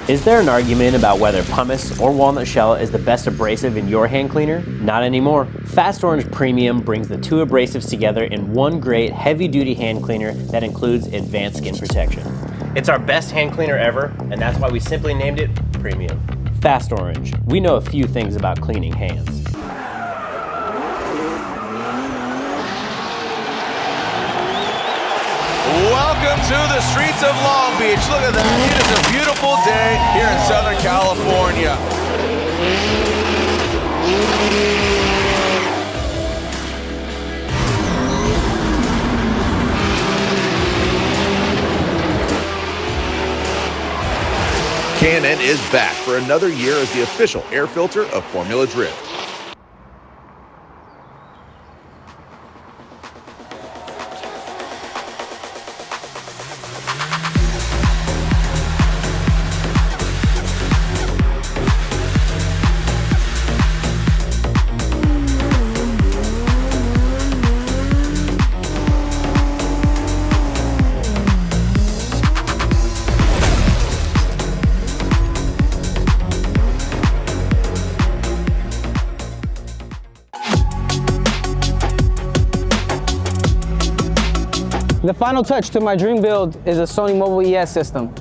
Is there an argument about whether pumice or walnut shell is the best abrasive in your hand cleaner? Not anymore. Fast Orange Premium brings the two abrasives together in one great heavy-duty hand cleaner that includes advanced skin protection. It's our best hand cleaner ever, and that's why we simply named it Premium. Fast Orange. We know a few things about cleaning hands. Welcome to the streets of Long Beach. Look at that. It is a beautiful day here in Southern California. K&N is back for another year as the official air filter of Formula Drift. The final touch to my dream build is a Sony Mobile ES system.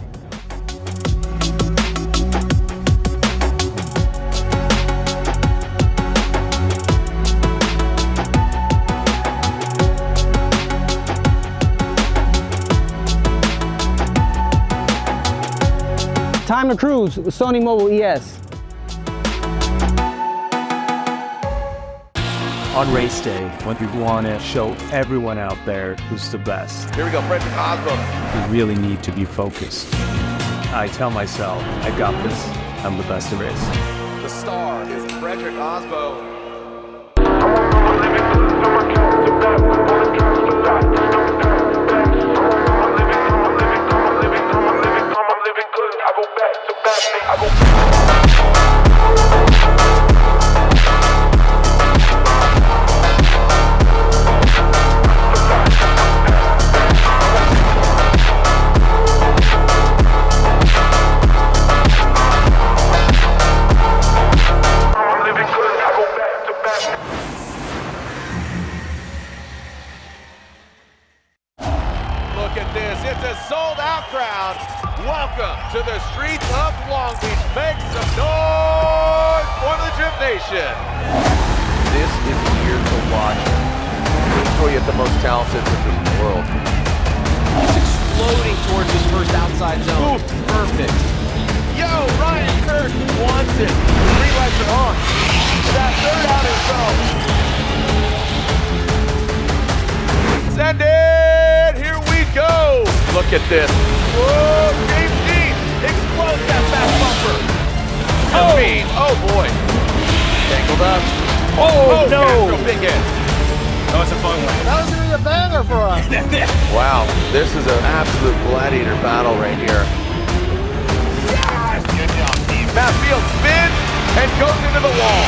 Time to cruise with Sony Mobile ES. On race day, when we want to show everyone out there who's the best. Here we go, Frederick Aasbo. We really need to be focused. I tell myself, I got this, I'm the best there is. The star is Frederick Aasbo. Look at this, it's a sold-out crowd. Welcome to the streets of Long Beach. Make some noise for the Drift Nation. This is the year to watch. Throw you at the most talented drifters in the world. He's exploding towards his first outside zone. Ooh. Perfect. Yo, Ryan Hurst wants it. Three lights are on. That third outer zone. Send it! Here we go! Look at this. Whoa, James Deane explodes that back bumper. Oh, oh boy. Tangled up. Oh, no! Castro, big hit. That was a fun one. That was gonna be a banger for us. Wow, this is an absolute gladiator battle right here. Yes! Good job, Steve. Matt Field spins and goes into the wall.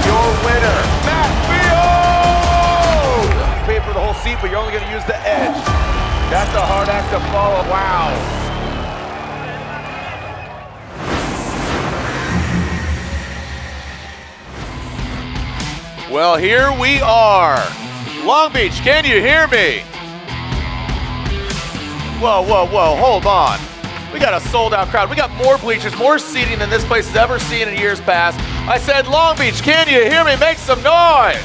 Your winner, Matt Field! You paid for the whole seat, but you're only going to use the edge. That's a hard act to follow. Wow. Well, here we are. Long Beach, can you hear me? Whoa, whoa, whoa, hold on. We got a sold out crowd. We got more bleachers, more seating than this place has ever seen in years past. I said, Long Beach, can you hear me? Make some noise.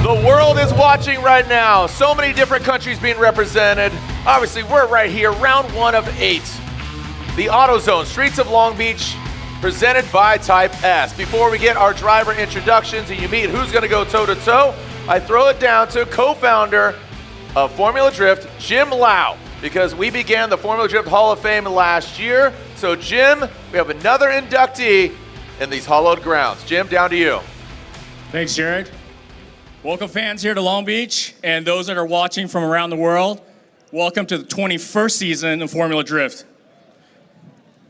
The world is watching right now. So many different countries being represented. Obviously, we're right here, round 1 of 8. The AutoZone, Streets of Long Beach, presented by Type S. Before we get our driver introductions and you meet who's gonna go toe-to-toe, I throw it down to co-founder of Formula Drift, Jim Lau, because we began the Formula Drift Hall of Fame last year. So Jim, we have another inductee in these hallowed grounds. Jim, down to you. Thanks, Jared. Welcome fans here to Long Beach, and those that are watching from around the world, welcome to the 21st season of Formula Drift.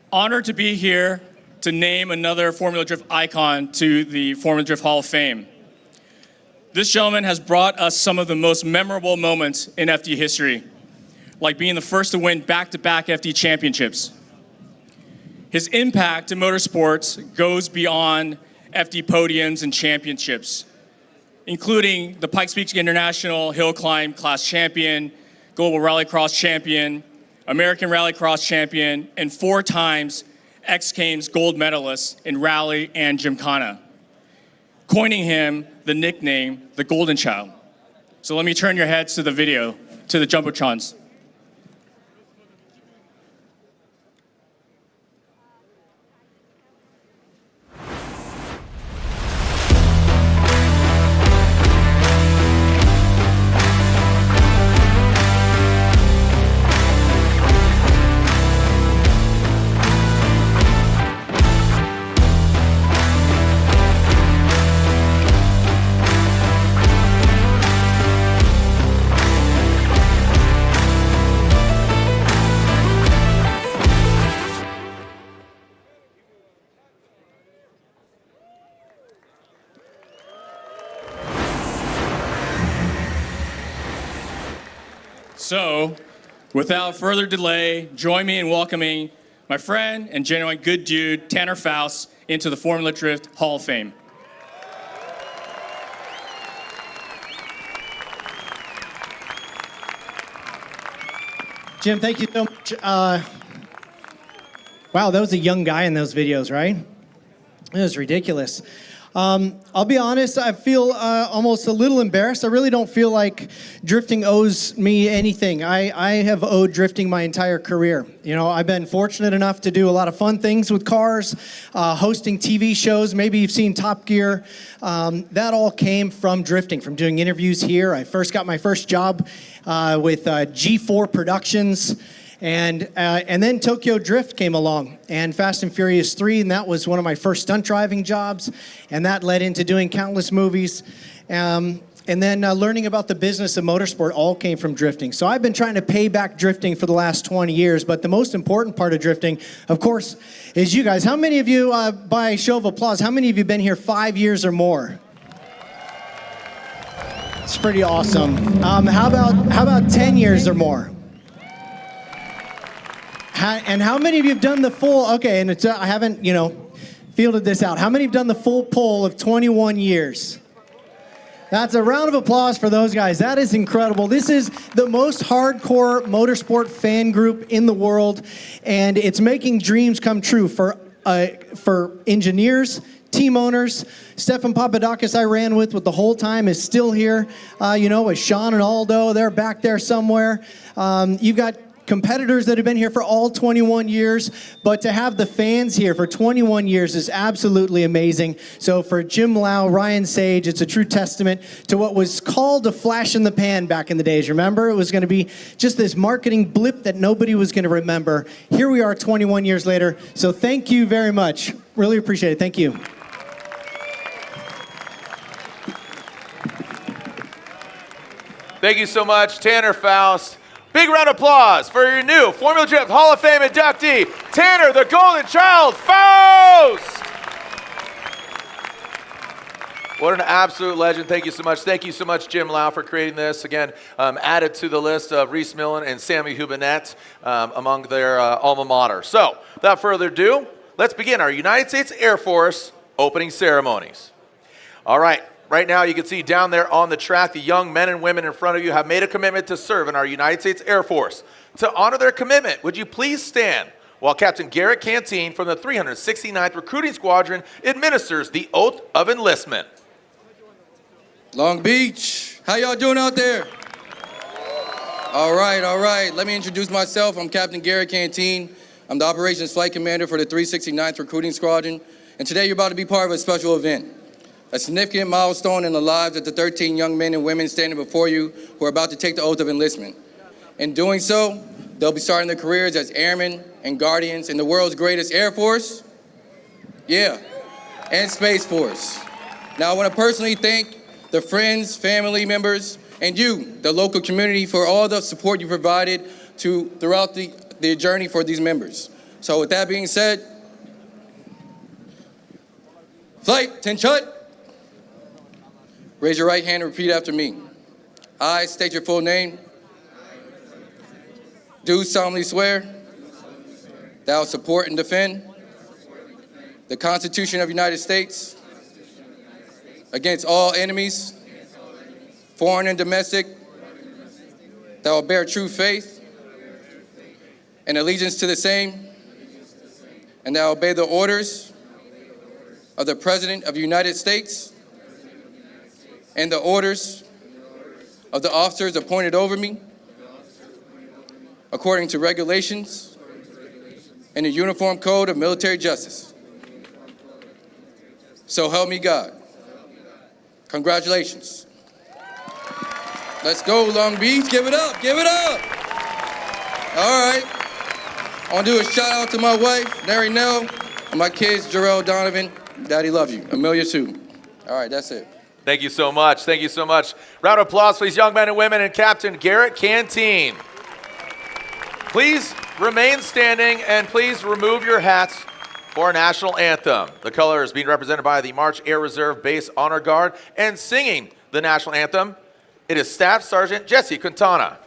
Honored to be here to name another Formula Drift icon to the Formula Drift Hall of Fame. This gentleman has brought us some of the most memorable moments in FD history. like being the first to win back-to-back FD championships. His impact in motorsports goes beyond FD podiums and championships, including the Pikes Peak International Hill Climb Class Champion, Global Rallycross Champion, American Rallycross Champion, and 4 times X Games gold medalist in rally and gymkhana, coining him the nickname, the Golden Child. So let me turn your heads to the video, to the Jumbotrons. So, without further delay, join me in welcoming my friend and genuine good dude, Tanner Faust, into the Formula Drift Hall of Fame. Jim, thank you so much. Wow, that was a young guy in those videos, right? It was ridiculous. I'll be honest, I feel almost a little embarrassed. I really don't feel like drifting owes me anything. I have owed drifting my entire career. You know, I've been fortunate enough to do a lot of fun things with cars, hosting TV shows. Maybe you've seen Top Gear. That all came from drifting, from doing interviews here. I first got my first job with G4 Productions. And then Tokyo Drift came along, and Fast and Furious 3, and that was one of my first stunt driving jobs, and that led into doing countless movies. And then learning about the business of motorsport all came from drifting. So I've been trying to pay back drifting for the last 20 years, but the most important part of drifting, of course, is you guys. How many of you, by show of applause, how many of you been here 5 years or more? It's pretty awesome. How about 10 years or more? And how many of you have done the full, okay, and it's, I haven't, fielded this out. How many have done the full poll of 21 years? That's a round of applause for those guys. That is incredible. This is the most hardcore motorsport fan group in the world, and it's making dreams come true for engineers, team owners. Stefan Papadakis I ran with the whole time is still here, with Sean and Aldo. They're back there somewhere. You've got competitors that have been here for all 21 years, but to have the fans here for 21 years is absolutely amazing. So for Jim Lau, Ryan Sage, it's a true testament to what was called a flash in the pan back in the days. Remember, it was going to be just this marketing blip that nobody was going to remember. Here we are 21 years later. So thank you very much. Really appreciate it. Thank you. Thank you so much, Tanner Faust. Big round of applause for your new Formula Drift Hall of Fame inductee, Tanner the Golden Child Faust! What an absolute legend. Thank you so much. Thank you so much, Jim Lau, for creating this. Again, added to the list of Reese Millen and Sammy Hubinette among their alma mater. So, without further ado, let's begin our United States Air Force opening ceremonies. All right. Right now, you can see down there on the track, the young men and women in front of you have made a commitment to serve in our United States Air Force. To honor their commitment, would you please stand while Captain Garrett Canteen from the 369th Recruiting Squadron administers the Oath of Enlistment. Long Beach, how y'all doing out there? All right. Let me introduce myself. I'm Captain Garrett Canteen. I'm the Operations Flight Commander for the 369th Recruiting Squadron. And today you're about to be part of a special event. A significant milestone in the lives of the 13 young men and women standing before you who are about to take the oath of enlistment. In doing so, they'll be starting their careers as airmen and guardians in the world's greatest Air Force, and Space Force. Now, I want to personally thank the friends, family members, and you, the local community, for all the support you provided throughout the journey for these members. So with that being said, flight, 10 shut. Raise your right hand and repeat after me. I state your full name. do solemnly swear that I will support and defend the Constitution of the United States against all enemies, foreign and domestic, that I will bear true faith and allegiance to the same, and that I will obey the orders of the President of the United States and the orders of the officers appointed over me according to regulations and the Uniform Code of Military Justice. So help me God. Congratulations. Let's go, Long Beach. Give it up, give it up. All right. I want to do a shout out to my wife, Mary Nell, and my kids, Jarrell, Donovan. Daddy love you. Amelia too. All right, that's it. Thank you so much. Thank you so much. Round of applause for these young men and women and Captain Garrett Canteen. Please remain standing and please remove your hats for our national anthem. The colors being represented by the March Air Reserve Base Honor Guard, and singing the national anthem, it is Staff Sergeant Jesse Quintana.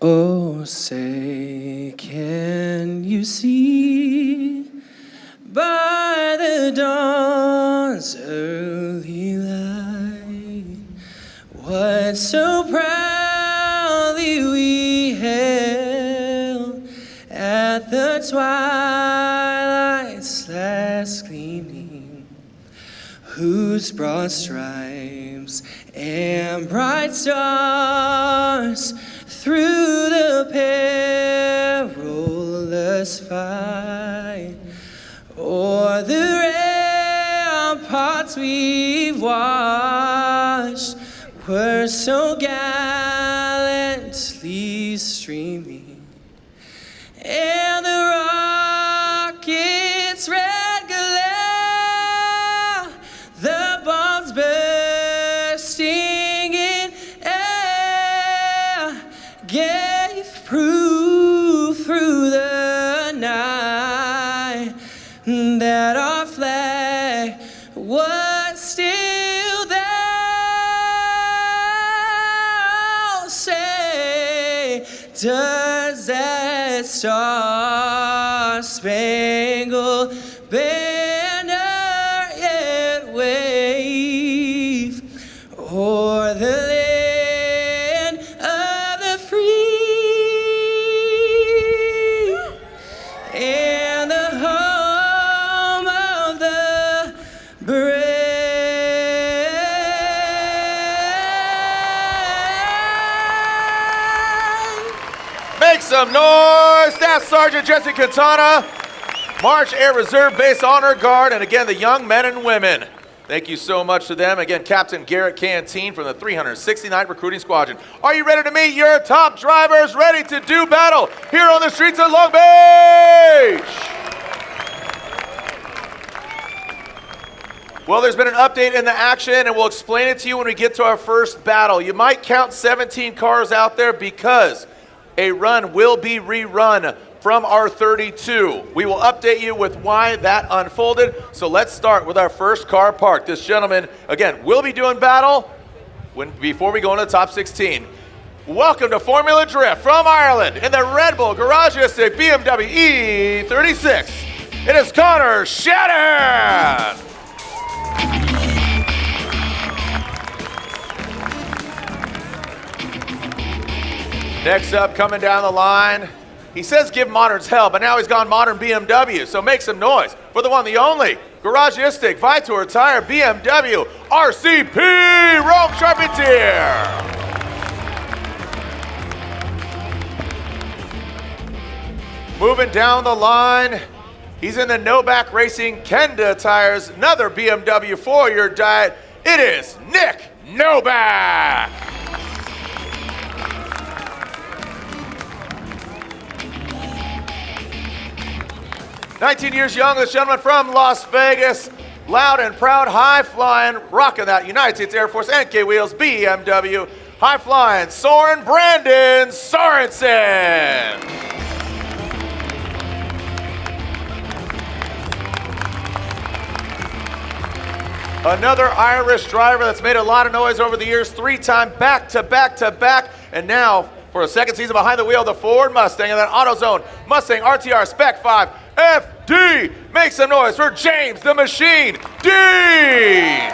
Oh, say, can you see by the dawn's early light what so proudly we hailed at the twilight's last gleaming, whose broad stripes and bright stars through the perilous fight, o'er the ramparts we've watched, were so gallantly streaming, and the rocket's red glare, the bombs bursting in air, gave proof through the night that our flag was still there. Oh, say, does that star-spangled banner yet wave o'er the land of the free and the home of the brave? Make some noise, Staff Sergeant Jesse Quintana, March Air Reserve Base Honor Guard, and again, the young men and women. Thank you so much to them. Again, Captain Garrett Canteen from the 369th Recruiting Squadron. Are you ready to meet your top drivers, ready to do battle here on the streets of Long Beach? Well, there's been an update in the action, and we'll explain it to you when we get to our first battle. You might count 17 cars out there because a run will be rerun from our 32. We will update you with why that unfolded. So let's start with our first car park. This gentleman, again, will be doing battle before we go into the top 16. Welcome to Formula Drift from Ireland in the Red Bull Garageistic BMW E36. It is Connor Shanahan. Next up, coming down the line, he says give moderns hell, but now he's gone modern BMW, so make some noise for the one, the only, Garageistic Vitor Tire BMW RCP Rome Charpentier. Moving down the line, he's in the Noback Racing Kenda Tires, another BMW for your diet. It is Nick Noback. "19 years young, this gentleman from Las Vegas, loud and proud, high flying, rocking that United States Air Force NK wheels BMW, high flying Soren Brandon Sorenson. Another Irish driver that's made a lot of noise over the years, 3-time back-to-back, and now for a second season behind the wheel of the Ford Mustang and that AutoZone Mustang RTR Spec 5 FD. Make some noise for James the Machine Deane.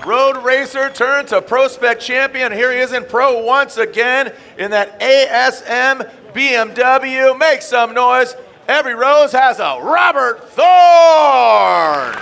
Road racer turned to Pro Spec champion. Here he is in Pro once again in that ASM BMW. Make some noise. Every rose has a Robert Thorne.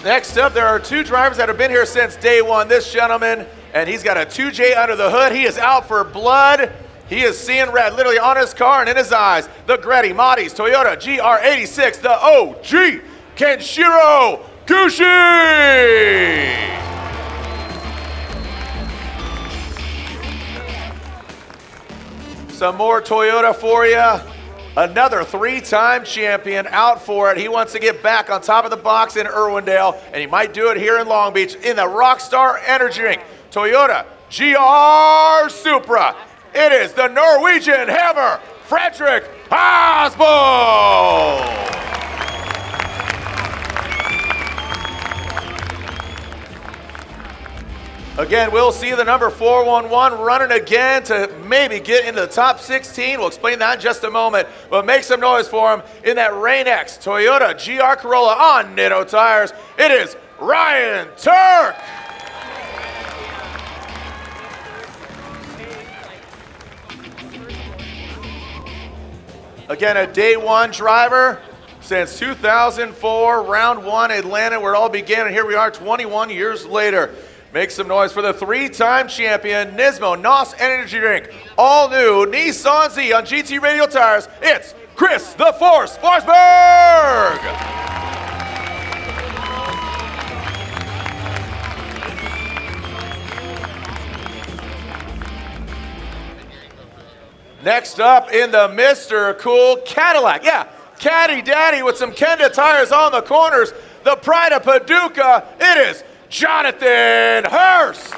Next up, there are two drivers that have been here since day one. This gentleman, and he's got a 2J under the hood. He is out for blood. He is seeing red literally on his car and in his eyes. The Gretty Matti's Toyota GR86, the OG Kenshiro Gushi. Some more Toyota for you. Another 3-time champion out for it. He wants to get back on top of the box in Irwindale, and he might do it here in Long Beach in the Rockstar Energy Drink. Toyota GR Supra. It is the Norwegian Hammer, Fredrik Aasbo. Again, we'll see the number 411 running again to maybe get into the top 16. We'll explain that in just a moment. But make some noise for him in that Rain-X Toyota GR Corolla on Nitto tires. It is Ryan Tuerck. Again, a day one driver since 2004, round one, Atlanta, where it all began. And here we are 21 years later. Make some noise for the 3-time champion, Nismo NOS Energy Drink. All new Nissan Z on GT radial tires. It's Chris the Force Forsberg. Next up in the Mr. Cool Cadillac. Yeah, Caddy Daddy with some Kenda tires on the corners. The pride of Paducah, it is Jonathan Hurst.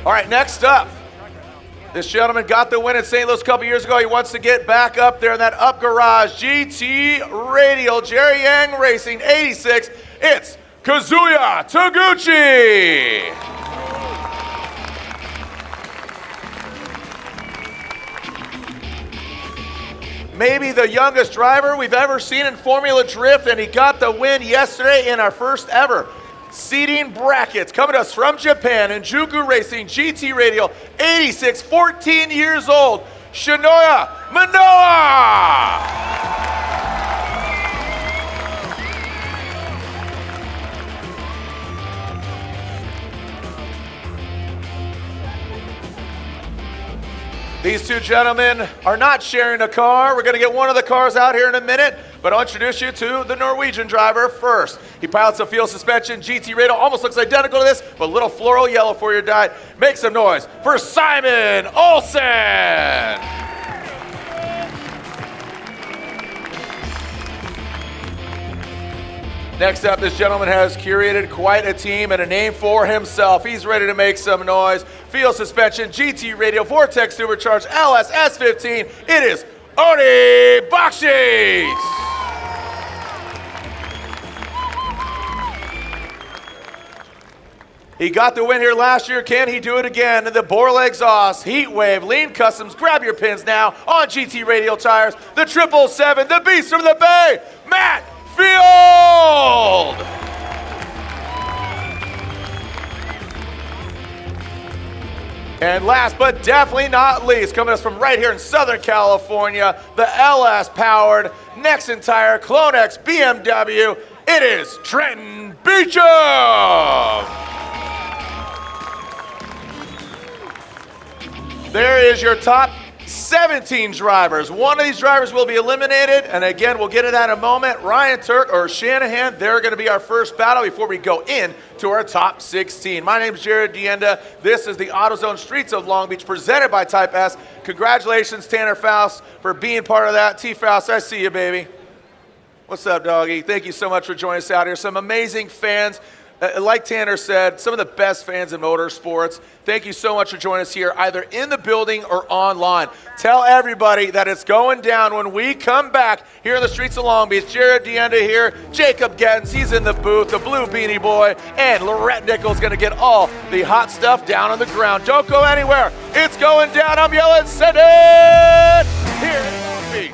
All right, next up. This gentleman got the win in St. Louis a couple years ago. He wants to get back up there in that up garage. GT Radial, Jerry Yang Racing, 86. It's Kazuya Taguchi. Maybe the youngest driver we've ever seen in Formula Drift, and he got the win yesterday in our first ever seating brackets. Coming to us from Japan, in Juku Racing, GT Radial, 86, 14 years old, Shinoya Minowa. These two gentlemen are not sharing a car. We're going to get one of the cars out here in a minute, but I'll introduce you to the Norwegian driver first. He pilots a field suspension GT Radial, almost looks identical to this, but a little floral yellow for your diet. Make some noise for Simon Olsen. Next up, this gentleman has curated quite a team and a name for himself. He's ready to make some noise. Field suspension, GT Radial, Vortex Supercharged, LS S15. It is Oni Bakchis. He got the win here last year. Can he do it again? In the Borla exhaust, Heat Wave, Lean Customs. Grab your pins now on GT Radial tires. The 777, the Beast from the Bay, Matt Field. And last but definitely not least, coming to us from right here in Southern California, the LS-powered Nexen Tire Clone X BMW, it is Trenton Beechum. There is your top 17 drivers. One of these drivers will be eliminated, and again, we'll get to that in a moment. Ryan Tuerck or Shanahan, they're going to be our first battle before we go in to our top 16. My name is Jared Deane. This is the AutoZone Streets of Long Beach, presented by Type S. Congratulations, Tanner Faust, for being part of that. T. Faust, I see you, baby. What's up, doggy? Thank you so much for joining us out here. Some amazing fans. Like Tanner said, some of the best fans in motorsports. Thank you so much for joining us here, either in the building or online. Tell everybody that it's going down when we come back here in the streets of Long Beach. Jared Deane here, Jacob Gettins, he's in the booth, the blue beanie boy, and Lorette Nichols going to get all the hot stuff down on the ground. Don't go anywhere. It's going down. I'm yelling, send it here in Long Beach.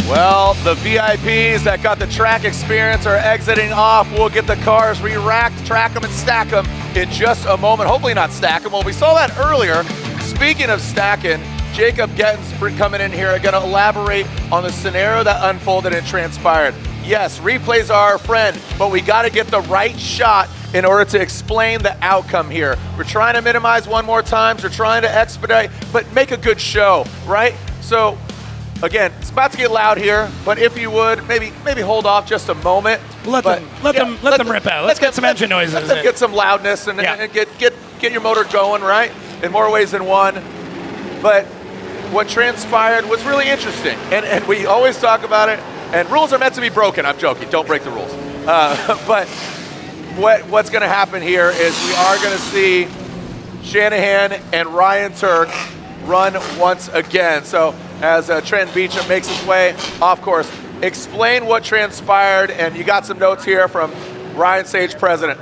Well, the VIPs that got the track experience are exiting off. We'll get the cars re-racked, track them, and stack them in just a moment. Hopefully not stack them. Well, we saw that earlier. Speaking of stacking, Jacob Gettins coming in here, going to elaborate on the scenario that unfolded and transpired. Yes, replays are our friend, but we got to get the right shot in order to explain the outcome here. We're trying to minimize one more times. We're trying to expedite, but make a good show, right? So, again, it's about to get loud here, but if you would, maybe hold off just a moment. Let them rip out. Let's get some engine noises. Let them get some loudness and get your motor going, right? In more ways than one. But what transpired was really interesting, and we always talk about it. And rules are meant to be broken. I'm joking. Don't break the rules. But what's going to happen here is we are going to see Shanahan and Ryan Tuerck run once again. So as Trent Beechum makes his way off course, explain what transpired, and you got some notes here from Ryan Sage, president.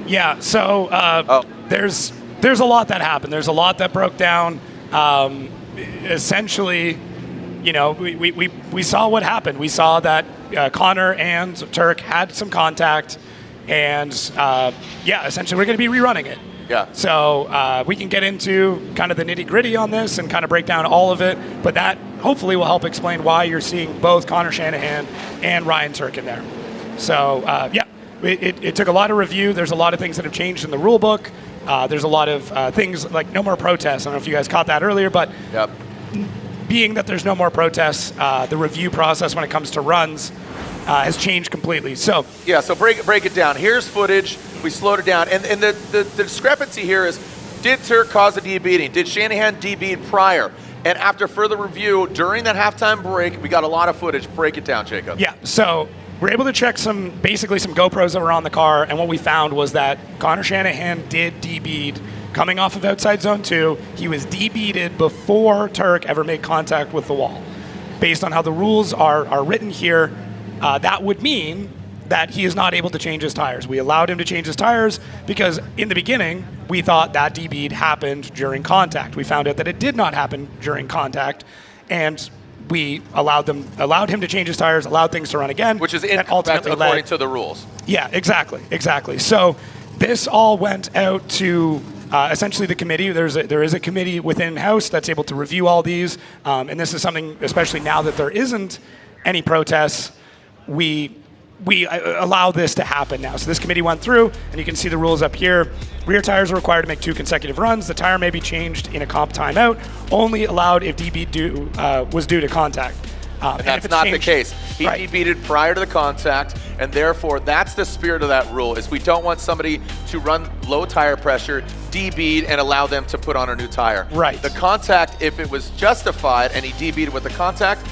Yeah, so there's a lot that happened. There's a lot that broke down. Essentially, you know, we saw what happened. We saw that Connor and Tuerck had some contact, and essentially we're going to be rerunning it. Yeah. So we can get into kind of the nitty-gritty on this and kind of break down all of it, but that hopefully will help explain why you're seeing both Connor Shanahan and Ryan Tuerck in there. So it took a lot of review. There's a lot of things that have changed in the rule book. There's a lot of things like no more protests. I don't know if you guys caught that earlier, but being that there's no more protests, the review process when it comes to runs has changed completely. So break it down. Here's footage. We slowed it down, and the discrepancy here is: did Tuerck cause a debeating? Did Shanahan debeat prior? And after further review during that halftime break, we got a lot of footage. Break it down, Jacob. Yeah. So we're able to check some GoPros that were on the car, and what we found was that Connor Shanahan did debeat coming off of outside zone 2. He was debeated before Tuerck ever made contact with the wall. Based on how the rules are written here, that would mean that he is not able to change his tires. We allowed him to change his tires because in the beginning, we thought that debeat happened during contact. We found out that it did not happen during contact, and we allowed him to change his tires, allowed things to run again. Which is incorrect according to the rules. Yeah, exactly. So this all went out to essentially the committee. There is a committee within house that's able to review all these, and this is something, especially now that there isn't any protests, we allow this to happen now. So this committee went through, and you can see the rules up here. Rear tires are required to make 2 consecutive runs. The tire may be changed in a comp timeout, only allowed if debeat was due to contact. And that's not the case. He debeated prior to the contact, and therefore that's the spirit of that rule, is we don't want somebody to run low tire pressure, debeat, and allow them to put on a new tire. Right. The contact, if it was justified and he debeated with the contact,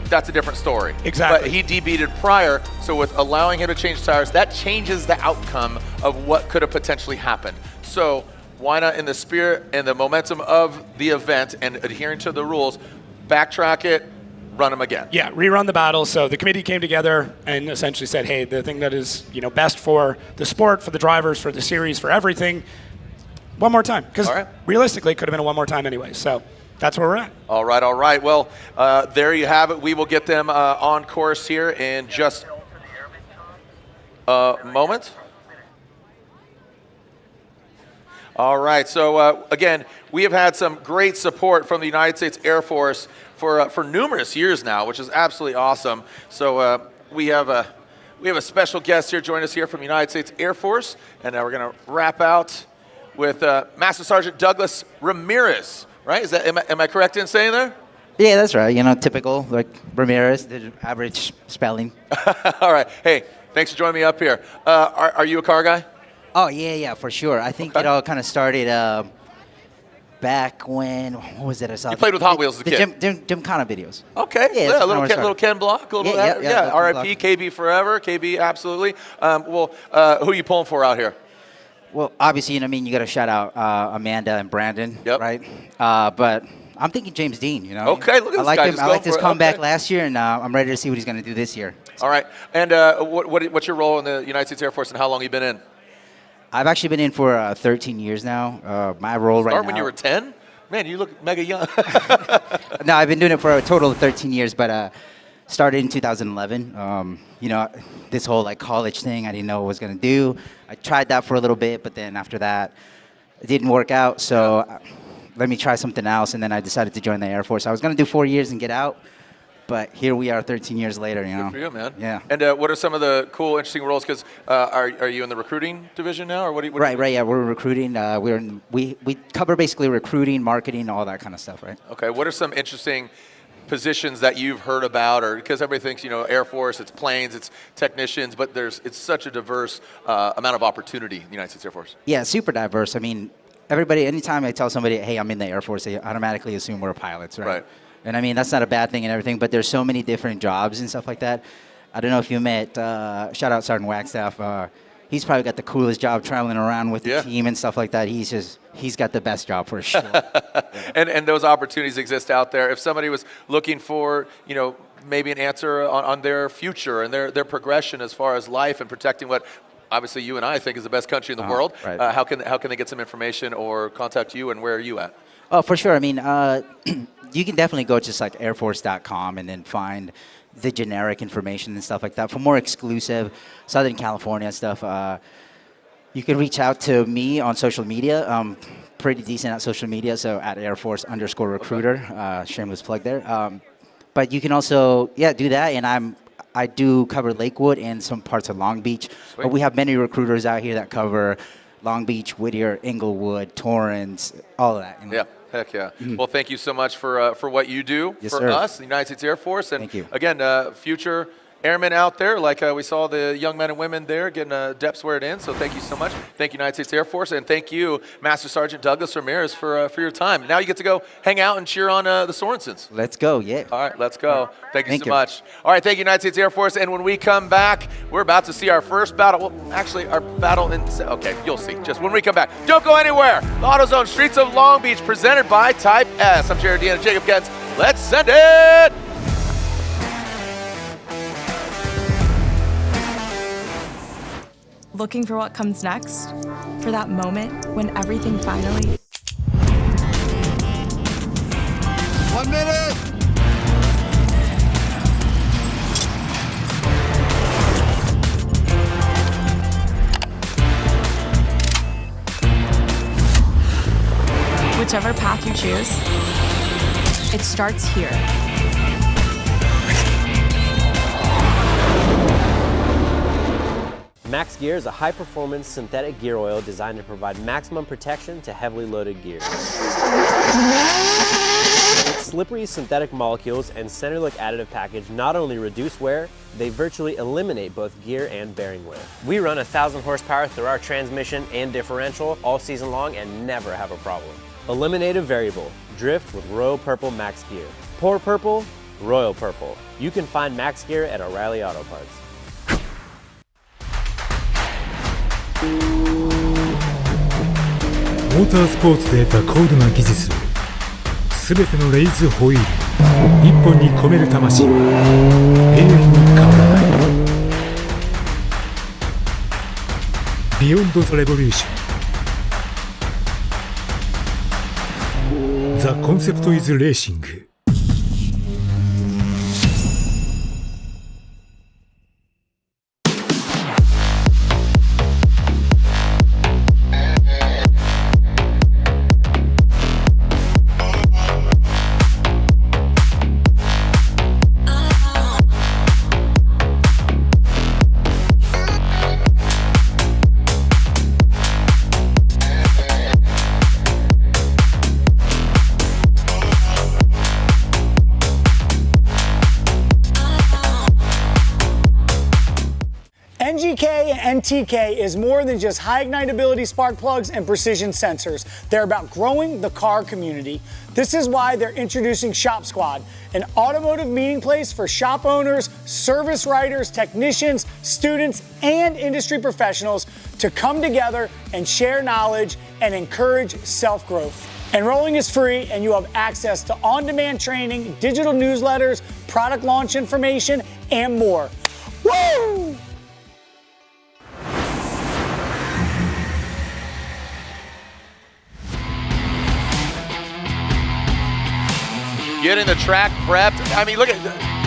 that's a different story. Exactly. But he debeated prior, so with allowing him to change tires, that changes the outcome of what could have potentially happened. So why not, in the spirit and the momentum of the event and adhering to the rules, backtrack it, run them again? Yeah, rerun the battle. So the committee came together and essentially said, hey, the thing that is best for the sport, for the drivers, for the series, for everything, one more time. Because realistically, it could have been a one more time anyway. So that's where we're at. All right, all right. Well, there you have it. We will get them on course here in just a moment. All right, so again, we have had some great support from the United States Air Force for numerous years now, which is absolutely awesome. So we have a special guest here joining us here from the United States Air Force, and now we're going to wrap out with Master Sergeant Douglas Ramirez. Right? Is that am I correct in saying that? Yeah, that's right. Typical like Ramirez, the average spelling. All right. Hey, thanks for joining me up here. Are you a car guy? Oh yeah, for sure. I think it all kind of started back when, what was it? I saw you played with Hot Wheels as a kid. Gymkhana videos. Okay. Yeah, little Ken Block. Yeah. RIP, KB forever. KB, absolutely. Who are you pulling for out here? Well, obviously, you got to shout out Amanda and Brandon, right? But I'm thinking James Deane, Okay, look at this guy. I liked his comeback last year, and I'm ready to see what he's going to do this year. All right. And what's your role in the United States Air Force, and how long have you been in? I've actually been in for 13 years now. My role right now. Start when you were 10? Man, you look mega young. No, I've been doing it for a total of 13 years, but started in 2011. This whole like college thing, I didn't know what I was going to do. I tried that for a little bit, but then after that, it didn't work out. So let me try something else, and then I decided to join the Air Force. I was going to do 4 years and get out. But here we are 13 years later, Good for you, man. Yeah. And what are some of the cool, interesting roles? Because are you in the recruiting division now? Or what right, yeah, we're recruiting. We cover basically recruiting, marketing, all that kind of stuff, right? Okay, what are some interesting positions that you've heard about? Or because everybody thinks, Air Force, it's planes, it's technicians, but it's such a diverse amount of opportunity in the United States Air Force. Yeah, super diverse. I mean, everybody, anytime I tell somebody, hey, I'm in the Air Force, they automatically assume we're pilots, right? And I mean, that's not a bad thing and everything, but there's so many different jobs and stuff like that. I don't know if you met, shout out Sergeant Wagstaff. He's probably got the coolest job traveling around with the team and stuff like that. He's got the best job for sure. And those opportunities exist out there. If somebody was looking for, maybe an answer on their future and their progression as far as life and protecting what obviously you and I think is the best country in the world, how can they get some information or contact you, and where are you at? Oh, for sure. I mean, you can definitely go just like airforce.com and then find the generic information and stuff like that. For more exclusive Southern California stuff, you can reach out to me on social media. I'm pretty decent at social media, so at Air Force _recruiter. Shameless plug there. But you can also, do that. And I do cover Lakewood and some parts of Long Beach. Sweet. But we have many recruiters out here that cover Long Beach, Whittier, Inglewood, Torrance, all of that. Yeah. Heck yeah. Well, thank you so much for what you do for us, the United States Air Force. And again, future airmen out there, like we saw the young men and women there getting depth sweared in. So thank you so much. Thank you, United States Air Force. And thank you, Master Sergeant Douglas Ramirez, for your time. Now you get to go hang out and cheer on the Sorensons. Let's go, yeah. All right, let's go. Thank you so much. All right, thank you, United States Air Force. And when we come back, we're about to see our first battle. Well, actually, our battle in... Okay, you'll see. Just when we come back. Don't go anywhere. The AutoZone Streets of Long Beach, presented by Type S. I'm Jared Deane and Jacob Getz. Let's send it! Looking for what comes next? For that moment when everything finally... 1 minute! Whichever path you choose, it starts here. Max Gear is a high-performance synthetic gear oil designed to provide maximum protection to heavily loaded gear. Its slippery synthetic molecules and center-look additive package not only reduce wear, they virtually eliminate both gear and bearing wear. We run 1,000 horsepower through our transmission and differential all season long and never have a problem. Eliminate a variable. Drift with Royal Purple Max Gear. Pour purple, Royal Purple. You can find Max Gear at O'Reilly Auto Parts. モータースポーツで得た高度な技術、すべてのレイズホイール一本に込める魂は永遠に変わらない。ビヨンド・ザ・レボリューション。ザ・コンセプト・イズ・レーシング。NGK and NTK is more than just high ignitability spark plugs and precision sensors. They're about growing the car community. This is why they're introducing Shop Squad, an automotive meeting place for shop owners, service writers, technicians, students, and industry professionals to come together and share knowledge and encourage self-growth. Enrolling is free, and you have access to on-demand training, digital newsletters, product launch information, and more. Woo! Getting the track prepped. I mean, look at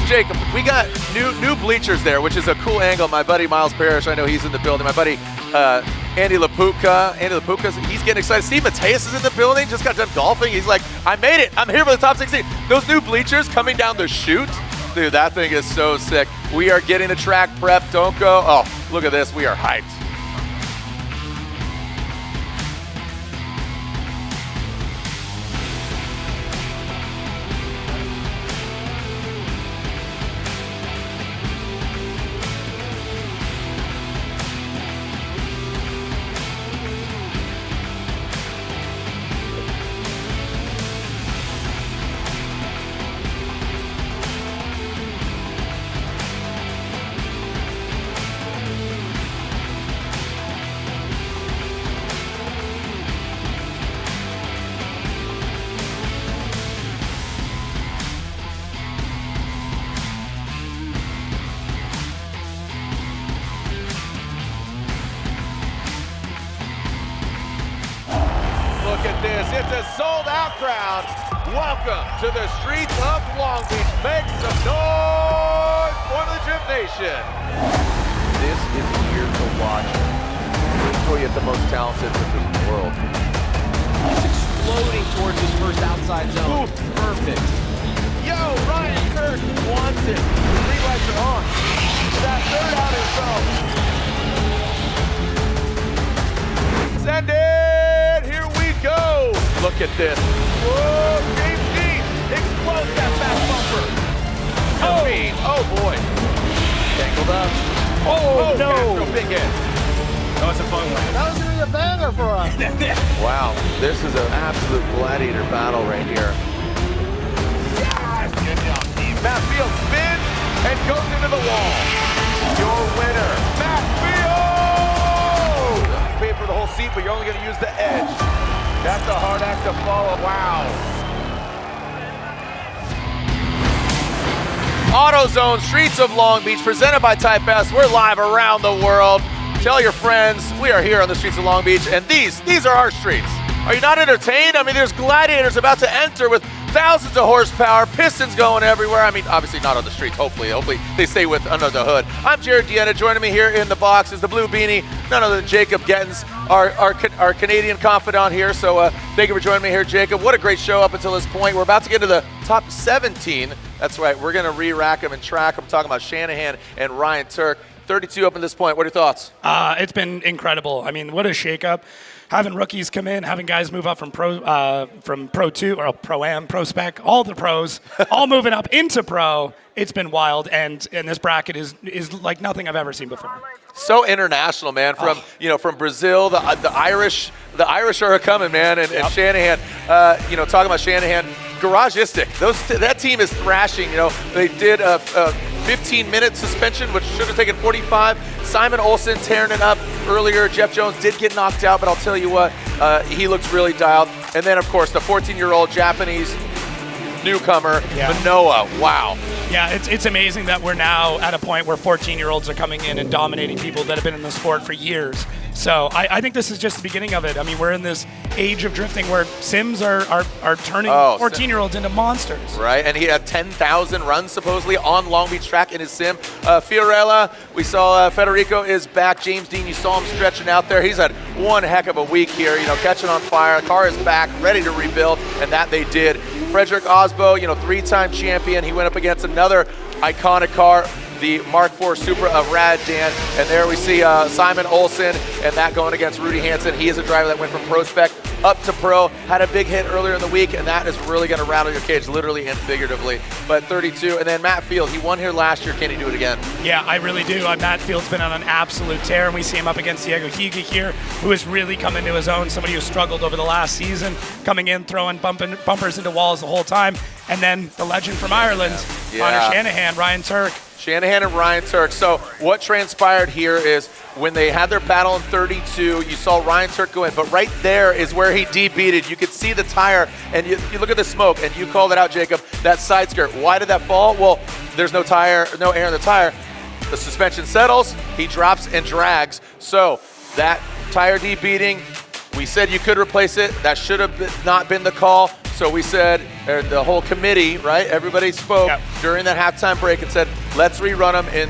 Jacob. We got new bleachers there, which is a cool angle. My buddy Miles Parrish, I know he's in the building. My buddy Andy LaPuca. He's getting excited. Steve Mateus is in the building. Just got done golfing. He's like, I made it. I'm here for the top 16. Those new bleachers coming down the chute. Dude, that thing is so sick. We are getting the track prepped. Don't go. Oh, look at this. We are hyped. Look at this, it's a sold out crowd. Welcome to the streets of Long Beach. Make some noise for the Drift Nation. This is the year to watch. Before you get the most talented drifters in the world. He's exploding towards his first outside zone. Ooh. Perfect. Yo, Ryan Hurst wants it. The green lights are on. That third out is zone. Send it, here we go. Look at this. Whoa, James Deane explodes that back bumper. Oh boy. Tangled up. Oh no. Castro, big hit. That was a fun one. That was gonna be a banger for us. Wow, this is an absolute gladiator battle right here. Yes! Good job, team. Matt Field spins and goes into the wall. Your winner, Matt Field! You paid for the whole seat, but you're only gonna use the edge. That's a hard act to follow. Wow. AutoZone, Streets of Long Beach, presented by Type S. We're live around the world. Tell your friends, we are here on the streets of Long Beach, and these are our streets. Are you not entertained? I mean, there's gladiators about to enter with thousands of horsepower, pistons going everywhere. I mean, obviously not on the streets, hopefully they stay under the hood. I'm Jared Deane. Joining me here in the box is the blue beanie, none other than Jacob Gettens, our Canadian confidant here. So thank you for joining me here, Jacob. What a great show up until this point. We're about to get to the top 17. That's right, we're gonna re-rack them and track them. Talking about Shanahan and Ryan Tuerck. 32 up at this point. What are your thoughts? It's been incredible. I mean, what a shakeup. Having rookies come in, having guys move up from Pro 2 or Pro-Am, Pro Spec, all the pros, all moving up into Pro. It's been wild, and this bracket is like nothing I've ever seen before. So international, man. From Brazil, the Irish are coming, man, and Shanahan. Talking about Shanahan, Garageistic. That team is thrashing. They did 15-minute suspension, which should have taken 45. Simon Olsen tearing it up earlier. Jeff Jones did get knocked out, but I'll tell you what, he looks really dialed. And then, of course, the 14-year-old Japanese newcomer, Minowa. Wow. Yeah, it's amazing that we're now at a point where 14-year-olds are coming in and dominating people that have been in the sport for years. So I think this is just the beginning of it. I mean, we're in this age of drifting where sims are turning 14-year-olds into monsters. Right, and he had 10,000 runs supposedly on Long Beach track in his sim. Fiorella, we saw Federico is back. James Deane, you saw him stretching out there. He's had one heck of a week here, catching on fire. The car is back, ready to rebuild, and that they did. Frederick Aasbo, three-time champion. He went up against another iconic car, the Mark IV Supra of Rad Dan. And there we see Simon Olsen, and that going against Rudy Hansen. He is a driver that went from Pro Spec up to Pro, had a big hit earlier in the week, and that is really going to rattle your cage, literally and figuratively. But 32, and then Matt Field, he won here last year. Can he do it again? Yeah, I really do. Matt Field's been on an absolute tear, and we see him up against Diego Higa here, who has really come into his own, somebody who struggled over the last season, coming in, throwing bumpers into walls the whole time. And then the legend from Ireland, Connor Shanahan, Ryan Tuerck. Shanahan and Ryan Tuerck. So what transpired here is when they had their battle in 32, you saw Ryan Tuerck go in, but right there is where he debeated. You could see the tire, and you look at the smoke, and you called it out, Jacob, that side skirt. Why did that fall? Well, there's no tire, no air in the tire. The suspension settles, he drops and drags. So that tire debeating, we said you could replace it. That should have not been the call. So we said, the whole committee, right? Everybody spoke during that halftime break and said, let's rerun them in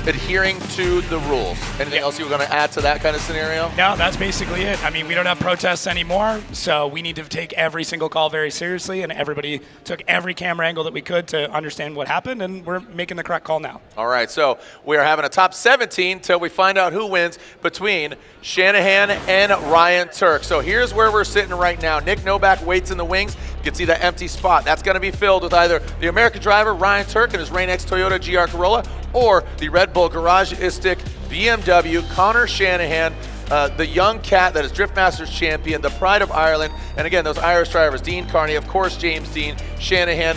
adhering to the rules. Anything else you were going to add to that kind of scenario? No, that's basically it. I mean, we don't have protests anymore, so we need to take every single call very seriously, and everybody took every camera angle that we could to understand what happened, and we're making the correct call now. All right, so we are having a top 17 till we find out who wins between Shanahan and Ryan Tuerck. So here's where we're sitting right now. Nick Noback waits in the wings. You can see that empty spot. That's going to be filled with either the American driver, Ryan Tuerck, and his Rain X Toyota GR Corolla, or the Red Bull Garage-istic BMW, Connor Shanahan, the young cat that is Drift Masters champion, the pride of Ireland. And again, those Irish drivers, Deane Carney, of course, James Deane, Shanahan,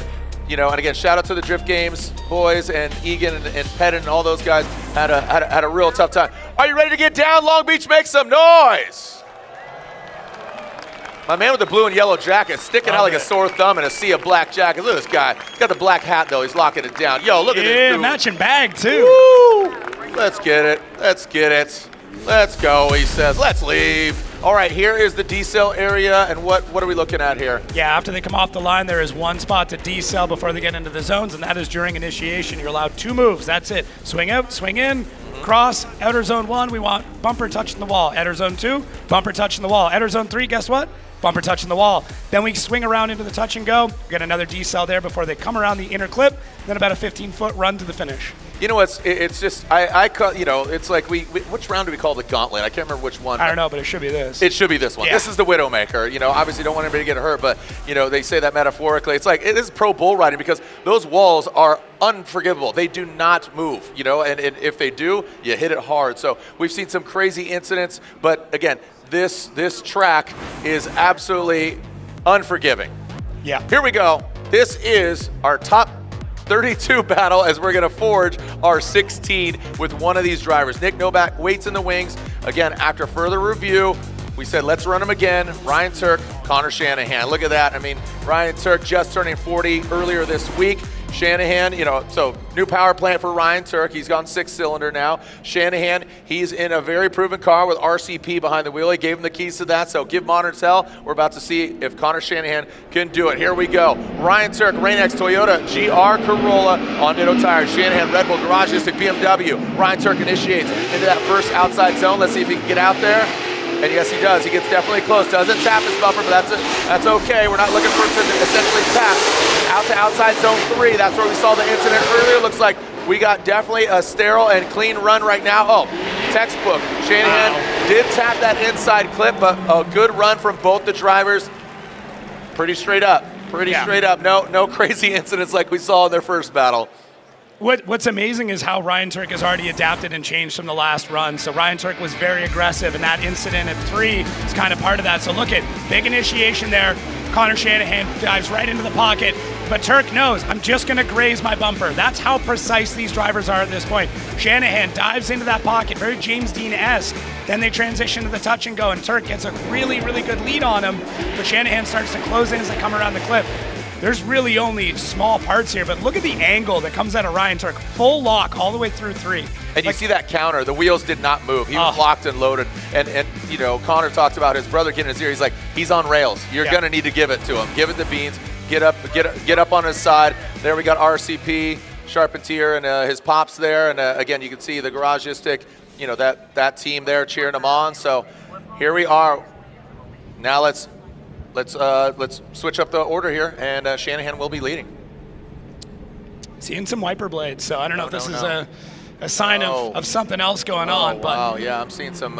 and again, shout out to the Drift Games boys and Egan and Pettit and all those guys had a real tough time. Are you ready to get down? Long Beach, make some noise. My man with the blue and yellow jacket sticking out like a sore thumb in a sea of black jackets. Look at this guy. He's got the black hat, though. He's locking it down. Yo, look at this dude. Yeah, matching bag, too. Woo! Let's get it. Let's get it. Let's go, he says. Let's leave. All right, here is the decel area, and what are we looking at here? Yeah, after they come off the line, there is one spot to decel before they get into the zones, and that is during initiation. You're allowed 2 moves. That's it. Swing out, swing in, cross. Outer zone 1, we want bumper touching the wall. Outer zone 2, bumper touching the wall. Outer zone 3, guess what? Bumper touching the wall. Then we swing around into the touch and go. Get another decel there before they come around the inner clip. Then about a 15-foot run to the finish. You know what? It's just it's like we which round do we call the gauntlet? I can't remember which one. I don't know, but it should be this. It should be this one. Yeah. This is the Widowmaker. Obviously don't want anybody to get hurt, but they say that metaphorically. It's like it is pro bull riding because those walls are unforgivable. They do not move. And if they do, you hit it hard. So we've seen some crazy incidents, but again, this track is absolutely unforgiving. Yeah. Here we go. This is our top 32 battle as we're going to forge our 16 with one of these drivers. Nick Noback waits in the wings. Again, after further review, we said let's run him again. Ryan Tuerck, Connor Shanahan. Look at that. I mean, Ryan Tuerck just turning 40 earlier this week. Shanahan, so new power plant for Ryan Tuerck. He's gone 6-cylinder now. Shanahan, he's in a very proven car with RCP behind the wheel. He gave him the keys to that, so give modern hell. We're about to see if Connor Shanahan can do it. Here we go. Ryan Tuerck, Rain X Toyota GR Corolla on Nitto tires. Shanahan, Red Bull Garage-istic BMW. Ryan Tuerck initiates into that first outside zone. Let's see if he can get out there. And yes, he does. He gets definitely close. Doesn't tap his bumper, but that's okay. We're not looking for him to essentially tap. Out to outside zone 3. That's where we saw the incident earlier. Looks like we got definitely a sterile and clean run right now. Oh, textbook. Shanahan did tap that inside clip, but a good run from both the drivers. Pretty straight up. Pretty straight up. No crazy incidents like we saw in their first battle. What's amazing is how Ryan Tuerck has already adapted and changed from the last run. So Ryan Tuerck was very aggressive, and that incident at 3 is kind of part of that. So look at big initiation there. Connor Shanahan dives right into the pocket, but Tuerck knows, I'm just going to graze my bumper. That's how precise these drivers are at this point. Shanahan dives into that pocket, very James Deane-esque. Then they transition to the touch and go, and Tuerck gets a really, really good lead on him, but Shanahan starts to close in as they come around the cliff. There's really only small parts here, but look at the angle that comes out of Ryan Tuerck. Full lock all the way through 3. And you see that counter, the wheels did not move. He was locked and loaded. And you know, Connor talked about his brother getting his ear. He's like, he's on rails. You're gonna need to give it to him. Give it the beans. Get up on his side. There we got RCP, Charpentier, and his pops there. And again, you can see the Garagistic, you know, that team there cheering him on. So here we are. Now let's switch up the order here, and Shanahan will be leading. Seeing some wiper blades, so I don't know if this is a sign of something else going on. But wow, yeah, I'm seeing some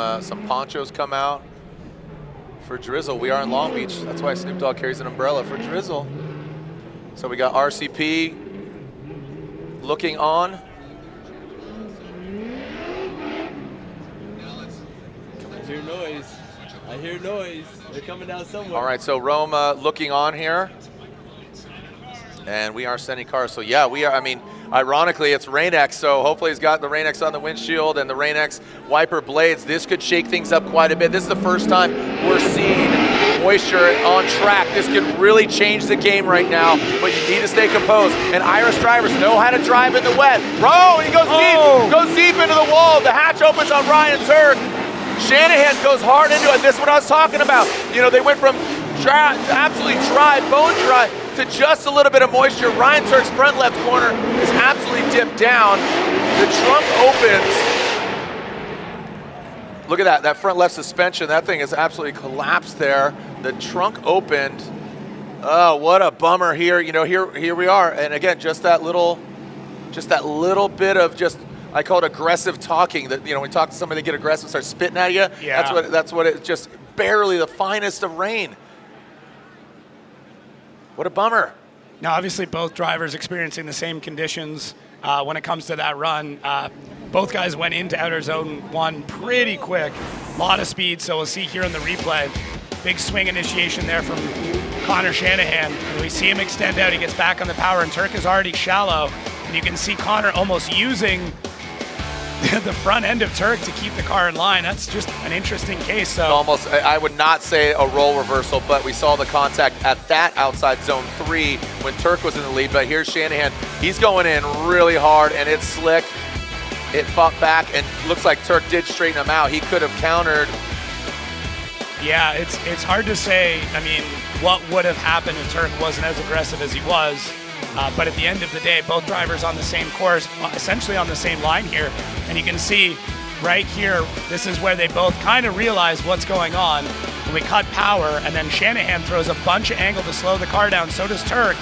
ponchos come out for drizzle. We are in Long Beach. That's why Snoop Dogg carries an umbrella for drizzle. So we got RCP looking on. I hear noise. I hear noise. They're coming down somewhere. All right, so Rome looking on here. And we are sending cars. So yeah, we are, I mean, ironically, it's Rain-X, so hopefully he's got the Rain-X on the windshield and the Rain-X wiper blades. This could shake things up quite a bit. This is the first time we're seeing moisture on track. This could really change the game right now, but you need to stay composed. And Irish drivers know how to drive in the wet. Bro, he goes deep into the wall. The hatch opens on Ryan Tuerck. Shanahan goes hard into it. This is what I was talking about. You know, they went from absolutely dry, bone dry, to just a little bit of moisture. Ryan Tuerck's front left corner is absolutely dipped down. The trunk opens. Look at that front left suspension. That thing is absolutely collapsed there. The trunk opened. Oh, what a bummer here. You know, here we are. And again, just that little bit of just, I call it aggressive talking. That, you know, when we talk to somebody, they get aggressive, start spitting at you. Yeah. That's what it's just barely the finest of rain. What a bummer. Now, obviously, both drivers experiencing the same conditions when it comes to that run. Both guys went into outer zone 1 pretty quick. A lot of speed, so we'll see here in the replay. Big swing initiation there from Connor Shanahan. And we see him extend out. He gets back on the power, and Tuerck is already shallow. And you can see Connor almost using the front end of Tuerck to keep the car in line. That's just an interesting case. So almost, I would not say a role reversal, but we saw the contact at that outside zone 3 when Tuerck was in the lead. But here's Shanahan. He's going in really hard, and it's slick. It fought back, and looks like Tuerck did straighten him out. He could have countered. Yeah, it's hard to say, I mean, what would have happened if Tuerck wasn't as aggressive as he was. But at the end of the day, both drivers on the same course, essentially on the same line here. And you can see right here, this is where they both kind of realize what's going on. When we cut power, and then Shanahan throws a bunch of angle to slow the car down, so does Tuerck.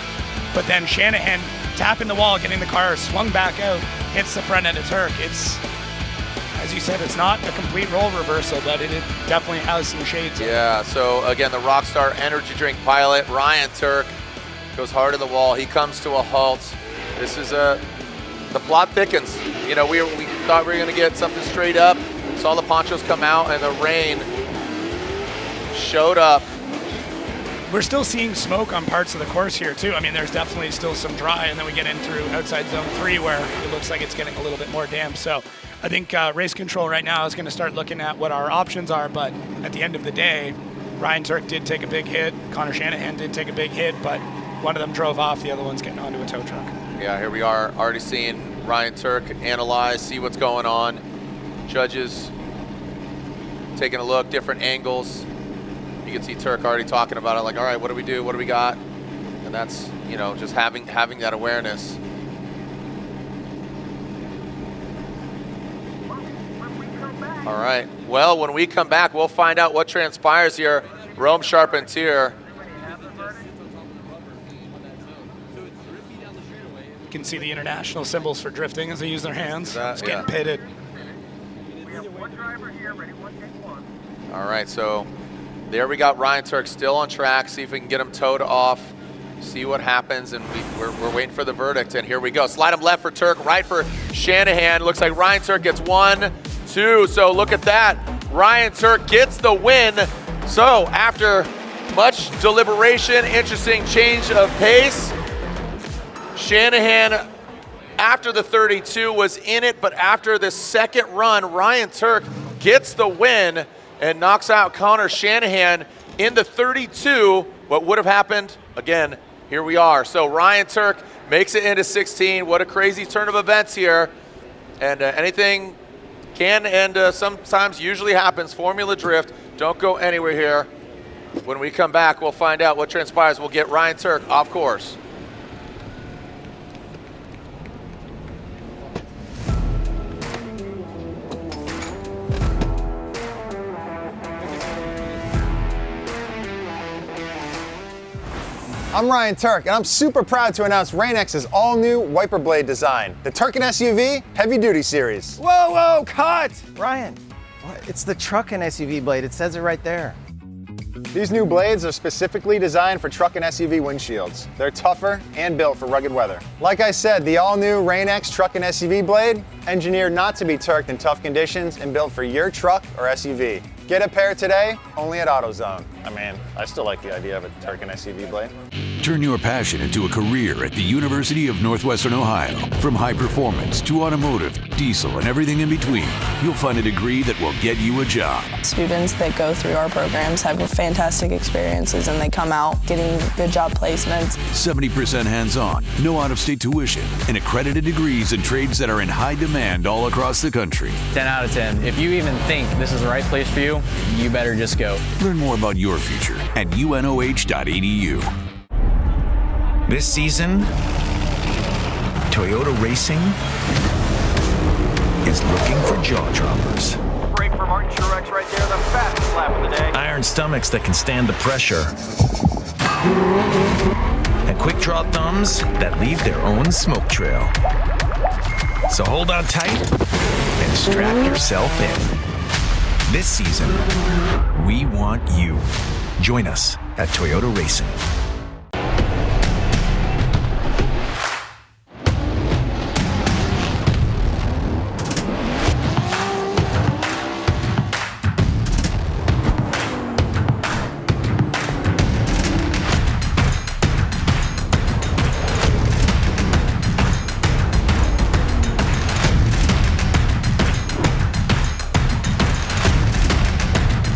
But then Shanahan tapping the wall, getting the car swung back out, hits the front end of Tuerck. It's, as you said, it's not a complete role reversal, but it definitely has some shades. Yeah, so again, the Rockstar energy drink pilot, Ryan Tuerck, goes hard in the wall. He comes to a halt. This is the plot thickens. You know, we thought we were going to get something straight up. Saw the ponchos come out, and the rain showed up. We're still seeing smoke on parts of the course here too. I mean, there's definitely still some dry, and then we get in through outside zone 3 where it looks like it's getting a little bit more damp. So I think race control right now is going to start looking at what our options are, but at the end of the day, Ryan Tuerck did take a big hit. Connor Shanahan did take a big hit, but one of them drove off, the other one's getting onto a tow truck. Yeah, here we are, already seeing Ryan Tuerck analyze, see what's going on. Judges taking a look, different angles. You can see Tuerck already talking about it, like, all right, what do we do? What do we got? And that's, you know, just having that awareness. All right, well, when we come back, we'll find out what transpires here. Rome Charpentier. You can see the international symbols for drifting as they use their hands. It's getting pitted. All right, so there we got Ryan Tuerck still on track. See if we can get him towed off. see what happens, and we're waiting for the verdict, and here we go. Slide him left for Tuerck, right for Shanahan. Looks like Ryan Tuerck gets 1, 2, so look at that. Ryan Tuerck gets the win. So after much deliberation, interesting change of pace, Shanahan, after the 32, was in it, but after the second run, Ryan Tuerck gets the win and knocks out Connor Shanahan in the 32. What would have happened? Again, here we are. So Ryan Tuerck makes it into 16. What a crazy turn of events here. And anything can and sometimes usually happens. Formula Drift. Don't go anywhere here. When we come back, we'll find out what transpires. We'll get Ryan Tuerck off course. I'm Ryan Tuerck, and I'm super proud to announce Rain-X's all-new wiper blade design, the Tuerck and SUV Heavy Duty Series. Whoa, whoa, cut! Ryan, it's the truck and SUV blade. It says it right there. These new blades are specifically designed for truck and SUV windshields. They're tougher and built for rugged weather. Like I said, the all-new Rain-X truck and SUV blade, engineered not to be turked in tough conditions and built for your truck or SUV. Get a pair today, only at AutoZone. I mean, I still like the idea of a Tuerck and SUV blade. Turn your passion into a career at the University of Northwestern Ohio. From high performance to automotive, diesel, and everything in between, you'll find a degree that will get you a job. Students that go through our programs have fantastic experiences and they come out getting good job placements. 70% hands-on, no out-of-state tuition, and accredited degrees in trades that are in high demand all across the country. 10 out of 10. If you even think this is the right place for you, you better just go. Learn more about your future at unoh.edu. This season, Toyota Racing is looking for jaw droppers. Break for Martin Truex right there, the fastest lap of the day. Iron stomachs that can stand the pressure. And quick draw thumbs that leave their own smoke trail. So hold on tight and strap yourself in. This season, we want you. Join us at Toyota Racing.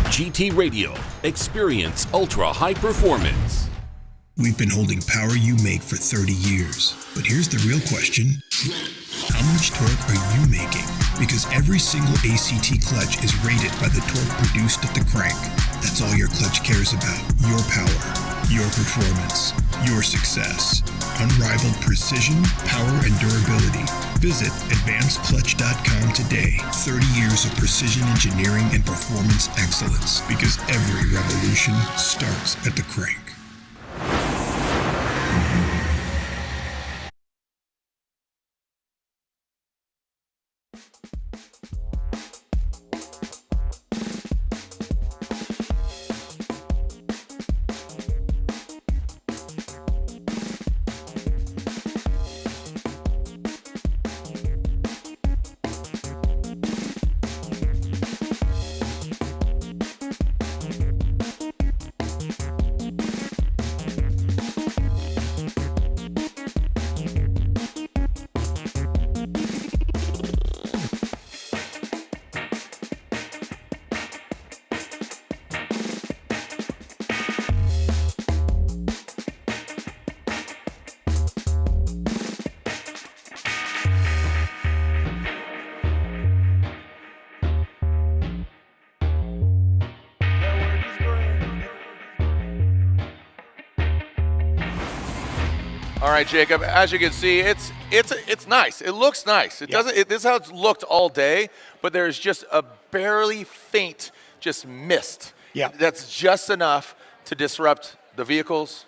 GT Radio. Experience ultra high performance. We've been holding power you make for 30 years. But here's the real question. How much torque are you making? Because every single ACT clutch is rated by the torque produced at the crank. That's all your clutch cares about. Your power, your performance, your success. Unrivaled precision, power, and durability. Visit advancedclutch.com today. 30 years of precision engineering and performance excellence. Because every revolution starts at the crank. All right, Jacob, as you can see, it's nice. It looks nice. It doesn't. This is how it's looked all day, but there's just a barely faint just mist. Yeah. That's just enough to disrupt the vehicles.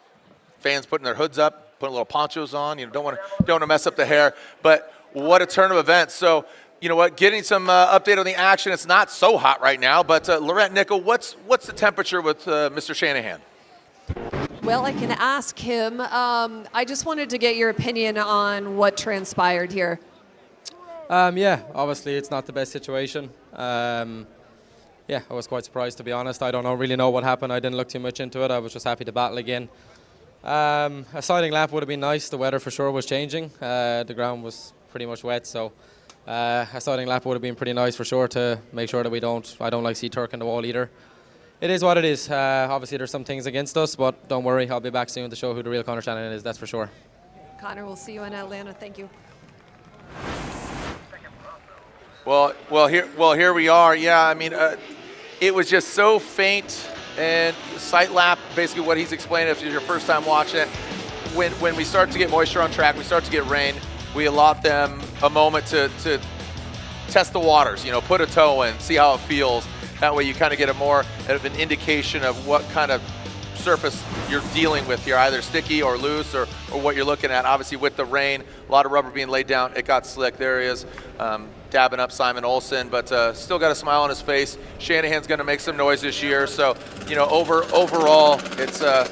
Fans putting their hoods up, putting little ponchos on. You know, don't want to mess up the hair. But what a turn of events. So, you know what? Getting some update on the action. It's not so hot right now, but Laurent Nickel, what's the temperature with Mr. Shanahan? Well, I can ask him. I just wanted to get your opinion on what transpired here. Yeah, obviously it's not the best situation. Yeah, I was quite surprised, to be honest. I don't really know what happened. I didn't look too much into it. I was just happy to battle again. A siding lap would have been nice. The weather for sure was changing. The ground was pretty much wet, so a siding lap would have been pretty nice for sure to make sure that I don't like see Tuerck in the wall either. It is what it is. Obviously there's some things against us, but don't worry, I'll be back soon to show who the real Conor Shanahan is, that's for sure. Connor, we'll see you in Atlanta. Thank you. Well, here we are. Yeah, I mean, it was just so faint, and sight lap, basically what he's explained if it's your first time watching it, when we start to get moisture on track, we start to get rain, we allot them a moment to test the waters, you know, put a toe in, see how it feels. That way you kind of get a more of an indication of what kind of surface you're dealing with here, either sticky or loose or what you're looking at. Obviously with the rain, a lot of rubber being laid down, it got slick. There he is, dabbing up Simon Olsen, but still got a smile on his face. Shanahan's gonna make some noise this year, so you know, overall, it's a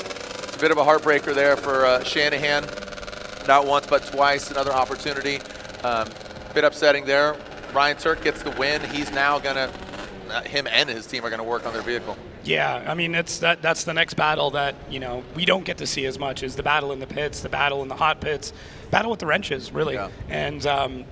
bit of a heartbreaker there for Shanahan. Not once, but twice, another opportunity. Bit upsetting there. Ryan Tuerck gets the win. He's now gonna, him and his team are gonna work on their vehicle. Yeah, I mean, that's the next battle that, you know, we don't get to see as much, is the battle in the pits, the battle in the hot pits, battle with the wrenches, really. Yeah. And,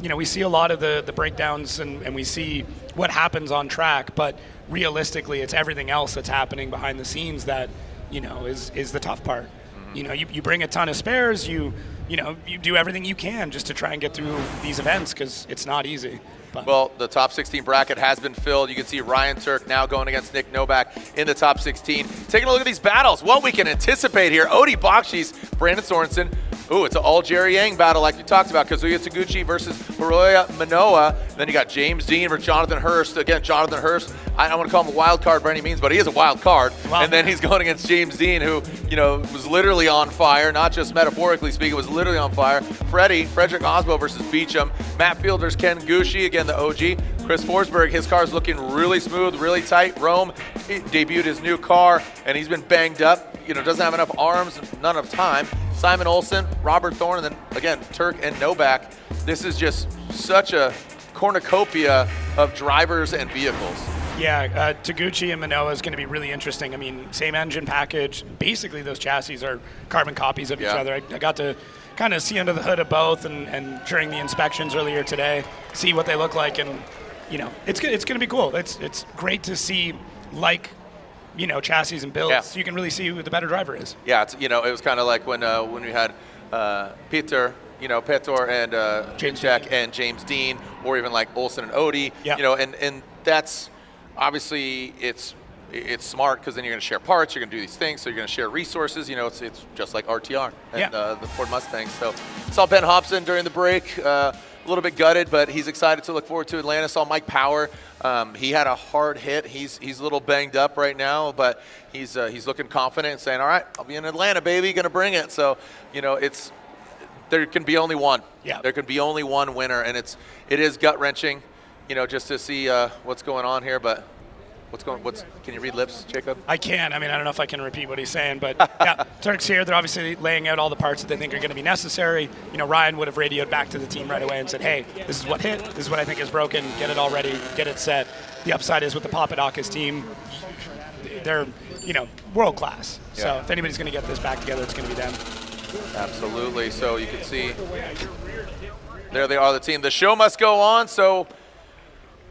you know, we see a lot of the breakdowns and we see what happens on track, but realistically, it's everything else that's happening behind the scenes that, you know, is the tough part. Mm-hmm. You know, you bring a ton of spares, you know, you do everything you can just to try and get through these events because it's not easy. Well, the top 16 bracket has been filled. You can see Ryan Tuerck now going against Nick Noback in the top 16. Taking a look at these battles, what we can anticipate here. Bakchis, Brandon Sorenson. Ooh, it's an all Jerry Yang battle like we talked about. Kazuya Taguchi versus Minowa. Then you got James Deane versus Jonathan Hurst. Again, Jonathan Hurst, I don't want to call him a wild card by any means, but he is a wild card. Wow. And then he's going against James Deane, who, you know, was literally on fire, not just metaphorically speaking, was literally on fire. Frederick Aasbo versus Beechum. Matt Fielder's Ken Gushi, again, the OG. Chris Forsberg, his car's looking really smooth, really tight. Rome debuted his new car, and he's been banged up. You know, doesn't have enough arms, none of time. Simon Olsen, Robert Thorne, and then again, Tuerck and Noback. This is just such a cornucopia of drivers and vehicles. Yeah, Taguchi and Minowa is going to be really interesting. I mean, same engine package. Basically, those chassis are carbon copies of each other. I got to kind of see under the hood of both, and during the inspections earlier today, see what they look like, and you know, it's going to be cool. It's great to see, like, you know, chassis and builds. Yeah. You can really see who the better driver is. Yeah, it's, you know, it was kind of like when we had Peter and Jack and James Deane, or even like Olsen and Odie. Yeah. You know, and that's obviously it's smart because then you're going to share parts, you're going to do these things, so you're going to share resources. You know, it's just like RTR and the Ford Mustang. So saw Ben Hobson during the break. A little bit gutted, but he's excited to look forward to Atlanta. Saw Mike Power. He had a hard hit. He's a little banged up right now, but he's looking confident and saying, all right, I'll be in Atlanta, baby, gonna bring it. So, you know, there can be only one. Yeah. There can be only one winner, and it is gut-wrenching, you know, just to see what's going on here, but can you read lips, Jacob? I can. I mean, I don't know if I can repeat what he's saying, but yeah, Tuerck's here. They're obviously laying out all the parts that they think are going to be necessary. You know, Ryan would have radioed back to the team right away and said, hey, this is what hit. This is what I think is broken. Get it all ready. Get it set. The upside is with the Papadakis team, they're, you know, world class. Yeah. So if anybody's going to get this back together, it's going to be them. Absolutely. So you can see, there they are, the team. The show must go on, so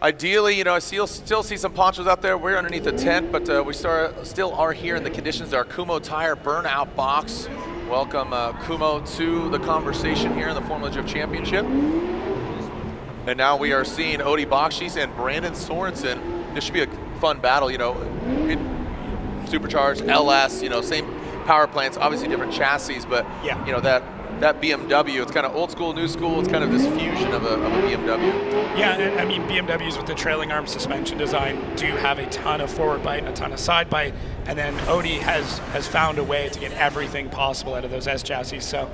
ideally, you know, I still see some ponchos out there. We're underneath the tent, but we still are here in the conditions. Our Kumo Tire burnout box. Welcome, Kumo, to the conversation here in the Formula Drift Championship. And now we are seeing Bakchis and Brandon Sorenson. This should be a fun battle, you know. Supercharged, LS, you know, same power plants, obviously different chassis, but, yeah, you know, that BMW, it's kind of old school, new school. It's kind of this fusion of a BMW. Yeah, and I mean, BMWs with the trailing arm suspension design do have a ton of forward bite and a ton of side bite, and then Odie has found a way to get everything possible out of those S chassis. So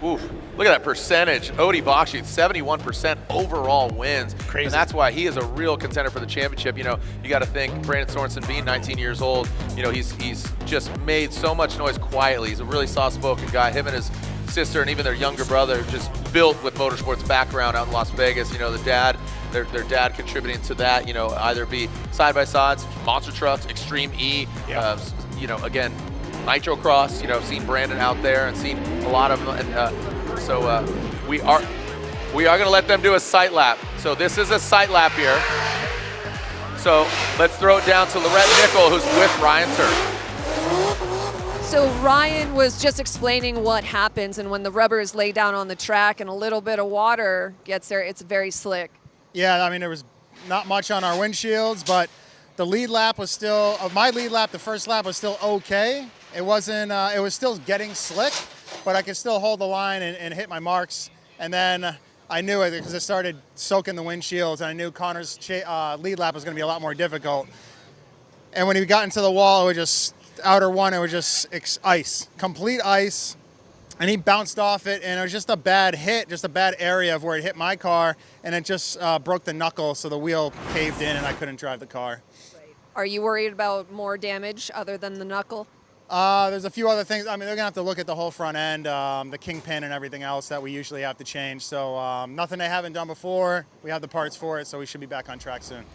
Oof, look at that percentage. Odie Bakchis, 71% overall wins. Crazy. And that's why he is a real contender for the championship. You know, you got to think Brandon Sorenson being 19 years old, you know, he's just made so much noise quietly. He's a really soft-spoken guy. Him and his sister and even their younger brother just built with motorsports background out in Las Vegas. You know, the dad, their dad contributing to that, you know, either be side-by-sides, monster trucks, Extreme E, you know, again, Nitro Cross, you know, seen Brandon out there and seen a lot of them. And, so we are going to let them do a sight lap. So this is a sight lap here. So let's throw it down to Lorette Nickel, who's with Ryan Tuerck. So Ryan was just explaining what happens, and when the rubber is laid down on the track and a little bit of water gets there, it's very slick. Yeah, I mean, there was not much on our windshields, but the lead lap was still, my lead lap, the first lap was still okay. It wasn't, it was still getting slick, but I could still hold the line and hit my marks. And then I knew it because it started soaking the windshields, and I knew Connor's lead lap was going to be a lot more difficult. And when he got into the wall, it was just, outer one, it was just ice, complete ice. And he bounced off it, and it was just a bad hit, just a bad area of where it hit my car, and it just broke the knuckle, so the wheel caved in, and I couldn't drive the car. Are you worried about more damage other than the knuckle? There's a few other things. I mean, they're going to have to look at the whole front end, the kingpin and everything else that we usually have to change. So nothing they haven't done before. We have the parts for it, so we should be back on track soon.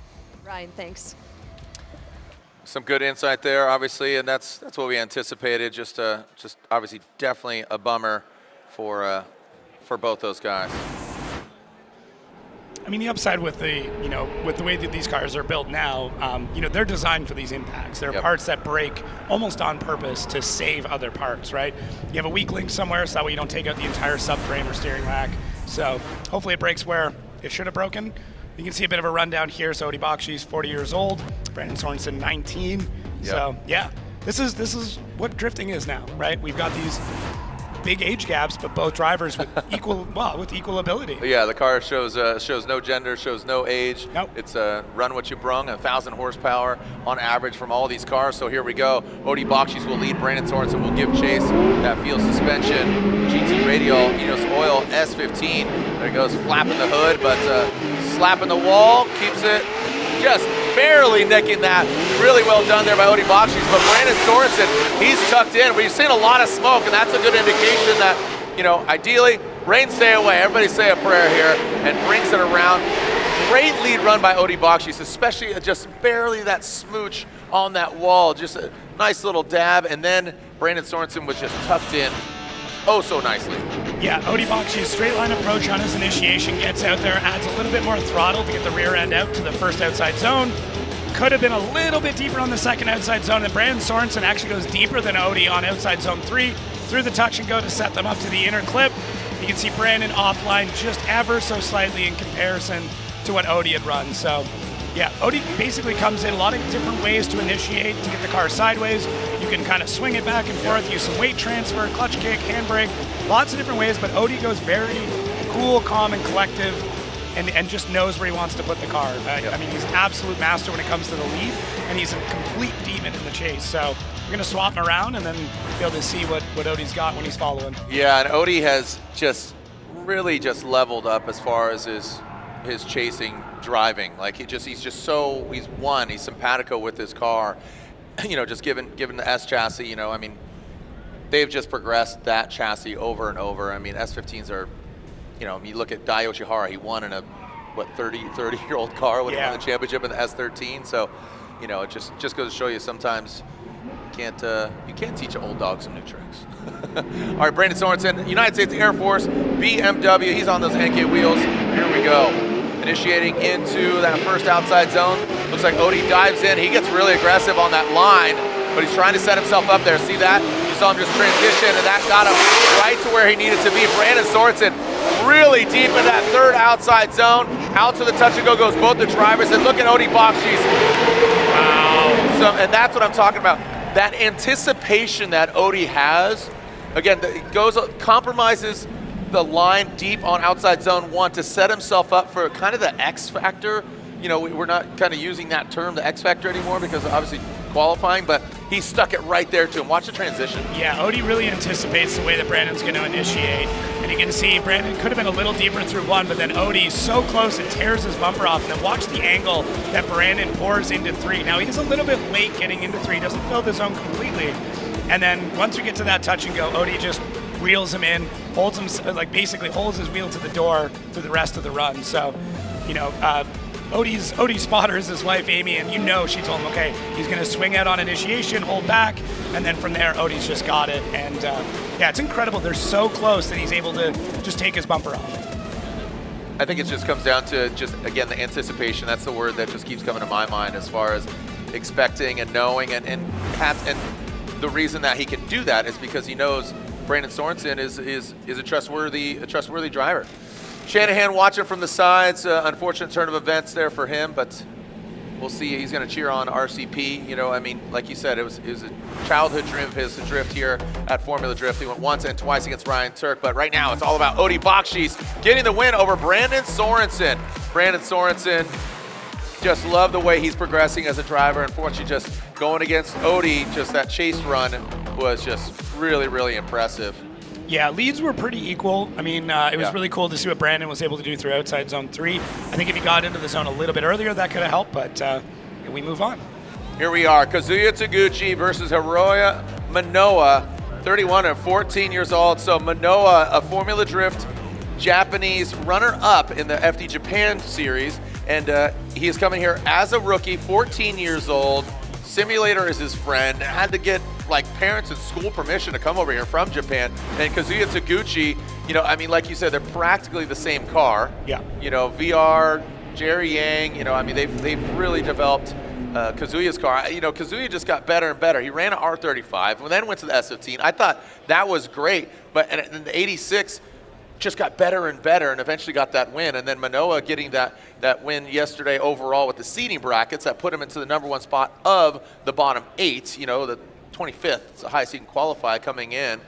Ryan, thanks. Some good insight there, obviously, and that's what we anticipated. Just obviously definitely a bummer for both those guys. I mean, the upside with the, you know, with the way that these cars are built now, you know, they're designed for these impacts. They're parts that break almost on purpose to save other parts, right? You have a weak link somewhere, so that way you don't take out the entire subframe or steering rack. So hopefully it breaks where it should have broken. You can see a bit of a rundown here. So Odie Bakchis, 40 years old. Brandon Sorenson, 19. Yep. So yeah, this is what drifting is now, right? We've got these big age gaps, but both drivers with equal ability. Yeah, the car shows no gender, shows no age. Nope. It's run what you brung, 1,000 horsepower on average from all these cars. So here we go. Odie Bakchis will lead. Brandon Sorenson will give chase. That field suspension, GT radial, Enos Oil S15. There he goes, flapping the hood, but slapping the wall, keeps it just barely nicking that. Really well done there by Odie Bakchis, but Brandon Sorenson, he's tucked in. We've seen a lot of smoke, and that's a good indication that, you know, ideally, rain stay away. Everybody say a prayer here, and brings it around. Great lead run by Odie Bakchis, especially just barely that smooch on that wall. Just a nice little dab, and then Brandon Sorenson was just tucked in oh so nicely. Yeah, Odie Bakchis' straight line approach on his initiation, gets out there, adds a little bit more throttle to get the rear end out to the first outside zone. Could have been a little bit deeper on the second outside zone, and Brandon Sorenson actually goes deeper than Odie on outside zone 3, through the touch and go to set them up to the inner clip. You can see Brandon offline just ever so slightly in comparison to what Odie had run. So yeah, Odie basically comes in a lot of different ways to initiate, to get the car sideways. You can kind of swing it back and forth, use some weight transfer, clutch kick, handbrake, lots of different ways, but Odie goes very cool, calm, and collective, and just knows where he wants to put the car. I mean, he's an absolute master when it comes to the lead, and he's a complete demon in the chase. So we're going to swap him around and then be able to see what Odie's got when he's following. Yeah, and Odie has just really just leveled up as far as his chasing driving. Like he's won. He's simpatico with his car. You know, just given the S chassis, you know, I mean, they've just progressed that chassis over and over. I mean, S15s are, you know, you look at Dai Yoshihara, he won in a 30-year-old car when he won the championship in the S13. So, you know, it just goes to show you sometimes you can't teach an old dog some new tricks. All right, Brandon Sorenson, United States Air Force, BMW. He's on those NK wheels. Here we go. Initiating into that first outside zone. Looks like Odie dives in. He gets really aggressive on that line, but he's trying to set himself up there. See that? You saw him just transition, and that got him right to where he needed to be. Brandon Sorenson really deep in that third outside zone. Out to the touch and go goes both the drivers, and look at Odie Bakchis. Wow. And that's what I'm talking about. That anticipation that Odie has, again, it compromises the line deep on outside zone 1 to set himself up for kind of the X factor. You know, we're not kind of using that term, the X factor, anymore because obviously qualifying, but he stuck it right there to him. Watch the transition. Yeah, Odie really anticipates the way that Brandon's going to initiate. And you can see Brandon could have been a little deeper through 1, but then Odie's so close it tears his bumper off. And then watch the angle that Brandon pours into 3. Now he's a little bit late getting into 3, doesn't fill the zone completely. And then once we get to that touch and go, Odie just reels him in, holds him, like basically holds his wheel to the door through the rest of the run. So, you know, Odie's spotter is his wife, Amy, and you know she told him, okay, he's going to swing out on initiation, hold back, and then from there, Odie's just got it. And yeah, it's incredible. They're so close that he's able to just take his bumper off. I think it just comes down to just, again, the anticipation. That's the word that just keeps coming to my mind as far as expecting and knowing. And the reason that he can do that is because he knows Brandon Sorenson is a trustworthy driver. Shanahan watching from the sides. Unfortunate turn of events there for him, but we'll see. He's going to cheer on RCP. You know, I mean, like you said, it was a childhood dream of his to drift here at Formula Drift. He went once and twice against Ryan Tuerck, but right now it's all about Odie Bakchis getting the win over Brandon Sorenson. Brandon Sorenson, just love the way he's progressing as a driver. Unfortunately, just going against Odie, just that chase run was just really, really impressive. Yeah, leads were pretty equal. I mean, it was really cool to see what Brandon was able to do through outside zone 3. I think if he got into the zone a little bit earlier, that could have helped, but we move on. Here we are, Kazuya Taguchi versus Hiroya Minowa, 31 and 14 years old. So Minowa, a Formula Drift Japanese runner-up in the FD Japan series, and he is coming here as a rookie, 14 years old. Simulator is his friend. Had to get like parents and school permission to come over here from Japan. And Kazuya Taguchi, you know, I mean, like you said, they're practically the same car. Yeah. You know, VR, Jerry Yang, you know, I mean, they've really developed Kazuya's car. You know, Kazuya just got better and better. He ran an R35 and then went to the S15. I thought that was great, but in the 86, just got better and better and eventually got that win. And then Minowa getting that win yesterday overall with the seeding brackets that put him into the #1 spot of the bottom 8, you know, the 25th. It's the highest he can qualify coming in.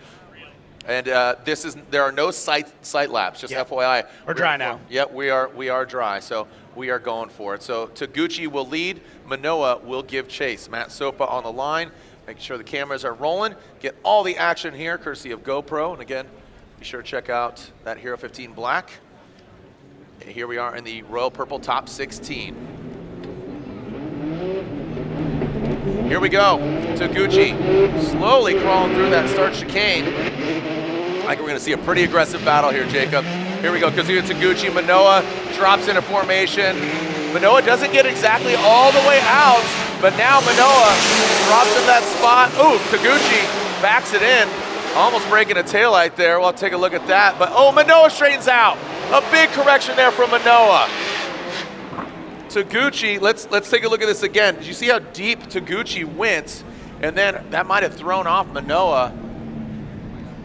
And there are no sight laps, just FYI. We're dry now. Yep, we are dry, so we are going for it. So Taguchi will lead, Minowa will give chase. Matt Sopa on the line, making sure the cameras are rolling. Get all the action here, courtesy of GoPro. And again, be sure to check out that Hero 15 Black. And here we are in the Royal Purple Top 16. Here we go. Taguchi slowly crawling through that start chicane. I think we're going to see a pretty aggressive battle here, Jacob. Here we go. Kazuya Taguchi. Minowa drops into formation. Minowa doesn't get exactly all the way out, but now Minowa drops in that spot. Ooh, Taguchi backs it in. Almost breaking a taillight there. We'll take a look at that. But oh, Minowa straightens out. A big correction there from Minowa. Taguchi, let's take a look at this again. Did you see how deep Taguchi went? And then that might have thrown off Minowa.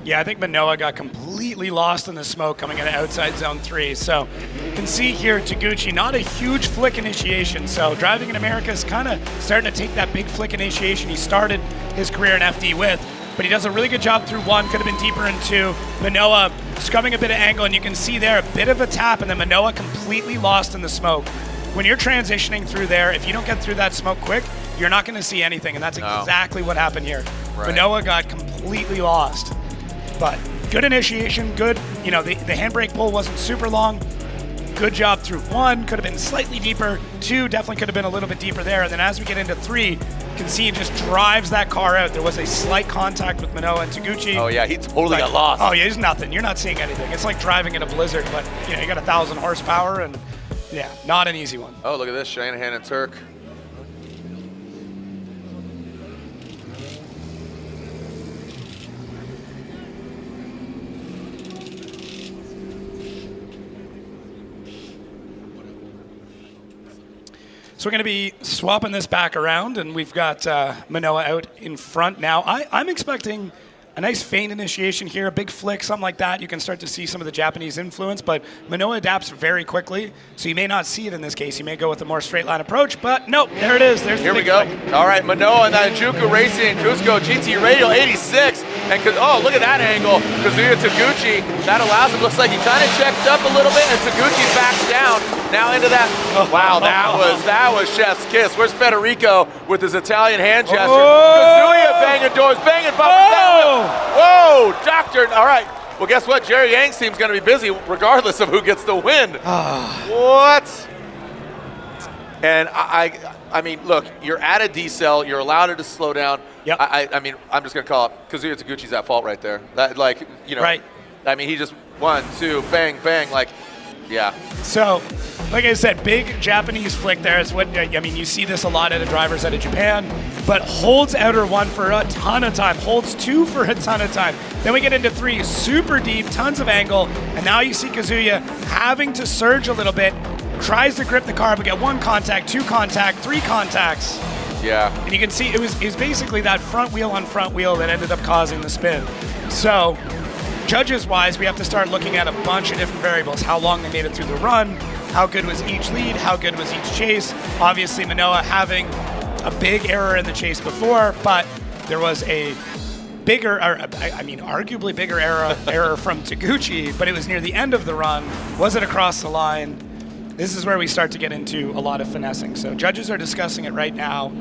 Yeah, I think Minowa got completely lost in the smoke coming out of outside zone 3. So you can see here Taguchi, not a huge flick initiation. So driving in America is kind of starting to take that big flick initiation he started his career in FD with. But he does a really good job through 1, could have been deeper in 2. Minowa scrubbing a bit of angle, and you can see there a bit of a tap, and then Minowa completely lost in the smoke. When you're transitioning through there, if you don't get through that smoke quick, you're not going to see anything, and that's exactly what happened here. Right. Minowa got completely lost. But good initiation, good, you know, the handbrake pull wasn't super long. Good job through 1, could have been slightly deeper. 2 definitely could have been a little bit deeper there. And then as we get into 3, you can see he just drives that car out. There was a slight contact with Minowa and Taguchi. Oh yeah, he totally got lost. Oh yeah, there's nothing. You're not seeing anything. It's like driving in a blizzard, but you know, you got 1,000 horsepower and yeah, not an easy one. Oh, look at this, Shanahan and Tuerck. So we're going to be swapping this back around, and we've got Minowa out in front now. I'm expecting a nice feint initiation here, a big flick, something like that. You can start to see some of the Japanese influence, but Minowa adapts very quickly, so you may not see it in this case. You may go with a more straight line approach, but nope, there it is. There's Here the we big go. flick. All right, Minowa and that Juku Racing Cusco GT Radial 86 And oh, look at that angle. Kazuya Taguchi, that allows him. Looks like he kind of checked up a little bit, and Taguchi backs down. Now into that. Wow, that was chef's kiss. Where's Federico with his Italian hand gesture? Kazuya banging doors, banging bumpers. Whoa, doctor. All right. Well, guess what? Jerry Yang's team's going to be busy regardless of who gets the win. What? And I mean, look, you're at a decel. You're allowed to slow down. Yep. I mean, I'm just going to call it Kazuya Taguchi's at fault right there. That, like, you know. Right. I mean, he just 1, 2, bang, bang. Like, yeah. So, like I said, big Japanese flick there. It's what, I mean, you see this a lot out of drivers out of Japan, but holds outer 1 for a ton of time, holds 2 for a ton of time. Then we get into 3, super deep, tons of angle, and now you see Kazuya having to surge a little bit, tries to grip the car, but get 1 contact, 2 contact, 3 contacts. Yeah. And you can see it was basically that front wheel on front wheel that ended up causing the spin. So, judges-wise, we have to start looking at a bunch of different variables. How long they made it through the run, how good was each lead, how good was each chase. Obviously, Minowa having a big error in the chase before, but there was a bigger, arguably bigger error from Taguchi, but it was near the end of the run. Was it across the line? This is where we start to get into a lot of finessing. So judges are discussing it right now.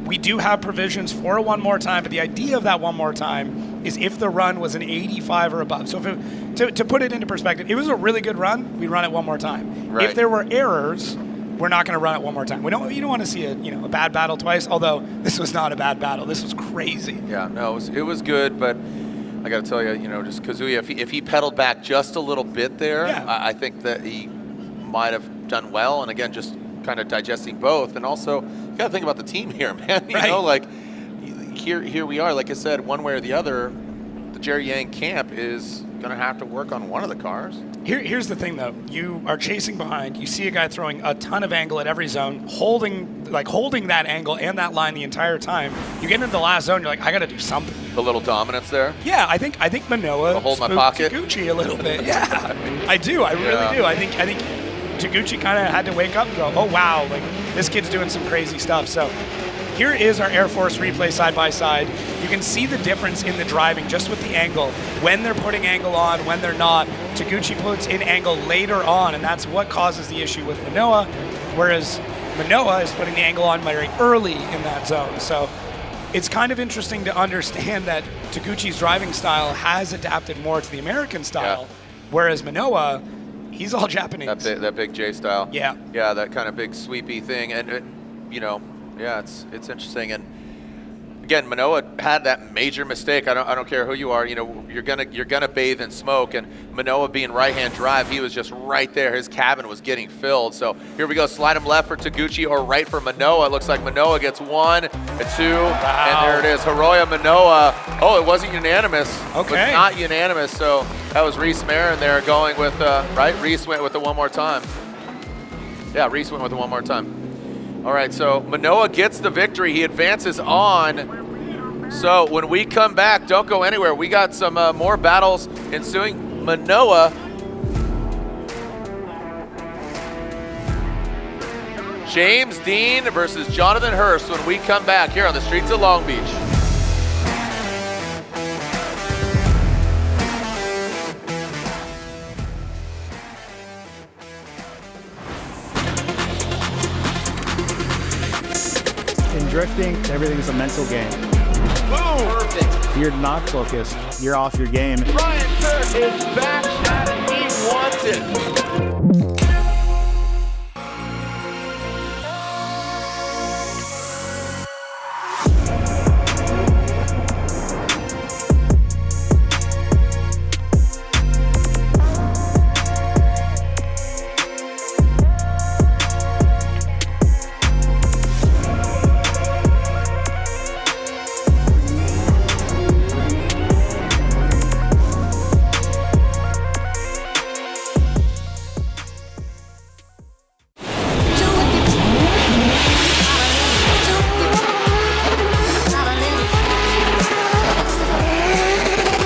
We do have provisions for a 1 more time, but the idea of that 1 more time is if the run was an 85 or above. So if to put it into perspective, it was a really good run, we'd run it 1 more time. Right. If there were errors, we're not going to run it 1 more time. You don't want to see a bad battle twice. Although this was not a bad battle, this was crazy. Yeah, no, it was good, but I got to tell you, just Kazuya, if he pedaled back just a little bit there, yeah. I think that he might have done well. And again, just kind of digesting both, and also you got to think about the team here, man. You know, like here we are. Like I said, one way or the other, the Jerry Yang camp is going to have to work on one of the cars. Here's the thing, though. You are chasing behind. You see a guy throwing a ton of angle at every zone, holding that angle and that line the entire time. You get into the last zone, you're like, I got to do something. The little dominance there. Yeah, I think Minowa hold my spooked pocket. Taguchi a little bit. Yeah, I do. I really do. I think Taguchi kind of had to wake up and go, oh wow, like this kid's doing some crazy stuff. So here is our Air Force replay side by side. You can see the difference in the driving just with the angle. When they're putting angle on, when they're not. Taguchi puts in angle later on, and that's what causes the issue with Minowa, whereas Minowa is putting the angle on very early in that zone. So it's kind of interesting to understand that Taguchi's driving style has adapted more to the American style, whereas Minowa, he's all Japanese. That big J style. Yeah. Yeah, that kind of big sweepy thing, and yeah, it's interesting. And again, Minowa had that major mistake. I don't care who you are. You're gonna bathe in smoke. And Minowa being right-hand drive, he was just right there. His cabin was getting filled. So here we go. Slide him left for Taguchi or right for Minowa. It looks like Minowa gets 1 and 2, and there it is. Hiroya Minowa. Oh, it wasn't unanimous. Okay. It was not unanimous. So that was Reese Marin there going with right. Reese went with it 1 more time. Yeah, Reese went with it 1 more time. All right, so Minowa gets the victory. He advances on. So when we come back, don't go anywhere. We got some more battles ensuing. Minowa. James Deane versus Jonathan Hurst when we come back here on the streets of Long Beach. In drifting, everything's a mental game. Boom! Perfect. If you're not focused, you're off your game. Ryan Tuerck is back at it. He wants it.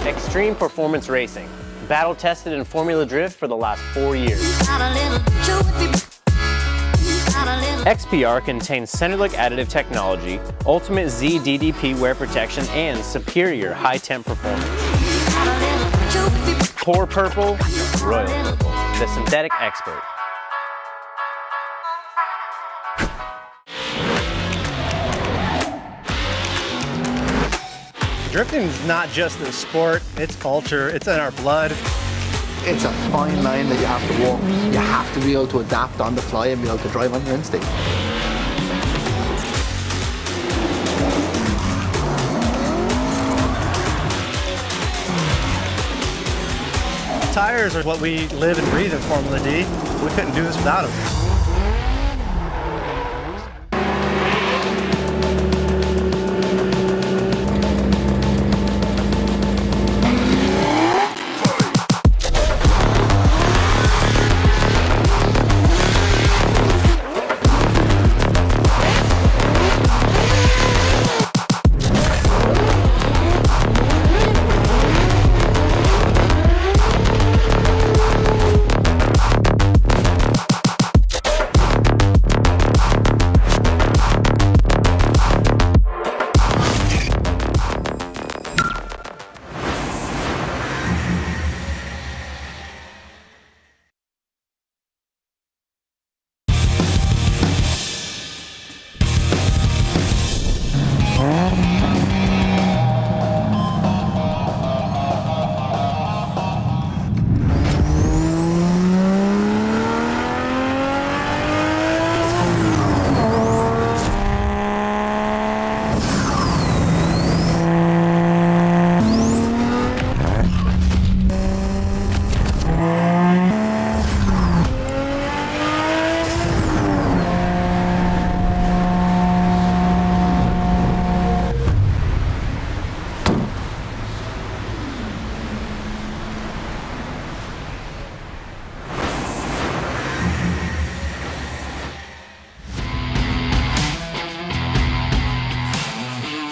Extreme performance racing, battle tested in Formula Drift for the last 4 years. XPR contains Centerlook additive technology, ultimate Z DDP wear protection, and superior high temp performance. Pour purple, royal purple, the synthetic expert. Drifting is not just a sport, it's culture, it's in our blood. It's a fine line that you have to walk. You have to be able to adapt on the fly and be able to drive on your instinct. Tires are what we live and breathe in Formula D. We couldn't do this without them.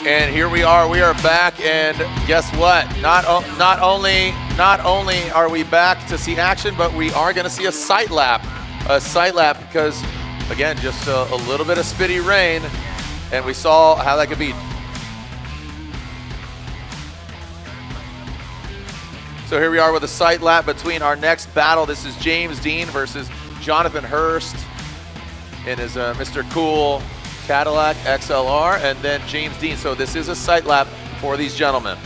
And here we are back, and guess what? Not only are we back to see action, but we are going to see a sight lap because, again, just a little bit of spitty rain, and we saw how that could be. So here we are with a sight lap between our next battle. This is James Deane versus Jonathan Hurst in his Mr. Cool Cadillac XLR, and then James Deane. So this is a sight lap for these gentlemen.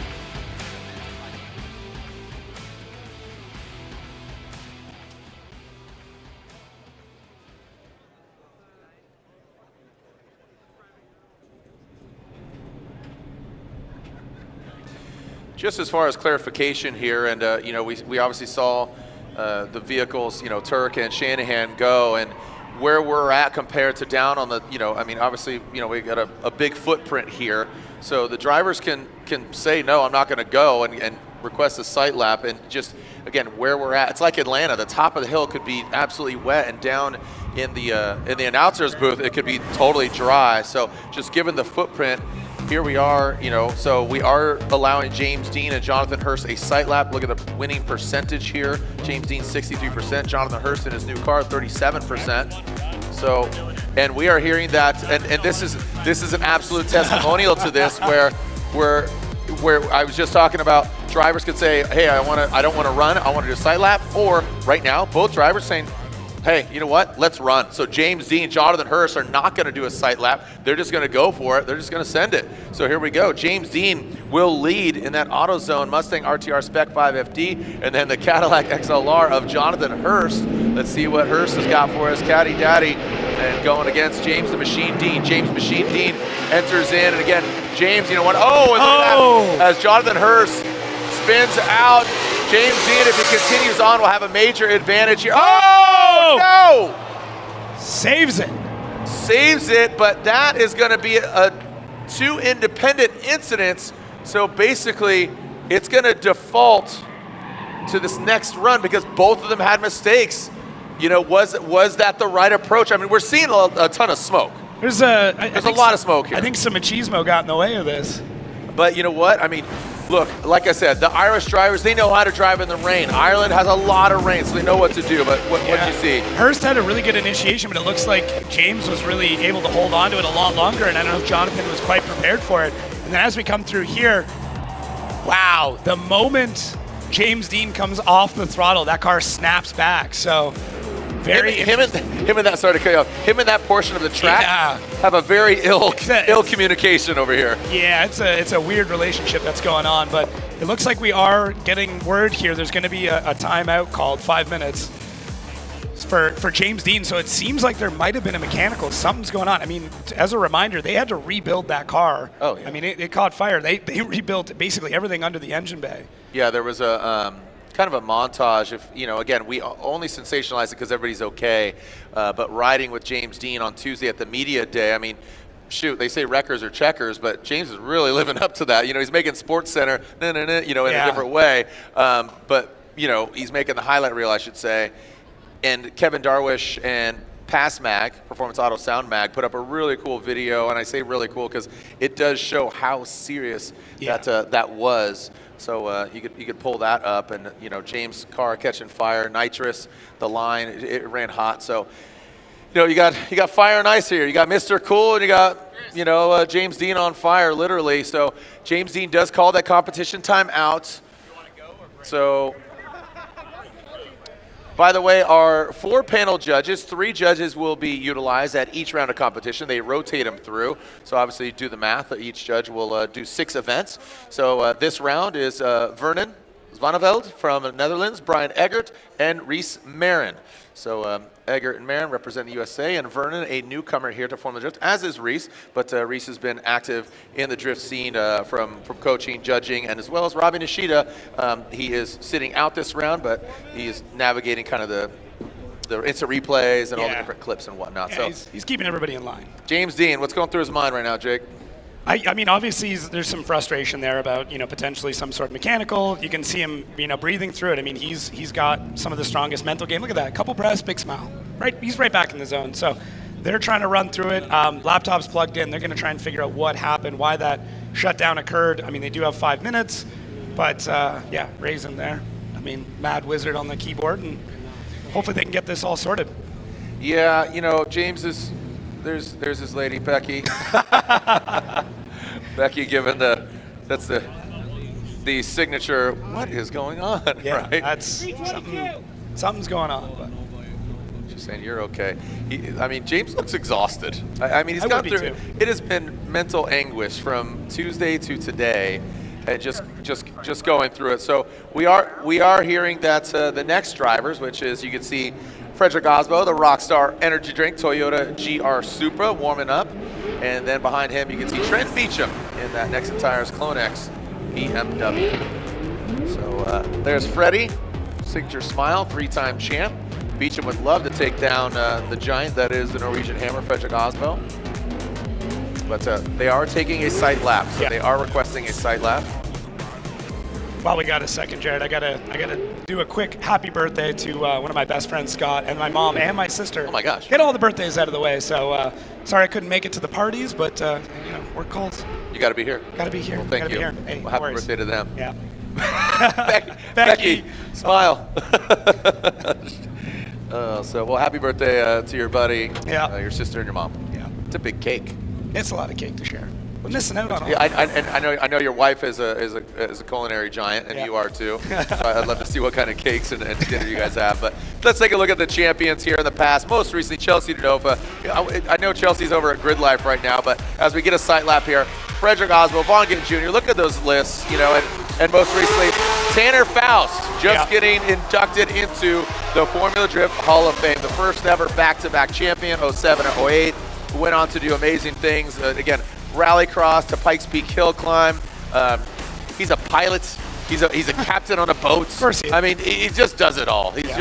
Just as far as clarification here, and you know, we obviously saw the vehicles, you know, Tuerck and Shanahan go, and where we're at compared to down on the, you know, I mean, obviously, you know, we got a big footprint here, so the drivers can say no, I'm not going to go, and request a sight lap, and just again where we're at. It's like Atlanta. The top of the hill could be absolutely wet, and down in the announcers booth it could be totally dry. So just given the footprint, here we are, you know, so we are allowing James Deane and Jonathan Hurst a sight lap. Look at the winning percentage here. James Deane 63%, Jonathan Hurst in his new car 37%. So, and we are hearing that, and this is an absolute testimonial to this, where I was just talking about drivers could say, hey, I don't want to run, I want to do a sight lap, or right now both drivers saying, hey, you know what? Let's run. So James Deane, Jonathan Hurst are not going to do a sight lap. They're just going to go for it. They're just going to send it. So here we go. James Deane will lead in that AutoZone Mustang RTR Spec 5FD, and then the Cadillac XLR of Jonathan Hurst. Let's see what Hurst has got for us. Caddy Daddy, and going against James the Machine Deane. James Machine Deane enters in, and again, James, you know what? Oh, and look at that. As Jonathan Hurst spins out, James Deane, if he continues on, will have a major advantage here. Oh, no! Saves it. Saves it, but that is going to be two independent incidents. So basically, it's going to default to this next run because both of them had mistakes. You know, was that the right approach? I mean, we're seeing a ton of smoke. There's a lot of smoke here. I think some machismo got in the way of this. But you know what? I mean, look, like I said, the Irish drivers, they know how to drive in the rain. Ireland has a lot of rain, so they know what to do. But what do you see? Hurst had a really good initiation, but it looks like James was really able to hold on to it a lot longer, and I don't know if Jonathan was quite prepared for it. And then as we come through here, wow, the moment James Deane comes off the throttle, that car snaps back. So very him and that, sorry to cut you off, him and that portion of the track have a very ill communication over here. Yeah, it's a weird relationship that's going on, but it looks like we are getting word here. There's going to be a timeout called, 5 minutes for James Deane. So it seems like there might have been a mechanical. Something's going on. I mean, as a reminder, they had to rebuild that car. Oh, yeah. I mean, it caught fire. They rebuilt basically everything under the engine bay. Yeah, there was a kind of a montage of, again, we only sensationalize it because everybody's okay, but riding with James Deane on Tuesday at the media day, I mean, shoot, they say wreckers or checkers, but James is really living up to that. He's making Sports Center, in a different way, but, he's making the highlight reel, I should say. And Kevin Darwish and Pass Mag, Performance Auto Sound Mag, put up a really cool video, and I say really cool because it does show how serious that was. So you could pull that up, and James' car catching fire, nitrous, the line, it ran hot. So you got fire and ice here. You got Mr. Cool, and you got James Deane on fire, literally. So James Deane does call that competition time out. So. By the way, our 4 panel judges, 3 judges will be utilized at each round of competition. They rotate them through. So obviously, you do the math. Each judge will do 6 events. So this round is Vernon Zvaneveld from the Netherlands, Brian Eggert, and Reese Marin. So Eggert and Marin represent the USA, and Vernon, a newcomer here to Formula Drift, as is Reese. But Reese has been active in the drift scene from coaching, judging, and as well as Robbie Nishida. He is sitting out this round, but he is navigating kind of the instant replays and all the different clips and whatnot. Yeah, so he's keeping everybody in line. James Deane, what's going through his mind right now, Jake? I mean, obviously, there's some frustration there about, potentially some sort of mechanical. You can see him, breathing through it. I mean, he's got some of the strongest mental game. Look at that. Couple press, big smile. Right, he's right back in the zone. So they're trying to run through it. Laptops plugged in. They're going to try and figure out what happened, why that shutdown occurred. I mean, they do have 5 minutes, but Ray's in there. I mean, Mad Wizard on the keyboard, and hopefully they can get this all sorted. Yeah, James is. There's his lady, Becky. Becky giving that's the signature. What is going on? Yeah, right? That's something's going on. But she's saying you're okay. James looks exhausted. I mean, he's gone through. It has been mental anguish from Tuesday to today, and just going through it. So we are hearing that the next drivers, which is you can see. Frederick Aasbo, the Rockstar Energy Drink Toyota GR Supra, warming up. And then behind him, you can see Trent Beechum in that Nexon Tires Clone X BMW. So there's Freddie, signature smile, 3-time champ. Beechum would love to take down the giant that is the Norwegian Hammer, Frederick Aasbo. But they are taking a sight lap, so they are requesting a sight lap. While we got a second, Jared, I gotta do a quick happy birthday to one of my best friends, Scott, and my mom and my sister. Oh my gosh! Get all the birthdays out of the way. So sorry I couldn't make it to the parties, but work calls. You got to be here. Got to be here. Well, thank you. Hey, well, happy birthday to them. Yeah. Becky, smile. Happy birthday to your buddy, your sister, and your mom. Yeah. It's a big cake. It's a lot of cake to share. We're missing out on all. Yeah, I know your wife is a culinary giant, and you are too. So I'd love to see what kind of cakes and dinner you guys have. But let's take a look at the champions here in the past. Most recently, Chelsea Donova. I know Chelsea's over at Grid Life right now, but as we get a sight lap here, Frederick Aasbo, Vaughn Gittin Jr. Look at those lists, and most recently, Tanner Faust just getting inducted into the Formula Drift Hall of Fame, the first ever back-to-back champion, 07 and 08. Went on to do amazing things. Again, rallycross to Pikes Peak hill climb. He's a pilot. He's a captain on a boat. Of course he is. I mean, he just does it all. He's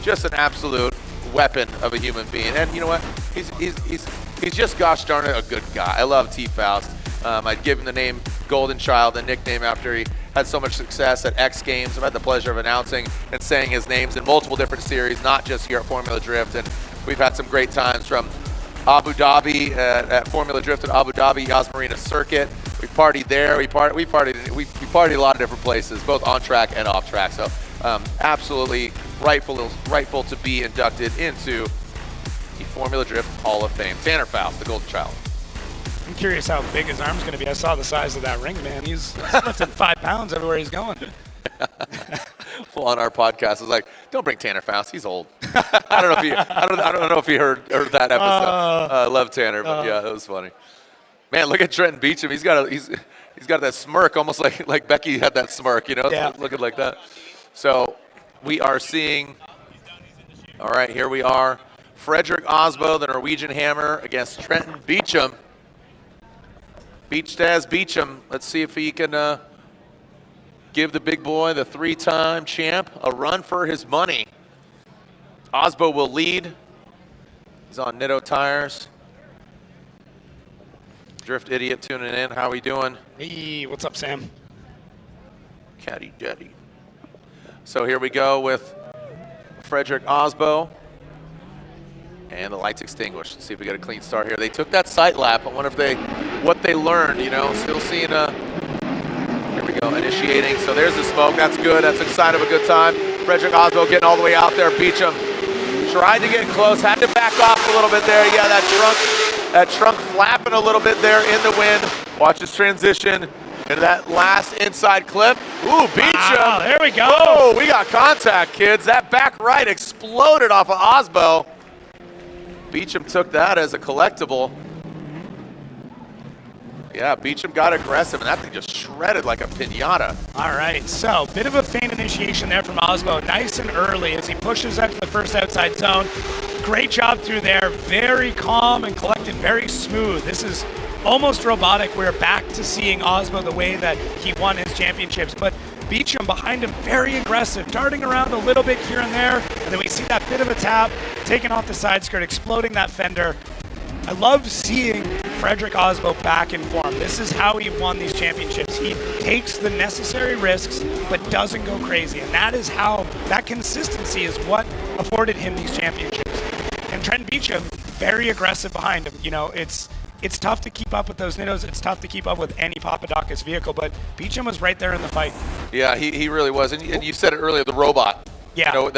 just an absolute weapon of a human being. And you know what? He's just gosh darn it a good guy. I love T. Faust. I'd give him the name Golden Child, the nickname after he had so much success at X Games. I've had the pleasure of announcing and saying his names in multiple different series, not just here at Formula Drift. And we've had some great times from Abu Dhabi at Formula Drift at Abu Dhabi Yas Marina Circuit We partied there. We partied a lot of different places, both on track and off track. So absolutely rightful to be inducted into the Formula Drift Hall of Fame. Tanner Faust, the Golden Child. I'm curious how big his arm's going to be. I saw the size of that ring, man. He's lifting 5 pounds everywhere he's going. Well, on our podcast, it's like, don't bring Tanner Faust. He's old. I don't know if you heard that episode. I love Tanner, but yeah, that was funny. Man, look at Trenton Beecham. He's got that smirk, almost like Becky had that smirk, Yeah. looking like that. So we are seeing. All right, here we are. Frederick Aasbo, the Norwegian Hammer, against Trenton Beecham. Beach Beecham. Let's see if he can give the big boy, the 3-time champ, a run for his money. Aasbo will lead. He's on Nitto tires. Drift Idiot tuning in. How we doing? Hey, what's up, Sam? Caddy Daddy. So here we go with Frederick Aasbo. And the lights extinguished. Let's see if we get a clean start here. They took that sight lap. I wonder if what they learned, Still seeing here we go, initiating. So there's the smoke. That's good. That's a sign of a good time. Frederick Aasbo getting all the way out there. Beecham tried to get close. Had to back off a little bit there. Yeah, that trunk flapping a little bit there in the wind. Watch this transition into that last inside clip. Ooh, Beecham. Wow, there we go. Oh, we got contact, kids. That back right exploded off of Aasbo. Beecham took that as a collectible. Yeah, Beecham got aggressive, and that thing just shredded like a piñata. All right, so bit of a feint initiation there from Aasbo, nice and early as he pushes out to the first outside zone. Great job through there, very calm and collected, very smooth. This is almost robotic. We're back to seeing Aasbo the way that he won his championships, but Beecham behind him, very aggressive, darting around a little bit here and there, and then we see that bit of a tap, taking off the side skirt, exploding that fender. I love seeing Frederick Aasbo back in form. This is how he won these championships. He takes the necessary risks, but doesn't go crazy, and that is how, that consistency is what afforded him these championships. And Trenton Beecham, very aggressive behind him. It's tough to keep up with those Nittos. It's tough to keep up with any Papadakis vehicle, but Beecham was right there in the fight. Yeah, he really was. And you said it earlier, the robot. Yeah.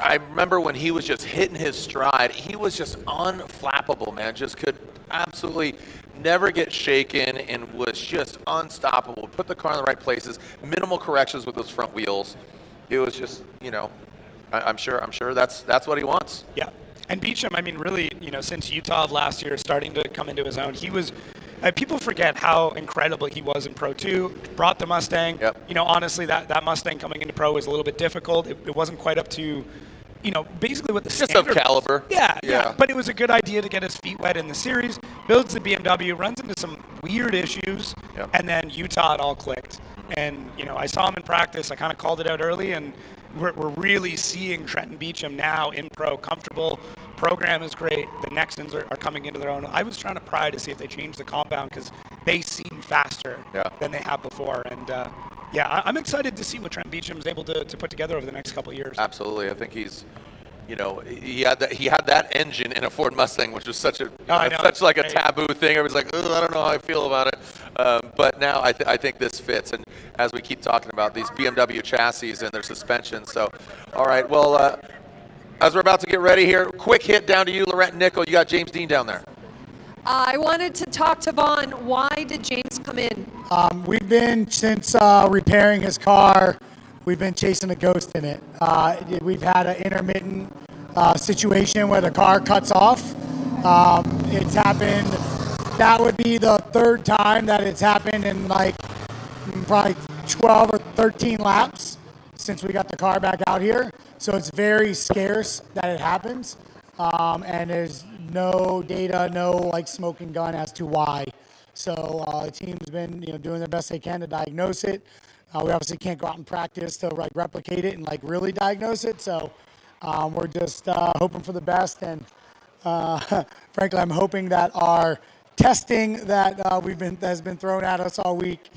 I remember when he was just hitting his stride, he was just unflappable, man. Just could absolutely never get shaken and was just unstoppable. Put the car in the right places, minimal corrections with those front wheels. It was just, I'm sure that's what he wants. Yeah. And Beecham, really, since Utah of last year, starting to come into his own, he was, people forget how incredible he was in Pro 2, brought the Mustang. Yep. Honestly, that Mustang coming into Pro was a little bit difficult. It wasn't quite up to, basically what the just standard of caliber. Yeah. But it was a good idea to get his feet wet in the series, builds the BMW, runs into some weird issues, Yep. and then Utah, it all clicked. And, I saw him in practice. I kind of called it out early, and we're really seeing Trenton Beecham now in Pro, comfortable. Program is great. The Nexans are coming into their own. I was trying to pry to see if they changed the compound because they seem faster than they have before. And I'm excited to see what Trenton Beecham is able to put together over the next couple of years. Absolutely. I think he's, he had that engine in a Ford Mustang, which was such a taboo thing. Everybody's like, I don't know how I feel about it. But now I think this fits. And as we keep talking about these BMW chassis and their suspension. So, all right, well, as we're about to get ready here, quick hit down to you, Laurent Nickel. You got James Deane down there. I wanted to talk to Vaughn. Why did James come in? We've been, since repairing his car, we've been chasing a ghost in it. We've had an intermittent situation where the car cuts off. It's happened, that would be the third time that it's happened in probably 12 or 13 laps since we got the car back out here. So it's very scarce that it happens. And there's no data, no smoking gun as to why. So the team's been doing their best they can to diagnose it. We obviously can't go out and practice to replicate it and really diagnose it. So we're just hoping for the best. And frankly, I'm hoping that our testing that has been thrown at us all week,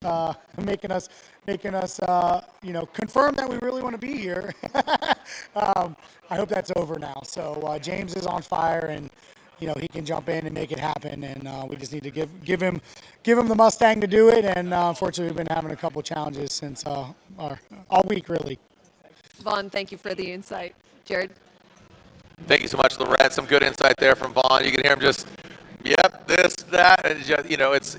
making us confirm that we really want to be here. I hope that's over now. So James is on fire, and he can jump in and make it happen. And we just need to give him the Mustang to do it. And unfortunately, we've been having a couple challenges since all week, really. Vaughn, thank you for the insight. Jared? Thank you so much, Lorette. Some good insight there from Vaughn. You can hear him just, yep, this, that, and just,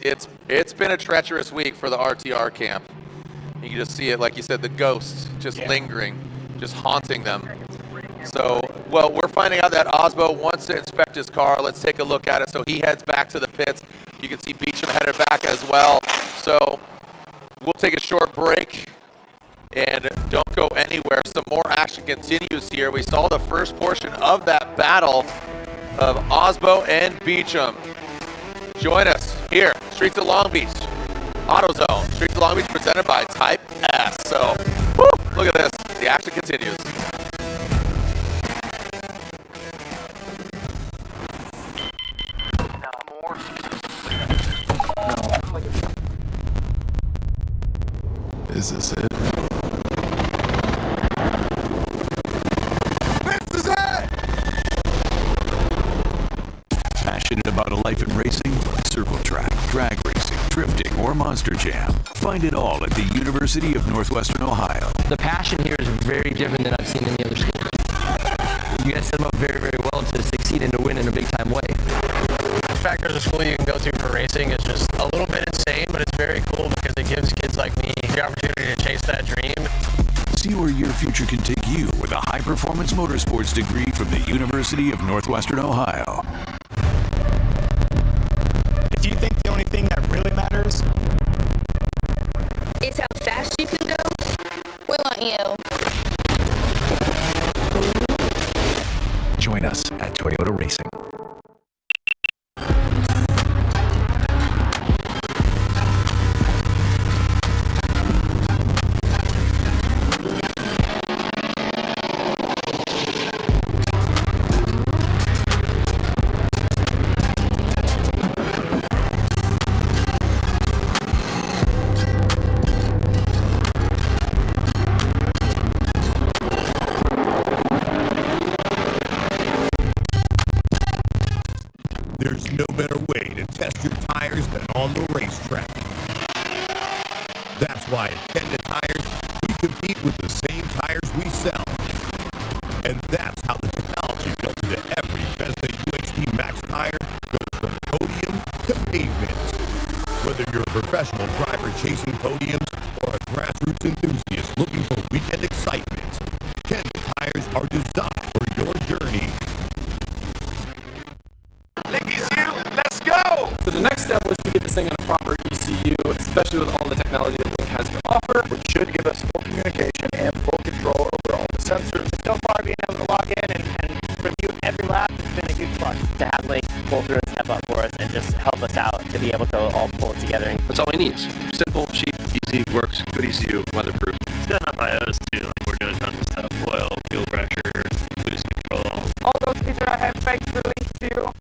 it's been a treacherous week for the RTR camp. You can just see it, like you said, the ghosts just lingering, just haunting them. So, well, we're finding out that Aasbo wants to inspect his car. Let's take a look at it. So he heads back to the pits. You can see Beechum headed back as well. So we'll take a short break and don't go anywhere. Some more action continues here. We saw the first portion of that battle of Aasbo and Beechum. Join us here, Streets of Long Beach, AutoZone, Streets of Long Beach, presented by Type S. So, woo, look at this. The action continues. Is this it? This is it! Passionate about a life in racing? Circle track, drag racing, drifting, or monster jam. Find it all at the University of Northwestern Ohio. The passion here is very different than I've seen in the other schools. You guys set them up very, very well to succeed and to win in a big-time way. The fact there's a school you can go to for racing is just a little bit insane, but it's very cool because it gives kids like me the opportunity to chase that dream. See where your future can take you with a high-performance motorsports degree from the University of Northwestern Ohio. Do you think the only thing that really matters is how fast you can go? We want you. Join us at Toyota Racing. There's no better way to test your tires than on the racetrack. That's why at Kenda Tires, we compete with the same tires we sell. And that's how the technology built into every Vesna UHD Max tire goes from podium to pavement. Whether you're a professional driver chasing podiums or a grassroots enthusiast looking for weekend excitement, Kenda Tires are designed for your journey. Let's go! So the next step was to get this thing on a proper ECU, especially with all the technology that Link has to offer, which should give us full communication and full control over all the sensors. So far, being able to log in and review every lap has been a huge plus. To have Link pull through and step up for us and just help us out to be able to all pull it together. That's all we need. Simple, cheap, easy, works, good ECU, weatherproof. It's got enough IOs too, like we're doing tons of stuff, oil, fuel pressure, boost control. All those features I have specs for Link too.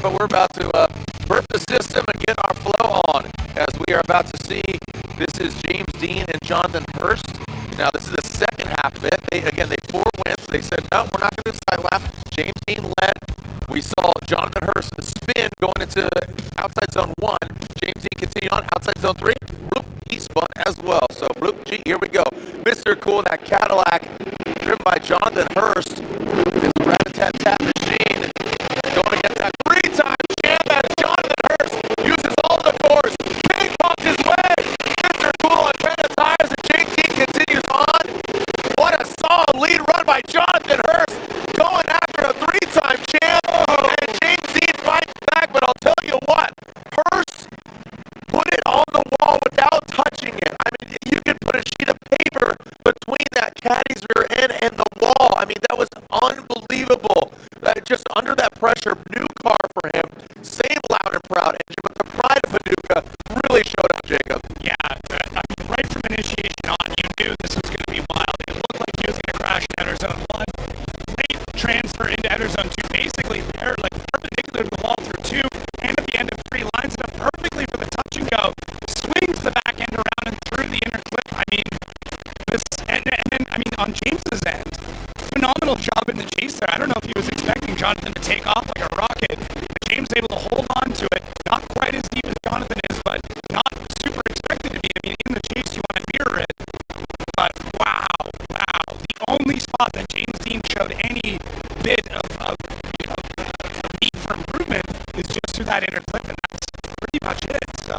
But we're about to burp the system and get our flow on as we are about to see. This is James Deane and Jonathan Hurst. Now this is the second half of it. They 4 wins. They said, no, we're not going to do side lap. James Deane led. We saw Jonathan Hurst spin going into outside zone 1. James Deane continued on outside zone 3. Whoop, he spun as well. So Bakchis, here we go. Mr. Cool in that Cadillac, driven by Jonathan Hurst. This rat-a-tat-tat machine going against that three-time champ as Jonathan Hurst uses all the force. Ping pongs his way. Mr. Cool on Brenda's tires, and JT continues on. What a solid lead run by Jonathan Hurst, going after a three-time champ. And James Deane fights back, but I'll tell you what, Hurst put it on the wall without touching it. I mean, you could put a sheet of paper between that caddy's rear end and the wall. I mean, that was unbelievable. Just under that pressure, new car for him. Same loud and proud engine, but the pride of Paducah really showed up, Jacob. Yeah, I mean, right from initiation on, you knew this was going to be wild. It looked like he was going to crash in Outer Zone 1. Late transfer into Outer Zone 2, basically perpendicular to the wall through 2, and at the end of 3, lines it up perfectly for the touch and go. Swings the back end around and through the inner clip. I mean, and then, I mean, on James's end, phenomenal job in the chase there. I don't know if he was expecting Jonathan to take off like a rocket, but James able to hold on to it. Not quite as deep as Jonathan is, but not super expected to be. I mean, in the chase, you want to mirror it. But wow. The only spot that James Deane showed any bit of need for improvement is just through that inner clip, and that's pretty much it. So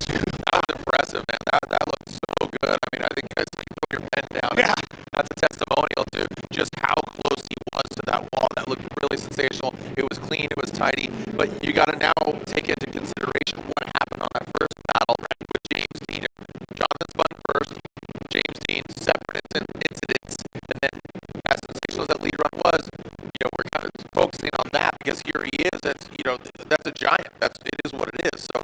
that was impressive, man. That looked so good. I mean, I think you guys can put your pen down. Yeah. That's a testimonial to just how close he was to that wall. That looked really sensational. It was clean, it was tidy, but you got to now take into consideration what happened on that first battle with James Deane. Jonathan spun first, James Deane separate incidents, and then as sensational as that lead run was, we're kind of focusing on that because here he is. That's that's a giant. It is what it is. So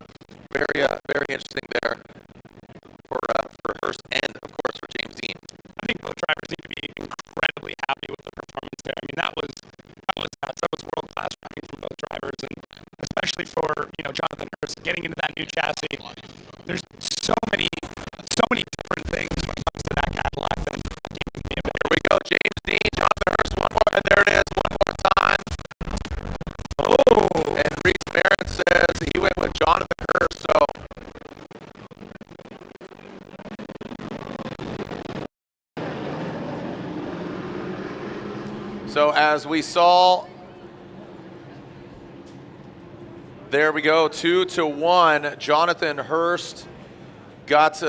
very interesting there for Hurst and of course for James Deane. I think both drivers need to be incredibly happy with the performance there. I mean, that was nuts. That was world class driving from both drivers, and especially for Jonathan Hurst getting into that new chassis. There's so many different things when it comes to that Cadillac. Here we go, James Deane, Jonathan Hurst, one more, and there it is, one more time. Oh, and Reese Barrett says he went with Jonathan Hurst. So as we saw, there we go, 2-1. Jonathan Hurst got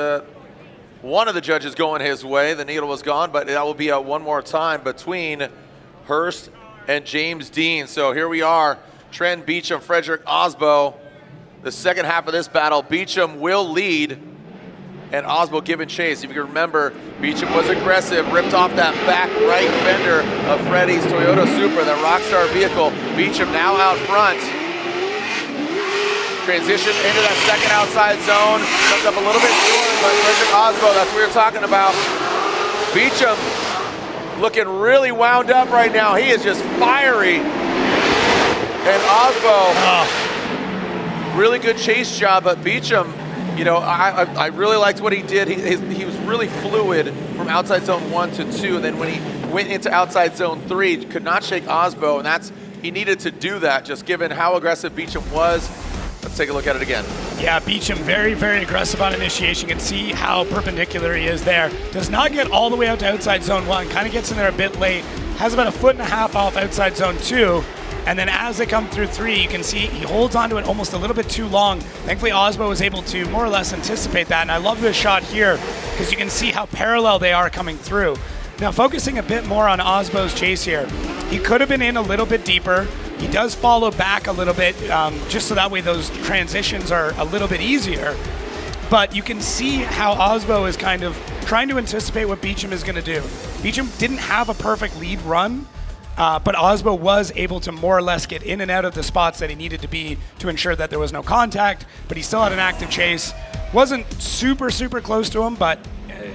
one of the judges going his way. The needle was gone, but that will be one more time between Hurst and James Deane. So here we are, Trent Beechum, Frederick Aasbo. The second half of this battle, Beechum will lead and Aasbo giving chase. If you can remember, Beechum was aggressive, ripped off that back right fender of Freddie's Toyota Supra, that Rockstar vehicle. Beechum now out front. Transition into that second outside zone. Comes up a little bit short, but Frederick Aasbo, that's what we were talking about. Beechum looking really wound up right now. He is just fiery. And Aasbo, really good chase job, but Beechum, I really liked what he did. He was really fluid from outside zone 1 to 2, and then when he went into outside zone 3, could not shake Aasbo, and he needed to do that, just given how aggressive Beechum was. Let's take a look at it again. Yeah, Beechum very, very aggressive on initiation. You can see how perpendicular he is there. Does not get all the way out to outside zone 1, kind of gets in there a bit late, has about 1.5 feet off outside zone 2, and then as they come through 3, you can see he holds onto it almost a little bit too long. Thankfully, Aasbo was able to more or less anticipate that, and I love this shot here because you can see how parallel they are coming through. Now, focusing a bit more on Aasbo's chase here, he could have been in a little bit deeper. He does follow back a little bit, just so that way those transitions are a little bit easier. But you can see how Aasbo is kind of trying to anticipate what Beechum is going to do. Beechum didn't have a perfect lead run, but Aasbo was able to more or less get in and out of the spots that he needed to be to ensure that there was no contact, but he still had an active chase. Wasn't super, super close to him, but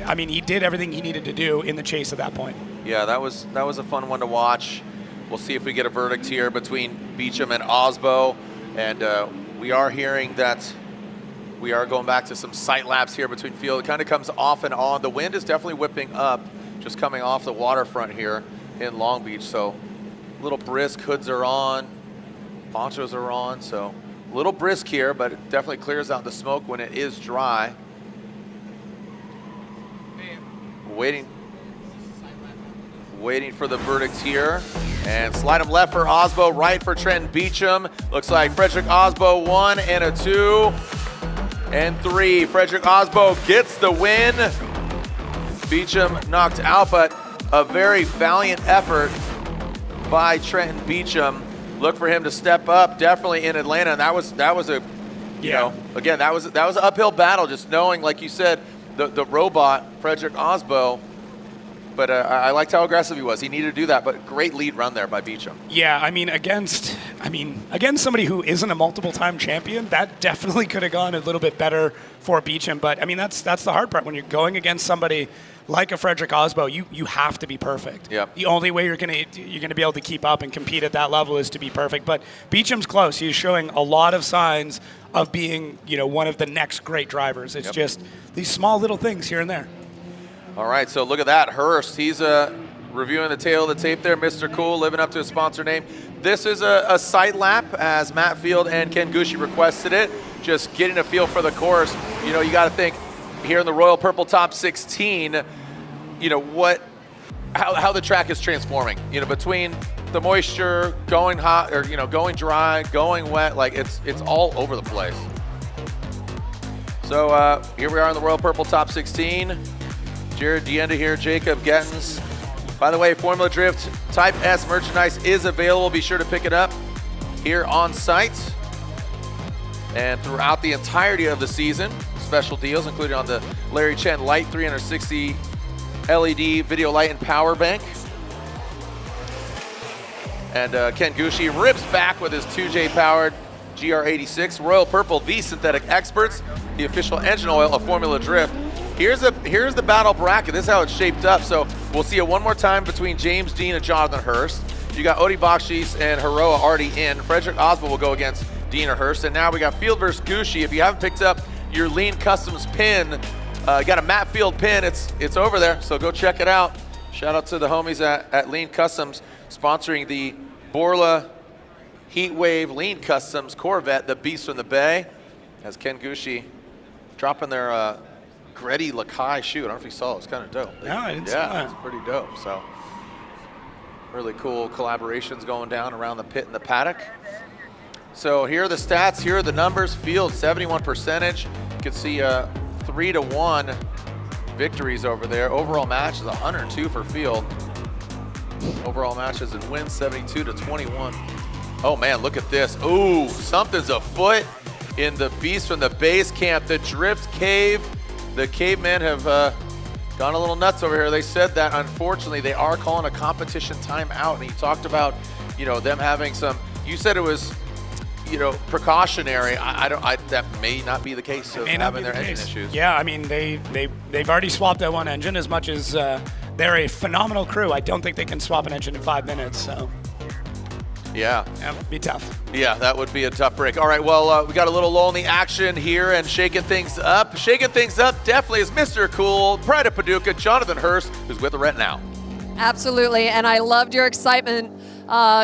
I mean, he did everything he needed to do in the chase at that point. Yeah, that was a fun one to watch. We'll see if we get a verdict here between Beechum and Aasbo, and we are hearing that we are going back to some sight laps here between field. It kind of comes off and on. The wind is definitely whipping up, just coming off the waterfront here in Long Beach. So a little brisk, hoods are on, ponchos are on, so A little brisk here, but it definitely clears out the smoke when it is dry. Waiting for the verdict here. And slide him left for Aasbo, right for Trenton Beechum. Looks like Frederick Aasbo 1 and a 2 and 3. Frederick Aasbo gets the win. Beechum knocked out, but a very valiant effort by Trenton Beechum. Look for him to step up, definitely in Atlanta. And that was a, you know, again, that was an uphill battle, just knowing, like you said, the robot, Frederick Aasbo. But I liked how aggressive he was. He needed to do that, but great lead run there by Beechum. Yeah, I mean, against somebody who isn't a multiple-time champion, that definitely could have gone a little bit better for Beechum. But I mean, that's the hard part when you're going against somebody like a Frederick Aasbo. You have to be perfect. Yep. The only way you're gonna be able to keep up and compete at that level is to be perfect. But Beechum's close. He's showing a lot of signs of being, one of the next great drivers. It's just these small little things here and there. All right, so look at that. Hurst, he's reviewing the tail of the tape there. Mr. Cool, living up to his sponsor name. This is a sight lap, as Matt Field and Ken Gushi requested it. Just getting a feel for the course. You got to think here in the Royal Purple Top 16, how the track is transforming. Between the moisture, going hot, or going dry, going wet, like it's all over the place. So here we are in the Royal Purple Top 16. Jared Deane here, Jacob Gettens. By the way, Formula Drift Type S merchandise is available. Be sure to pick it up here on site. And throughout the entirety of the season, special deals, including on the Larry Chen Light 360 LED video light and power bank. And Ken Gushi rips back with his 2J powered GR86. Royal Purple, the synthetic experts, the official engine oil of Formula Drift. Here's the battle bracket. This is how it's shaped up. So we'll see it one more time between James Deane and Jonathan Hurst. You got Odi Bakchis and Hiroa already in. Frederick Aasbo will go against Deane or Hurst. And now we got Field versus Gushi. If you haven't picked up your Lean Customs pin, you got a Matt Field pin. It's over there, so go check it out. Shout out to the homies at Lean Customs sponsoring the Borla Heatwave Lean Customs Corvette, the Beast from the Bay. As Ken Gushi dropping their Gretty Lakai shoe. I don't know if you saw it. It's kind of dope. No, I didn't see that. It's pretty dope. So really cool collaborations going down around the pit and the paddock. So here are the stats. Here are the numbers. Field 71%. You can see 3-1 victories over there. Overall match is 102 for Field. Overall matches and wins 72-21. Oh man, look at this. Ooh, something's afoot in the Beast from the base camp. The Drift Cave. The cavemen have gone a little nuts over here. They said that unfortunately they are calling a competition timeout, and he talked about them having some. You said it was precautionary. That may not be the case of having their engine issues. Yeah, I mean they've already swapped that one engine. As much as they're a phenomenal crew, I don't think they can swap an engine in 5 minutes. So yeah, it'd be tough. Yeah, that would be a tough break. All right, well, we got a little lull in the action here and shaking things up. Shaking things up definitely is Mr. Cool, Pride of Paducah, Jonathan Hurst, who's with the Rent now. Absolutely, and I loved your excitement,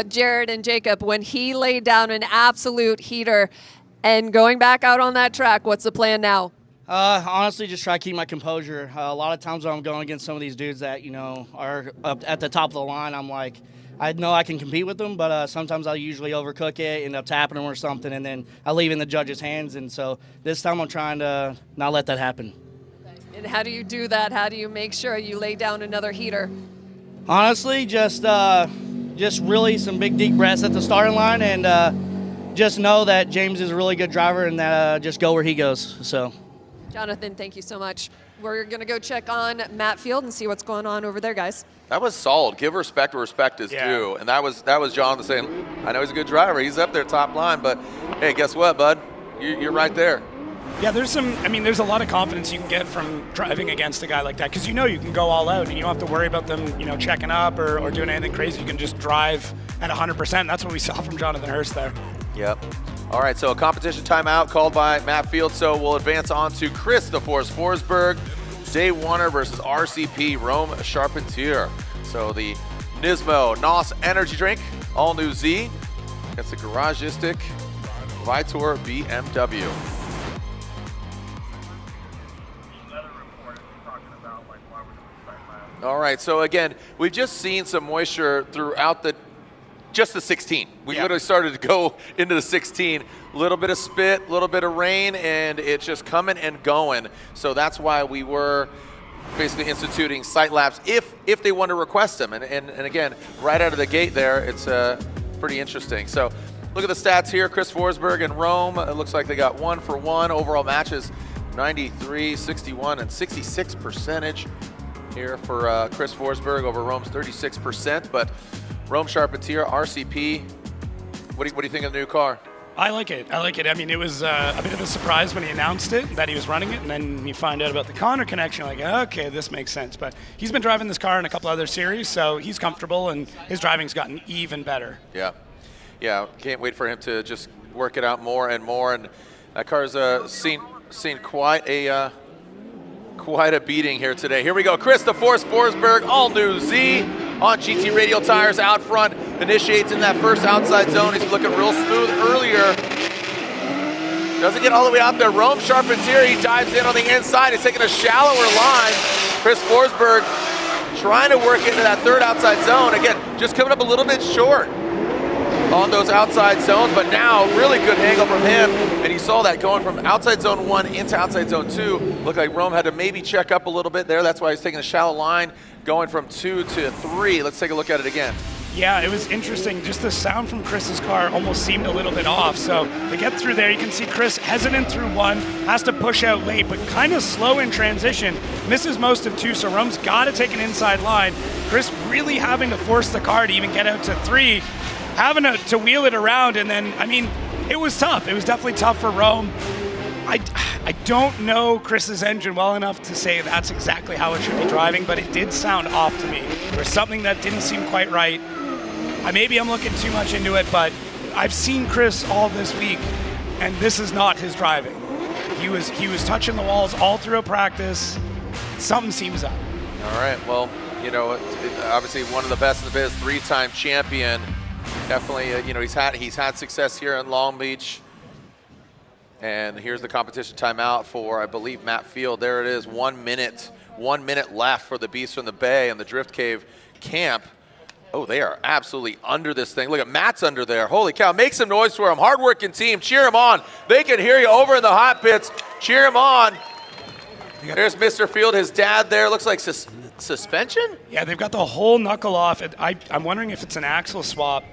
Jared and Jacob, when he laid down an absolute heater. And going back out on that track, what's the plan now? Honestly, just try to keep my composure. A lot of times when I'm going against some of these dudes that, are up at the top of the line, I'm like, I know I can compete with them, but sometimes I'll usually overcook it, end up tapping them or something, and then I leave in the judges' hands. And so this time I'm trying to not let that happen. And how do you do that? How do you make sure you lay down another heater? Honestly, just really some big deep breaths at the starting line, and just know that James is a really good driver, and that just go where he goes. So, Jonathan, thank you so much. We're going to go check on Matt Field and see what's going on over there, guys. That was solid. Give respect where respect is due. And that was Jonathan saying, I know he's a good driver. He's up there top line, but hey, guess what, bud? You're right there. Yeah, there's a lot of confidence you can get from driving against a guy like that, because you can go all out and you don't have to worry about them, checking up or doing anything crazy. You can just drive at 100%. That's what we saw from Jonathan Hurst there. Yep. All right, so a competition timeout called by Matt Field. So we'll advance on to Chris the Force Forsberg, Day Warner versus RCP Rome Charpentier. So the Nismo NOS energy drink, all new Z. That's the Garagistic Vitor BMW. All right, so again, we've just seen some moisture throughout just the 16. We literally started to go into the 16. A little bit of spit, a little bit of rain, and it's just coming and going. So that's why we were basically instituting sight laps if they want to request them. And again, right out of the gate there, it's pretty interesting. So look at the stats here. Chris Forsberg and Rome, it looks like they got 1 for 1. Overall matches, 93, 61, and 66 percentage here for Chris Forsberg over Rome's 36%. But Rome Charpentier, RCP, what do you think of the new car? I like it. I mean, it was a bit of a surprise when he announced it, that he was running it, and then you find out about the Connor connection, like, okay, this makes sense. But he's been driving this car in a couple other series, so he's comfortable, and his driving's gotten even better. Yeah, can't wait for him to just work it out more and more. And that car's seen quite a beating here today. Here we go, Chris the Force Forsberg, all new Z on GT radial tires out front, initiates in that first outside zone. He's looking real smooth earlier. Doesn't get all the way out there. Rome Charpentier, he dives in on the inside. He's taking a shallower line. Chris Forsberg trying to work into that third outside zone. Again, just coming up a little bit short on those outside zones, but now really good angle from him. And you saw that going from outside zone 1 into outside zone 2. Looked like Rome had to maybe check up a little bit there. That's why he's taking a shallow line, going from 2 to 3. Let's take a look at it again. Yeah, it was interesting. Just the sound from Chris's car almost seemed a little bit off. So to get through there, you can see Chris hesitant through 1, has to push out late, but kind of slow in transition. Misses most of 2, so Rome's got to take an inside line. Chris really having to force the car to even get out to 3, having to wheel it around, and then, I mean, it was tough. It was definitely tough for Rome. I don't know Chris's engine well enough to say that's exactly how it should be driving, but it did sound off to me. There was something that didn't seem quite right. Maybe I'm looking too much into it, but I've seen Chris all this week, and this is not his driving. He was touching the walls all through practice. Something seems up. All right, well, you know, obviously one of the best in the biz, 3-time champion. Definitely, you know, he's had success here in Long Beach. And here's the competition timeout for, I believe, Matt Field. There it is, 1 minute left for the Beast from the Bay and the Drift Cave camp. Oh, they are absolutely under this thing. Look at Matt's under there. Holy cow, make some noise for him. Hard-working team, cheer him on. They can hear you over in the hot pits. Cheer him on. There's Mr. Field, his dad there. Looks like suspension? Yeah, they've got the whole knuckle off. I'm wondering if it's an axle swap.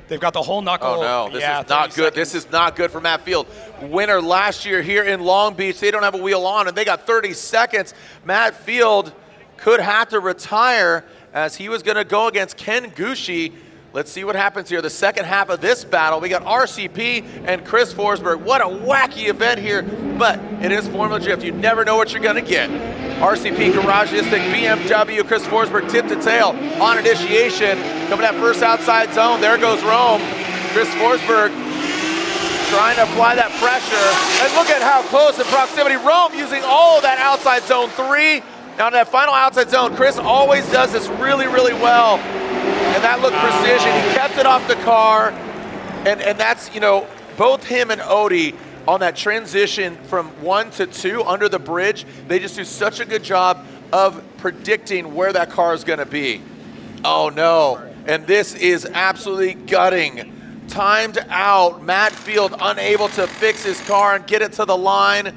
They've got the whole knuckle. Oh no, this is not good. This is not good for Matt Field. Winner last year here in Long Beach. They don't have a wheel on, and they got 30 seconds. Matt Field could have to retire as he was going to go against Ken Gushi. Let's see what happens here. The second half of this battle, we got RCP and Chris Forsberg. What a wacky event here, but it is Formula Drift. You never know what you're going to get. RCP Garageistic BMW, Chris Forsberg tip to tail on initiation. Coming that first outside zone, there goes Rome. Chris Forsberg trying to apply that pressure. And look at how close in proximity. Rome using all of that outside zone 3. Now in that final outside zone, Chris always does this really, really well. And that looked precision. He kept it off the car. And that's, you know, both him and Odie on that transition from 1 to 2 under the bridge, they just do such a good job of predicting where that car is going to be. Oh no, and this is absolutely gutting. Timed out, Matt Field unable to fix his car and get it to the line.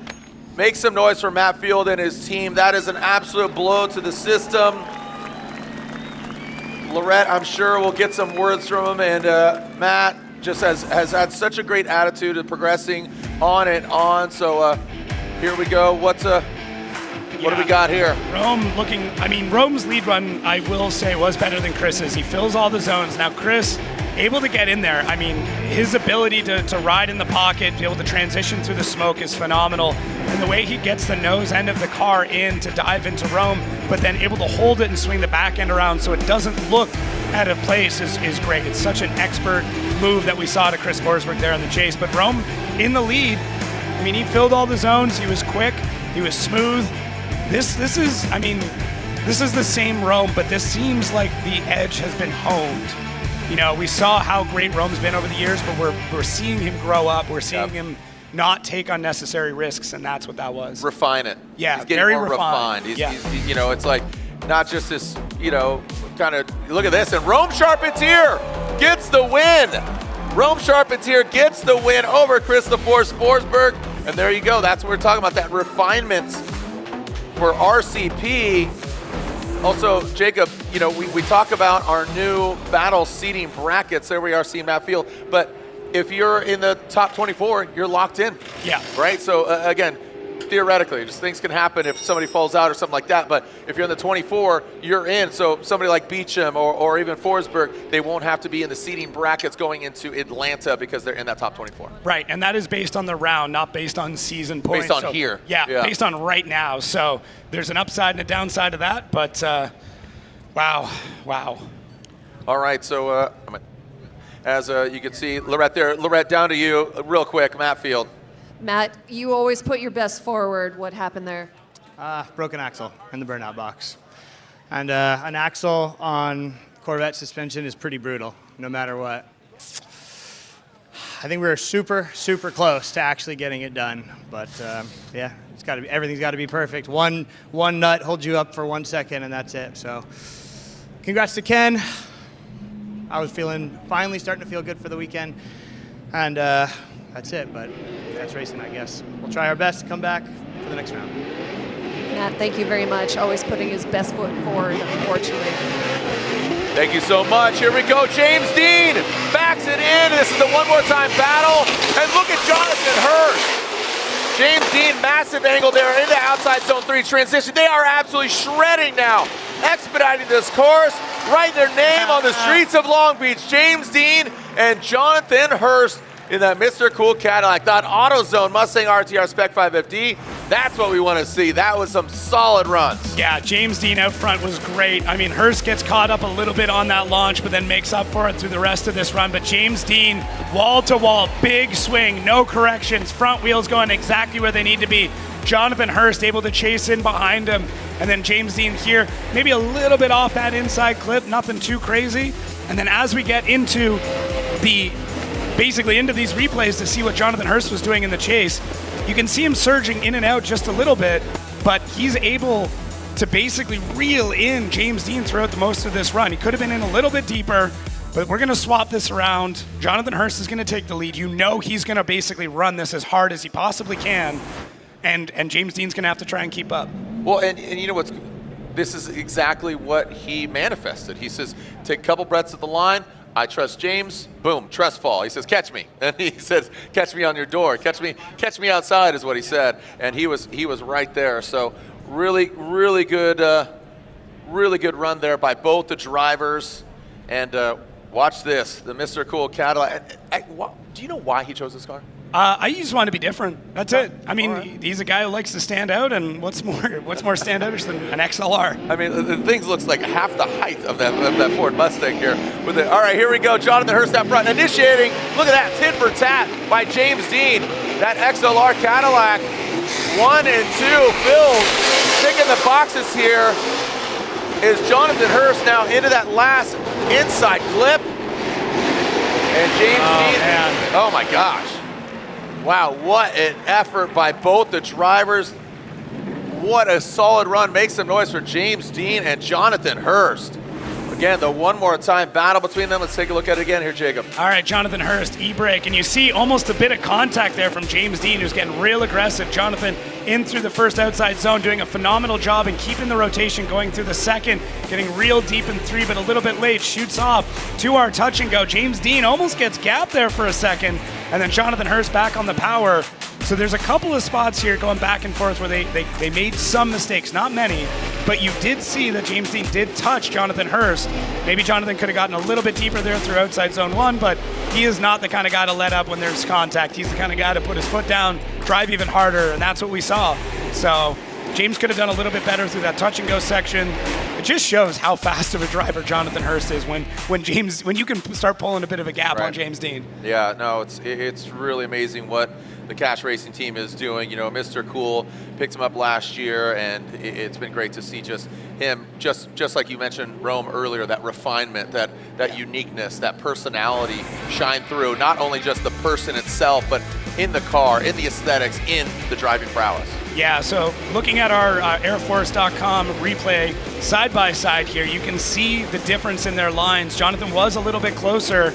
Make some noise for Matt Field and his team. That is an absolute blow to the system. Lorette, I'm sure, will get some words from him, and Matt just has had such a great attitude of progressing on and on. So here we go. What do we got here? Rome looking, I mean, Rome's lead run, I will say, was better than Chris's. He fills all the zones. Now Chris, able to get in there. I mean, his ability to ride in the pocket, be able to transition through the smoke is phenomenal. And the way he gets the nose end of the car in to dive into Rome, but then able to hold it and swing the back end around so it doesn't look out of place is great. It's such an expert move that we saw to Chris Forsberg there in the chase. But Rome in the lead. I mean, he filled all the zones. He was quick. He was smooth. This is, I mean, this is the same Rome, but this seems like the edge has been honed. You know, we saw how great Rome's been over the years, but we're seeing him grow up. We're seeing him not take unnecessary risks, and that's what that was. Refine it. Yeah, he's getting very more refined. He's, you know, it's like not just this, you know, kind of, look at this, and Rome Charpentier gets the win. Rome Charpentier gets the win over Christopher Forsberg, and there you go. That's what we're talking about, that refinement for RCP. Also, Jacob, you know, we talk about our new battle seating brackets. There we are seeing that field. But if you're in the top 24, you're locked in. Yeah. Right? So, again, theoretically, just things can happen if somebody falls out or something like that. But if you're in the 24, you're in. So somebody like Beechum or even Forsberg, they won't have to be in the seating brackets going into Atlanta because they're in that top 24. Right, and that is based on the round, not based on season points. Based on here. Yeah, based on right now. So there's an upside and a downside to that, but wow. All right, so as you can see, Lorette there. Lorette, down to you real quick, Matt Field. Matt, you always put your best forward. What happened there? Broken axle in the burnout box. And an axle on Corvette suspension is pretty brutal, no matter what. I think we were super, super close to actually getting it done. But yeah, everything's got to be perfect. One nut holds you up for 1 second, and that's it. So congrats to Ken. I was finally starting to feel good for the weekend. And that's it, but that's racing, I guess. We'll try our best to come back for the next round. Matt, thank you very much. Always putting his best foot forward, unfortunately. Thank you so much. Here we go. James Deane backs it in. This is the one more time battle. And look at Jonathan Hurst. James Deane, massive angle there into outside zone 3 transition. They are absolutely shredding now, expediting this course, writing their name on the streets of Long Beach. James Deane and Jonathan Hurst in that Mr. Cool Cadillac, that AutoZone Mustang RTR Spec 550. That's what we want to see. That was some solid runs. Yeah, James Deane out front was great. I mean, Hurst gets caught up a little bit on that launch, but then makes up for it through the rest of this run. But James Deane, wall to wall, big swing, no corrections, front wheels going exactly where they need to be. Jonathan Hurst able to chase in behind him. And then James Deane here, maybe a little bit off that inside clip, nothing too crazy. And then as we get into basically into these replays to see what Jonathan Hurst was doing in the chase, you can see him surging in and out just a little bit, but he's able to basically reel in James Deane throughout the most of this run. He could have been in a little bit deeper, but we're going to swap this around. Jonathan Hurst is going to take the lead. You know he's going to basically run this as hard as he possibly can, and James Deane's going to have to try and keep up. Well, and you know what's, this is exactly what he manifested. He says, take a couple breaths at the line. I trust James. Boom, trust fall. He says, catch me. And he says, catch me on your door. Catch me outside is what he said. And he was right there. So really good run there by both the drivers. And watch this, the Mr. Cool Cadillac. Do you know why he chose this car? I just want to be different. That's it. I mean, he's a guy who likes to stand out, and what's more standoutish than an XLR? I mean, the thing looks like half the height of that Ford Mustang here. All right, here we go. Jonathan Hurst up front, initiating. Look at that, tit for tat by James Deane. That XLR Cadillac, 1 and 2 filled. Ticking the boxes here is Jonathan Hurst now into that last inside clip. And James Deane. Man. Oh my gosh. Wow, what an effort by both the drivers. What a solid run. Make some noise for James Deane and Jonathan Hurst. Again, the one more time battle between them. Let's take a look at it again here, Jacob. All right, Jonathan Hurst, e-brake. And you see almost a bit of contact there from James Deane, who's getting real aggressive. Jonathan in through the first outside zone, doing a phenomenal job in keeping the rotation going through the second, getting real deep in 3, but a little bit late, shoots off to our touch and go. James Deane almost gets gapped there for a second, and then Jonathan Hurst back on the power. So there's a couple of spots here going back and forth where they made some mistakes, not many, but you did see that James Deane did touch Jonathan Hurst. Maybe Jonathan could have gotten a little bit deeper there through outside zone 1, but he is not the kind of guy to let up when there's contact. He's the kind of guy to put his foot down, drive even harder, and that's what we saw. So James could have done a little bit better through that touch and go section. It just shows how fast of a driver Jonathan Hurst is when you can start pulling a bit of a gap on James Deane. Yeah, no, it's really amazing what the Cash Racing team is doing. You know, Mr. Cool picked him up last year, and it's been great to see just him, just like you mentioned, Rome, earlier, that refinement, that uniqueness, that personality shine through, not only just the person itself, but in the car, in the aesthetics, in the driving prowess. Yeah, so looking at our airforce.com replay side by side here, you can see the difference in their lines. Jonathan was a little bit closer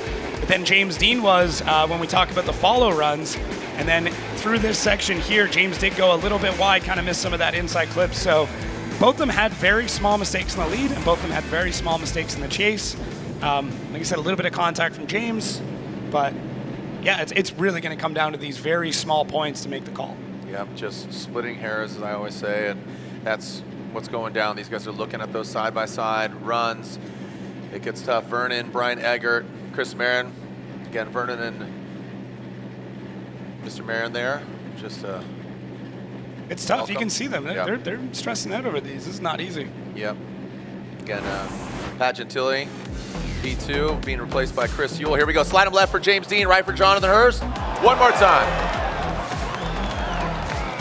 than James Deane was when we talk about the follow runs. And then through this section here, James did go a little bit wide, kind of missed some of that inside clip. So both of them had very small mistakes in the lead, and both of them had very small mistakes in the chase. Like I said, a little bit of contact from James, but yeah, it's really going to come down to these very small points to make the call. Yep, just splitting hairs, as I always say, and that's what's going down. These guys are looking at those side-by-side runs. It gets tough. Vernon, Brian Eggert, Chris Marin. Again, Vernon and Mr. Marin there. Just it's tough. welcome. You can see them. They're stressing out over these. This is not easy. Yep. Again, Pat Gentili, P2, being replaced by Chris Ewell. Here we go. Slide him left for James Deane, right for Jonathan Hurst. One more time.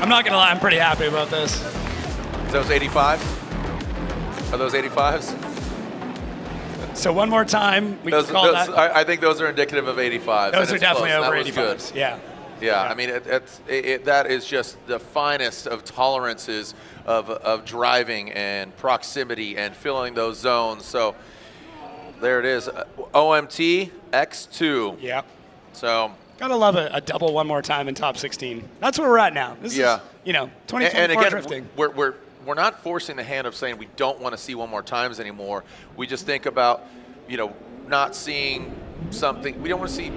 I'm not going to lie, I'm pretty happy about this. Is those 85s? Are those 85s? So one more time, we can call that. I think those are indicative of 85s. Those are definitely close. over That was 85s, good. yeah. Yeah, I mean, that is just the finest of tolerances of driving and proximity and filling those zones. So there it is, OMT X2. Yeah. So gotta love a double one more time in top 16. That's where we're at now. This is, 2024 and again, drifting. We're not forcing the hand of saying we don't want to see one more times anymore. We just think about, not seeing something. We don't want to see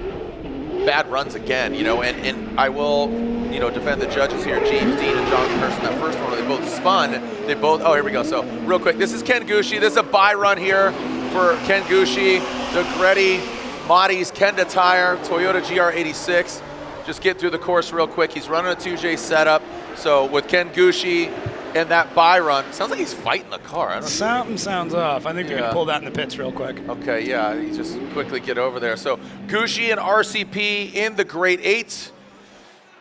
bad runs again, and I will, defend the judges here, James Deane and Jonathan Hurst in that first one where they both spun. Oh, here we go. So real quick, this is Ken Gushi. This is a bye run here for Ken Gushi, Degretti, Motti's, Kenda Tire, Toyota GR86. Just get through the course real quick. He's running a 2J setup. So with Ken Gushi and that bye run, sounds like he's fighting the car. I don't know. Something sounds off. I think they're going to pull that in the pits real quick. Okay, yeah, he just quickly get over there. So Gushi and RCP in the grade 8.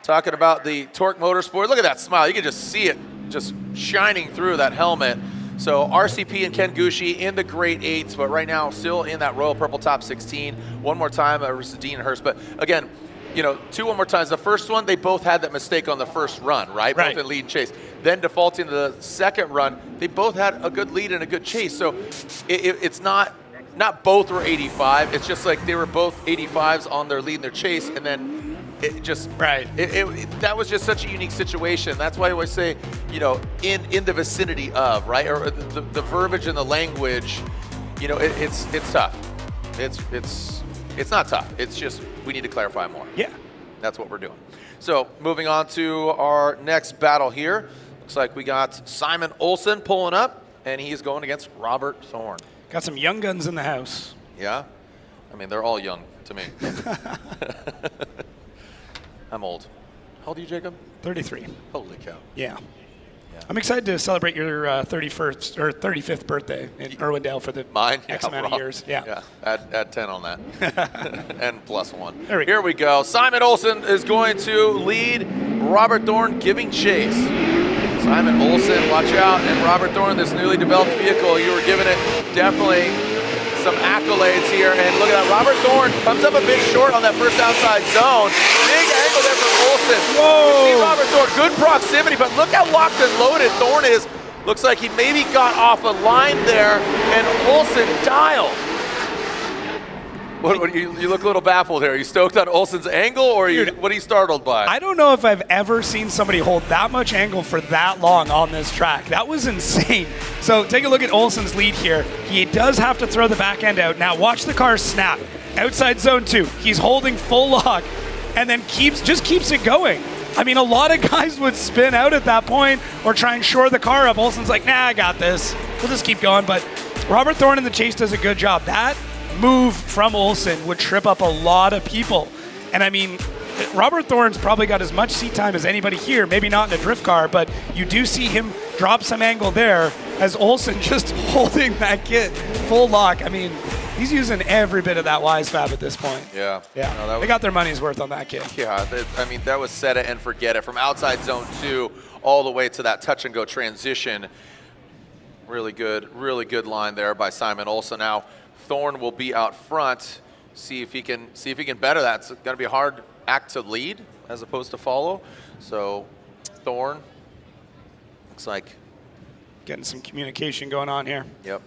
Talking about the Tuerck Motorsport. Look at that smile. You can just see it just shining through that helmet. So RCP and Ken Gushi in the grade 8s, but right now still in that Royal Purple top 16. One more time versus Deane and Hurst. But again, one more times. The first one, they both had that mistake on the first run, right? Both in lead and chase. Then defaulting to the second run, they both had a good lead and a good chase. So it's not both were 85. It's just like they were both 85s on their lead and their chase, and then it just that was just such a unique situation. That's why I always say, in the vicinity of, right, or the verbiage and the language, it's tough. It's not tough. It's just we need to clarify more. Yeah. That's what we're doing. So moving on to our next battle here. Looks like we got Simon Olsen pulling up, and he's going against Robert Thorne. Got some young guns in the house. Yeah? I mean, they're all young to me. I'm old. How old are you, Jacob? 33. Holy cow. Yeah. I'm excited to celebrate your 31st or 35th birthday in Irwindale for the X amount of years. Yeah. Add 10 on that. And +1. Here we go. Simon Olsen is going to lead Robert Thorne giving chase. Simon Olsen, watch out. And Robert Thorne, this newly developed vehicle, you were giving it definitely some accolades here. And look at that. Robert Thorne comes up a bit short on that first outside zone. Big angle there from Olsen. Whoa. You see Robert Thorne, good proximity, but look how locked and loaded Thorne is. Looks like he maybe got off a line there, and Olsen dialed. What you look a little baffled here. Are you stoked on Olsen's angle, or what are you startled by? I don't know if I've ever seen somebody hold that much angle for that long on this track. That was insane. So take a look at Olsen's lead here. He does have to throw the back end out. Now watch the car snap. Outside zone 2. He's holding full lock and then just keeps it going. I mean, a lot of guys would spin out at that point or try and shore the car up. Olsen's like, nah, I got this. We'll just keep going. But Robert Thorne in the chase does a good job. That move from Olsen would trip up a lot of people. And I mean, Robert Thorne's probably got as much seat time as anybody here, maybe not in a drift car, but you do see him drop some angle there as Olsen just holding that kit full lock. I mean, he's using every bit of that wise fab at this point. Yeah. No, they got their money's worth on that kit. Yeah, I mean, that was set it and forget it. From outside zone 2 all the way to that touch and go transition. Really good line there by Simon Olsen. Now Thorne will be out front. See if he can better that. It's going to be a hard act to lead as opposed to follow. So Thorne looks like getting some communication going on here. Yep.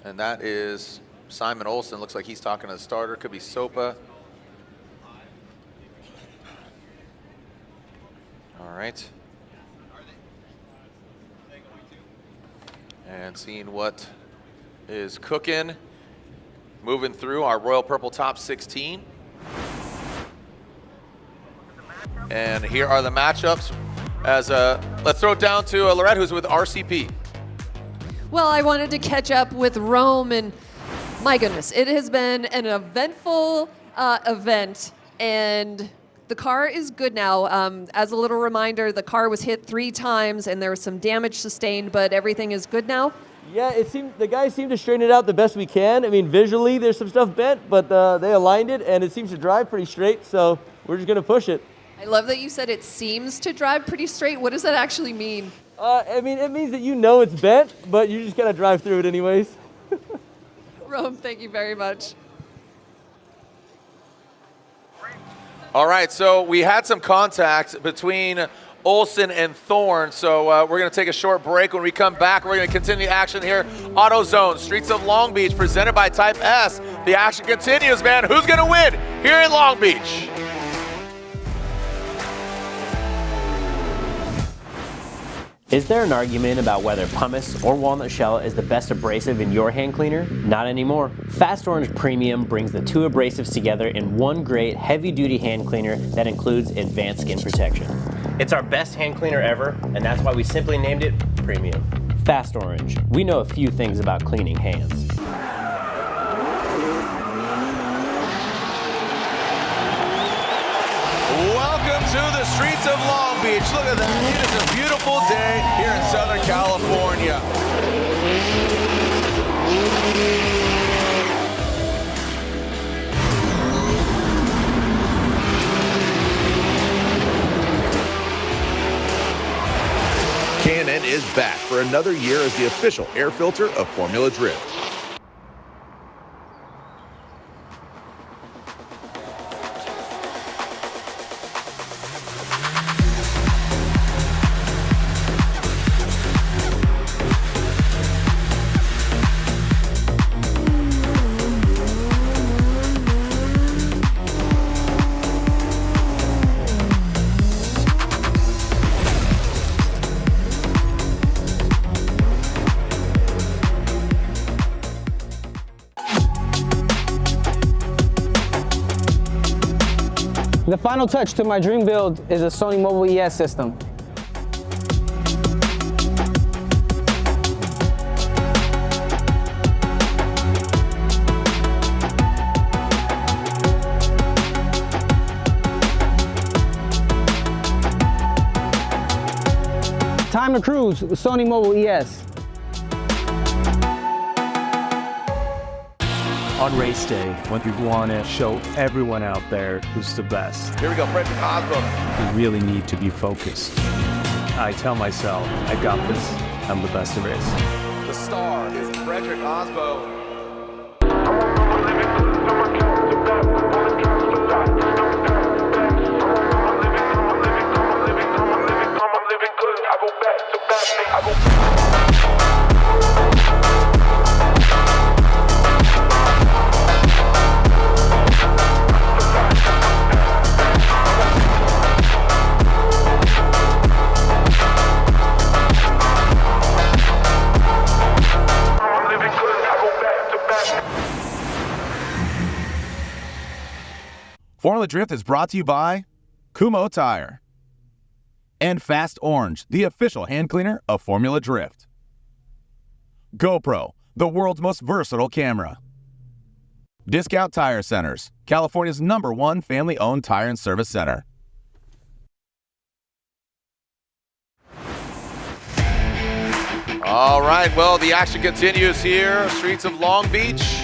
And that is Simon Olsen. Looks like he's talking to the starter. Could be Sopa. All right. And seeing what is cooking. Moving through our Royal Purple Top 16. And here are the matchups. Let's throw it down to Lorette, who's with RCP. Well, I wanted to catch up with Rome, and my goodness, it has been an eventful event, and the car is good now. As a little reminder, the car was hit 3 times, and there was some damage sustained, but everything is good now. Yeah, it seemed the guys seem to straighten it out the best we can. I mean, visually there's some stuff bent, but they aligned it, and it seems to drive pretty straight, so we're just going to push it. I love that you said it seems to drive pretty straight. What does that actually mean? I mean, it means that you know it's bent, but you just got to drive through it anyways. Rome, thank you very much. All right, so we had some contact between Olsen and Thorne, so we're going to take a short break. When we come back, we're going to continue the action here. AutoZone, Streets of Long Beach, presented by Type S. The action continues, man. Who's going to win here in Long Beach? Is there an argument about whether pumice or walnut shell is the best abrasive in your hand cleaner? Not anymore. Fast Orange Premium brings the 2 abrasives together in one great heavy-duty hand cleaner that includes advanced skin protection. It's our best hand cleaner ever, and that's why we simply named it Premium. Fast Orange. We know a few things about cleaning hands. Welcome to the streets of Long Beach. Look at that. It is a beautiful day here in Southern California. K&N is back for another year as the official air filter of Formula Drift. The final touch to my dream build is a Sony Mobile ES system. Time to cruise with Sony Mobile ES. On race day, when we want to show everyone out there who's the best. Here we go, Frederick Aasbo. We really need to be focused. I tell myself, I got this, I'm the best there is. The star is Frederick Aasbo. Formula Drift is brought to you by Kumho Tire and Fast Orange, the official hand cleaner of Formula Drift. GoPro, the world's most versatile camera. Discount Tire Centers, California's #1 family-owned tire and service center. All right, well, the action continues here, streets of Long Beach.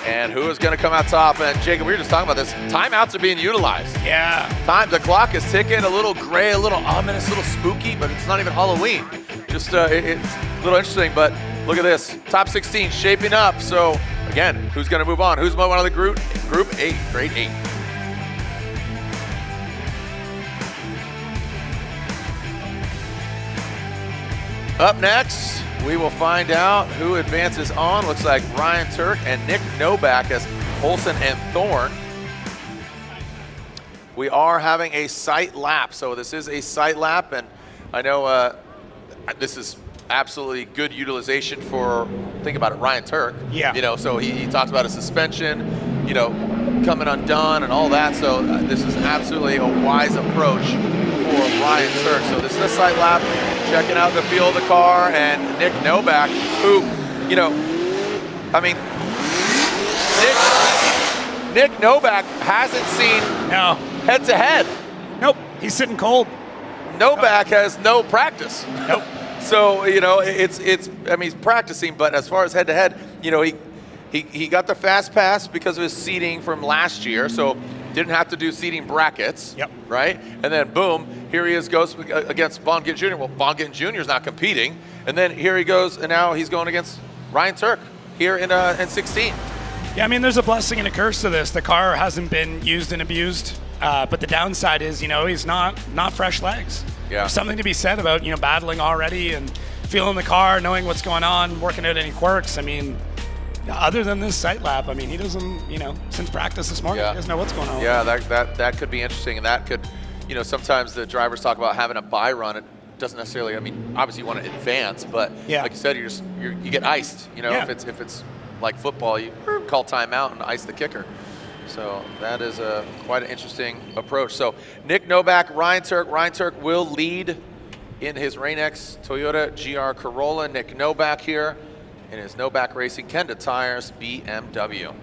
And who is going to come out top? And Jacob, we were just talking about this. Timeouts are being utilized. Yeah. The clock is ticking, a little gray, a little ominous, a little spooky, but it's not even Halloween. Just it's a little interesting, but look at this. Top 16 shaping up. So again, who's going to move on? Who's one of the group 8, grade 8. Up next, we will find out who advances on. Looks like Ryan Tuerck and Nick Noback as Olsen and Thorne. We are having a sight lap, so this is a sight lap, and I know this is absolutely good utilization for, think about it, Ryan Tuerck. Yeah. You know, so he talked about a suspension, you know, coming undone and all that, so this is absolutely a wise approach for Ryan Tuerck. So this is a sight lap, checking out the feel of the car, and Nick Noback, who, you know, I mean, Nick Noback hasn't seen head-to-head. Nope, he's sitting cold. Noback has no practice. Nope. So, you know, it's I mean, he's practicing, but as far as head-to-head, you know, he got the fast pass because of his seating from last year, so didn't have to do seating brackets, right? And then boom, here he goes against Von Gittin Jr. Well, Von Gittin Jr. is not competing, and then here he goes, and now he's going against Ryan Tuerck here in 16. Yeah, I mean, there's a blessing and a curse to this. The car hasn't been used and abused, but the downside is, you know, he's not fresh legs. Yeah. There's something to be said about, you know, battling already and feeling the car, knowing what's going on, working out any quirks. I mean, other than this sight lap, I mean, he doesn't, you know, since practice this morning, he doesn't know what's going on. Yeah, that could be interesting, and that could, you know, sometimes the drivers talk about having a bye run. It doesn't necessarily, I mean, obviously you want to advance, but like you said, you get iced. You know, if it's like football, you call timeout and ice the kicker. So that is quite an interesting approach. So Nick Noback, Ryan Tuerck. Ryan Tuerck will lead in his Rain-X Toyota GR Corolla. Nick Noback here in his Noback Racing Kenda Tires BMW.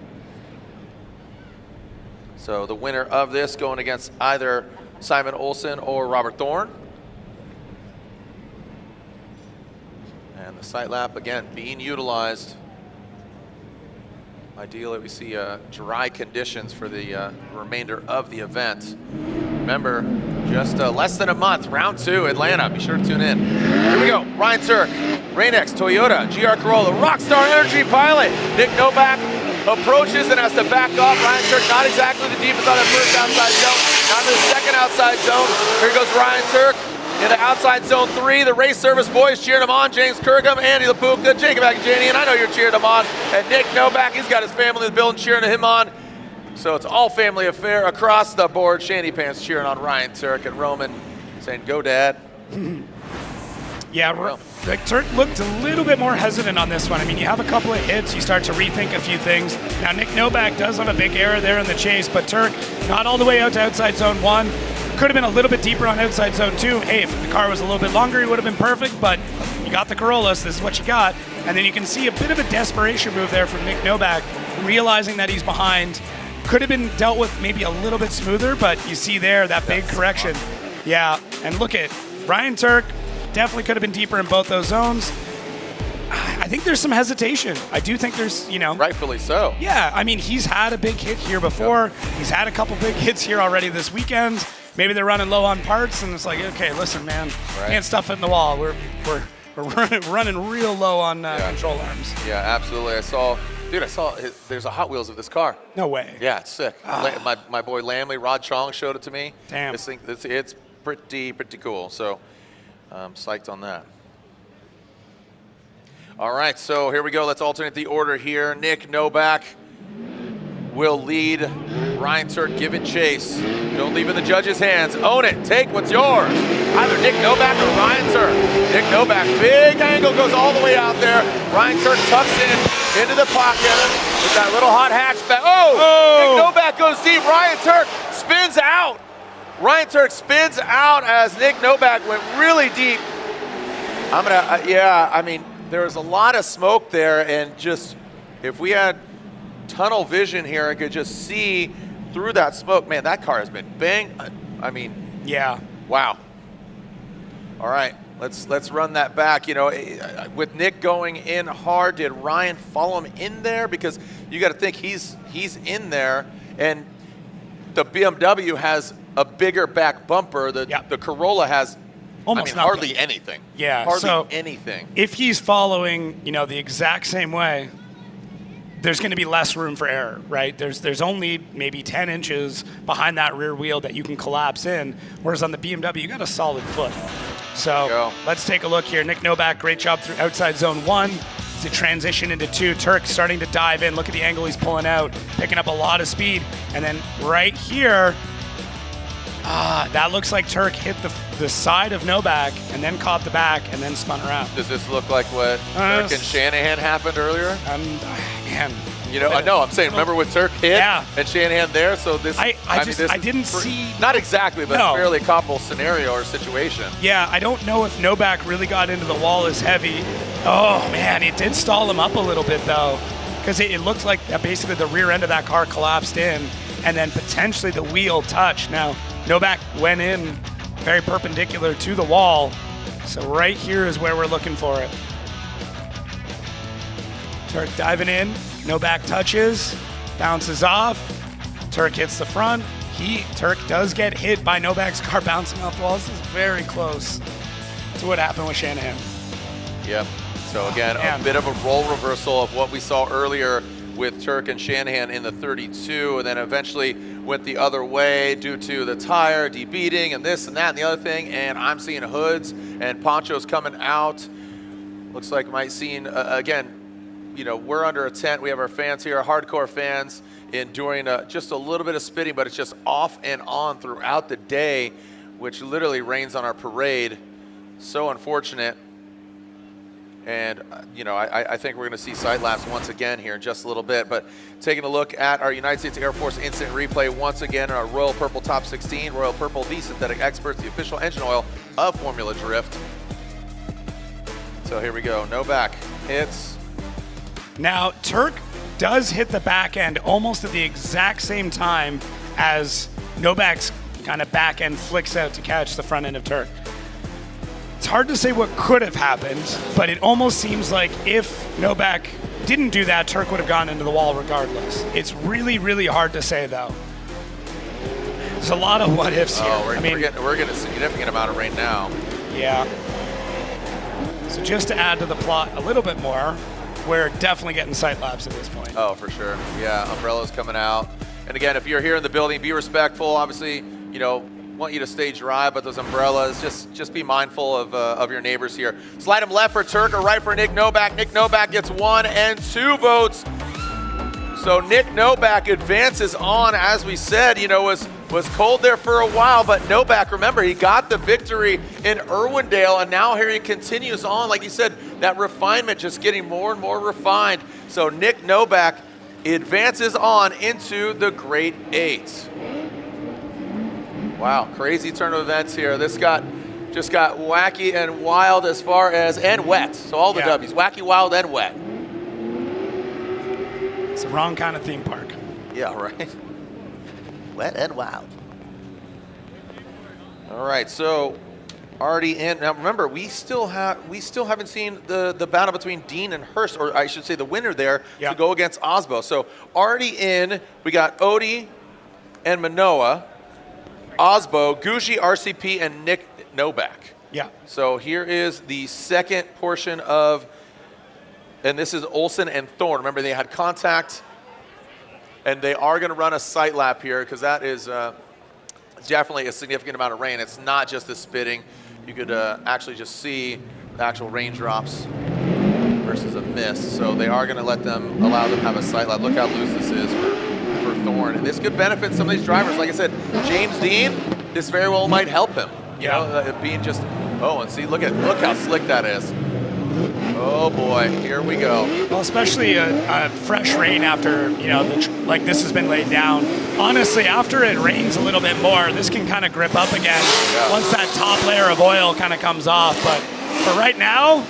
So the winner of this going against either Simon Olsen or Robert Thorne. And the sight lap again being utilized. Ideally, we see dry conditions for the remainder of the event. Remember, just less than a month, round 2, Atlanta. Be sure to tune in. Here we go. Ryan Tuerck, Rain-X Toyota GR Corolla, Rockstar Energy Pilot. Nick Noback approaches and has to back off. Ryan Tuerck not exactly the deepest on the first outside zone, not in the second outside zone. Here goes Ryan Tuerck. In the outside zone 3, the race service boys cheering him on. James Kirkham, Andy LaPuca, Jacob Akajani, and I know you're cheering him on. And Nick Noback, he's got his family in the building cheering him on. So it's all family affair across the board. Shandy Pants cheering on Ryan Tuerck, and Roman saying, "Go, Dad." Yeah, like Tuerck looked a little bit more hesitant on this one. I mean, you have a couple of hits, you start to rethink a few things. Now, Nick Noback does have a big error there in the chase, but Tuerck not all the way out to outside zone 1. Could have been a little bit deeper on outside zone 2. Hey, if the car was a little bit longer, he would have been perfect, but you got the Corolla, so this is what you got. And then you can see a bit of a desperation move there from Nick Noback, realizing that he's behind. Could have been dealt with maybe a little bit smoother, but you see there, that big correction. Yeah, and look at Ryan Tuerck, definitely could have been deeper in both those zones. I think there's some hesitation. I do think there's, you know. Rightfully so. Yeah, I mean, he's had a big hit here before. He's had a couple big hits here already this weekend. Maybe they're running low on parts, and it's like, okay, listen, man, can't stuff it in the wall. We're running real low on control arms. Yeah, absolutely. I saw there's a Hot Wheels of this car. No way. Yeah, it's sick. My boy Lamley, Rod Chong showed it to me. Damn. This thing, it's pretty cool. So I'm psyched on that. All right, so here we go. Let's alternate the order here. Nick Noback will lead. Ryan Tuerck, give it chase. Don't leave it in the judges' hands. Own it. Take what's yours. Either Nick Noback or Ryan Tuerck. Nick Noback, big angle, goes all the way out there. Ryan Tuerck tucks into the pocket with that little hot hatchback. Nick Noback goes deep. Ryan Tuerck spins out. Ryan Tuerck spins out as Nick Noback went really deep. I mean, there was a lot of smoke there, and just, if we had tunnel vision here, I could just see through that smoke. Man, that car has been banged. I mean, yeah. Wow. All right, let's run that back. You know, with Nick going in hard, did Ryan follow him in there? Because you got to think he's in there, and the BMW has a bigger back bumper. The Corolla has almost nothing. Hardly anything. Yeah, hardly so anything. If he's following, the exact same way, there's going to be less room for error, right? There's only maybe 10 inches behind that rear wheel that you can collapse in, whereas on the BMW, you got a solid foot. So let's take a look here. Nick Noback, great job through outside zone 1. To transition into 2, Tuerck starting to dive in. Look at the angle he's pulling out, picking up a lot of speed. And then right here, that looks like Tuerck hit the side of Noback and then caught the back and then spun around. Does this look like what Tuerck and Shanahan happened earlier? Man. I'm saying, remember when Tuerck hit and Shanahan there? So this, I didn't see. Not exactly, but fairly comparable scenario or situation. Yeah, I don't know if Noback really got into the wall as heavy. Oh, man, it did stall him up a little bit, though, because it looked like basically the rear end of that car collapsed in, and then potentially the wheel touched. Now, Noback went in very perpendicular to the wall, so right here is where we're looking for it. Tuerck diving in, Noback touches, bounces off, Tuerck hits the front. Tuerck does get hit by Noback's car bouncing off the wall. This is very close to what happened with Shanahan. Yep. So again, a bit of a role reversal of what we saw earlier with Tuerck and Shanahan in the 32, and then eventually went the other way due to the tire debeating and this and that and the other thing. And I'm seeing hoods and ponchos coming out. Looks like might seeing again. We're under a tent. We have our fans here, hardcore fans, enduring just a little bit of spitting, but it's just off and on throughout the day, which literally rains on our parade. So unfortunate. And, I think we're going to see sight laps once again here in just a little bit. But taking a look at our United States Air Force instant replay once again, our Royal Purple Top 16. Royal Purple, the synthetic experts, the official engine oil of Formula Drift. So here we go. Noback hits. Now, Tuerck does hit the back end almost at the exact same time as Noback's kind of back end flicks out to catch the front end of Tuerck. It's hard to say what could have happened, but it almost seems like if Noback didn't do that, Tuerck would have gone into the wall regardless. It's really, really hard to say, though. There's a lot of what ifs here. We're getting a significant amount of rain now. Yeah. So just to add to the plot a little bit more, we're definitely getting sight laps at this point. Oh, for sure. Yeah, umbrellas coming out. And again, if you're here in the building, be respectful. Obviously, want you to stay dry, but those umbrellas, just be mindful of your neighbors here. Slide them left for Tuerck or right for Nick Noback. Nick Noback gets 1 and 2 votes. So Nick Noback advances on, as we said, was cold there for a while, but Noback, remember, he got the victory in Irwindale, and now here he continues on. Like you said, that refinement just getting more and more refined. So Nick Noback advances on into the Great 8. Wow, crazy turn of events here. This just got wacky and wild as far as, and wet. So all the W's, wacky, wild, and wet. It's the wrong kind of theme park. Yeah, right. Wet and wild. All right, so already in. Now remember, we still haven't seen the battle between Deane and Hurst, or I should say the winner there, to go against Aasbo. So already in, we got Odie and Minowa, Aasbo, Gushi, RCP, and Nick Noback. Yeah. So here is the second portion of, and this is Olsen and Thorne. Remember, they had contact, and they are going to run a sight lap here because that is definitely a significant amount of rain. It's not just the spitting. You could actually just see the actual raindrops versus a mist. So they are going to allow them to have a sight lap. Look how loose this is for Thorne. And this could benefit some of these drivers. Like I said, James Deane, this very well might help him. Being just, and see, look how slick that is. Oh boy, here we go. Well, especially a fresh rain after, like this has been laid down. Honestly, after it rains a little bit more, this can kind of grip up again once that top layer of oil kind of comes off. But for right now,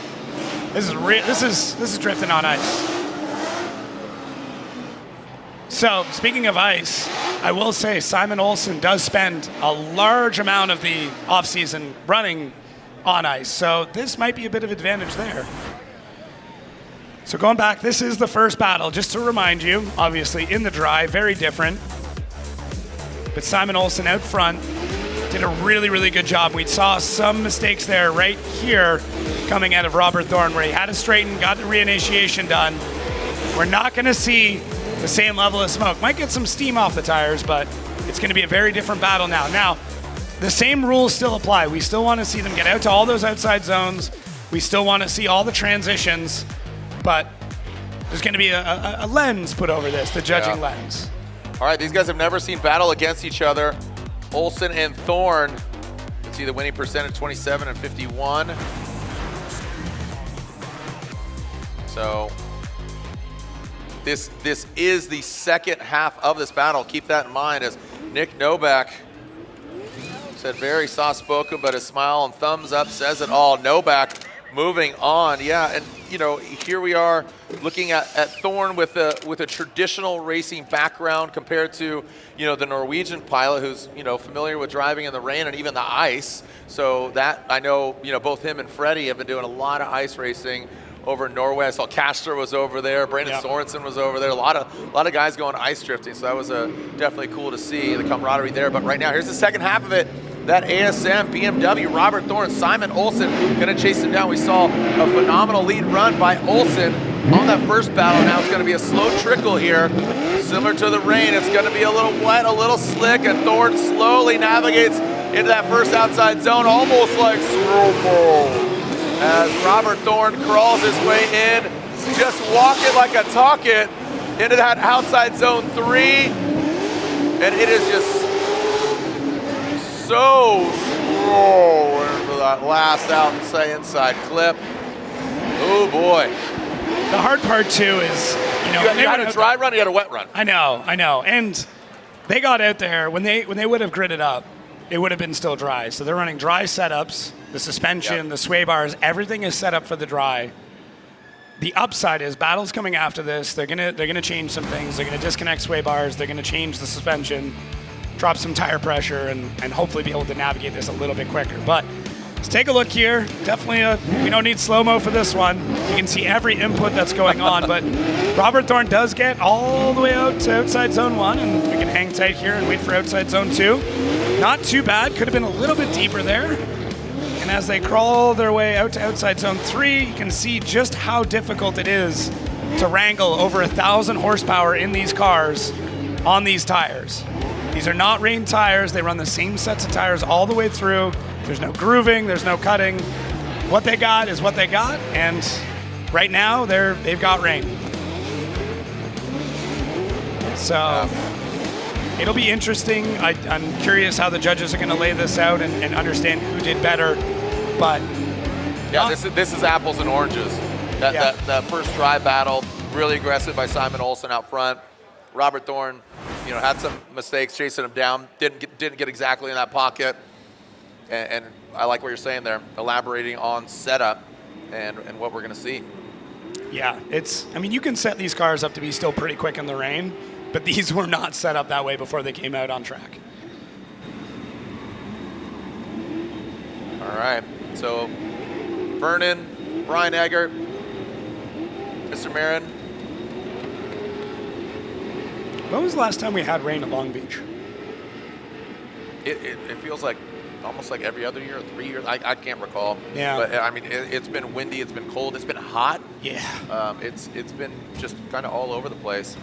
this is drifting on ice. So, speaking of ice, I will say Simon Olsen does spend a large amount of the off-season running on ice, so this might be a bit of advantage there. So going back, this is the first battle, just to remind you, obviously in the dry, very different. But Simon Olsen out front, did a really, really good job. We saw some mistakes there right here coming out of Robert Thorne where he had to straighten, got the reinitiation done. We're not going to see the same level of smoke. Might get some steam off the tires, but it's going to be a very different battle now. Now, the same rules still apply. We still want to see them get out to all those outside zones. We still want to see all the transitions, but there's going to be a lens put over this, the judging lens. All right, these guys have never seen battle against each other. Olsen and Thorne. Let's see the winning percentage, 27 and 51. So this is the second half of this battle. Keep that in mind as Nick Noback said very soft-spoken, but a smile and thumbs up says it all. Noback moving on, yeah, and you know, here we are looking at Thorne with a traditional racing background compared to, you know, the Norwegian pilot who's, you know, familiar with driving in the rain and even the ice. So that, I know, you know, both him and Freddie have been doing a lot of ice racing over in Norway. I saw Castor was over there, Brandon Sorenson was over there, a lot of guys going ice drifting. So that was definitely cool to see the camaraderie there. But right now, here's the second half of it. That ASM, BMW, Robert Thorne, Simon Olsen gonna chase him down. We saw a phenomenal lead run by Olsen on that first battle. Now it's gonna be a slow trickle here. Similar to the rain, it's gonna be a little wet, a little slick, and Thorne slowly navigates into that first outside zone, almost like slow-mo. As Robert Thorne crawls his way in, just walk it like a talk it into that outside zone 3. And it is just so slow into that last inside clip. Oh boy. The hard part too is, you know, you had a dry run, you had a wet run. I know. And they got out there, when they would have gridded up, it would have been still dry. So they're running dry setups, the suspension, the sway bars, everything is set up for the dry. The upside is battle's coming after this. They're gonna change some things. They're gonna disconnect sway bars, they're gonna change the suspension, drop some tire pressure, and hopefully be able to navigate this a little bit quicker. But let's take a look here. Definitely, we don't need slow-mo for this one. You can see every input that's going on, but Robert Thorne does get all the way out to outside zone 1, and we can hang tight here and wait for outside zone 2. Not too bad, could have been a little bit deeper there. And as they crawl their way out to outside zone 3, you can see just how difficult it is to wrangle over 1,000 horsepower in these cars on these tires. These are not rain tires. They run the same sets of tires all the way through. There's no grooving, there's no cutting. What they got is what they got, and right now they've got rain. So it'll be interesting. I'm curious how the judges are going to lay this out and understand who did better. But yeah, this is apples and oranges. That first dry battle, really aggressive by Simon Olsen out front. Robert Thorne, you know, had some mistakes chasing him down. Didn't get exactly in that pocket. And I like what you're saying there, elaborating on setup and what we're going to see. Yeah, I mean, you can set these cars up to be still pretty quick in the rain, but these were not set up that way before they came out on track. All right, so Vernon, Brian Eggert, Mr. Marin. When was the last time we had rain at Long Beach? It feels like almost like every other year, 3 years. I can't recall. Yeah. But I mean, it's been windy, it's been cold, it's been hot. Yeah. It's been just kind of all over the place.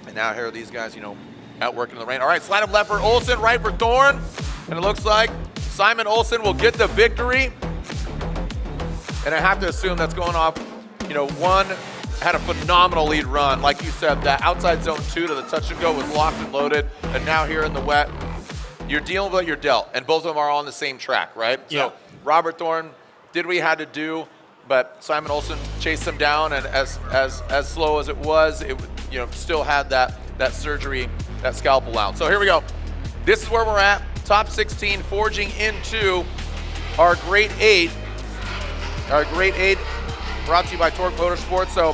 And now here are these guys, you know, out working in the rain. All right, slide up left for Olsen, right for Thorne. And it looks like Simon Olsen will get the victory. And I have to assume that's going off, you know, one had a phenomenal lead run. Like you said, that outside zone 2 to the touch and go was locked and loaded. And now here in the wet, you're dealing with what you're dealt. And both of them are on the same track, right? Yeah. So Robert Thorne did what he had to do, but Simon Olsen chased him down, and as slow as it was, it, you know, still had that surgery, that scalpel out. So here we go. This is where we're at. Top 16 forging into our Grade 8. Our Grade 8 brought to you by Tuerck Motorsports. So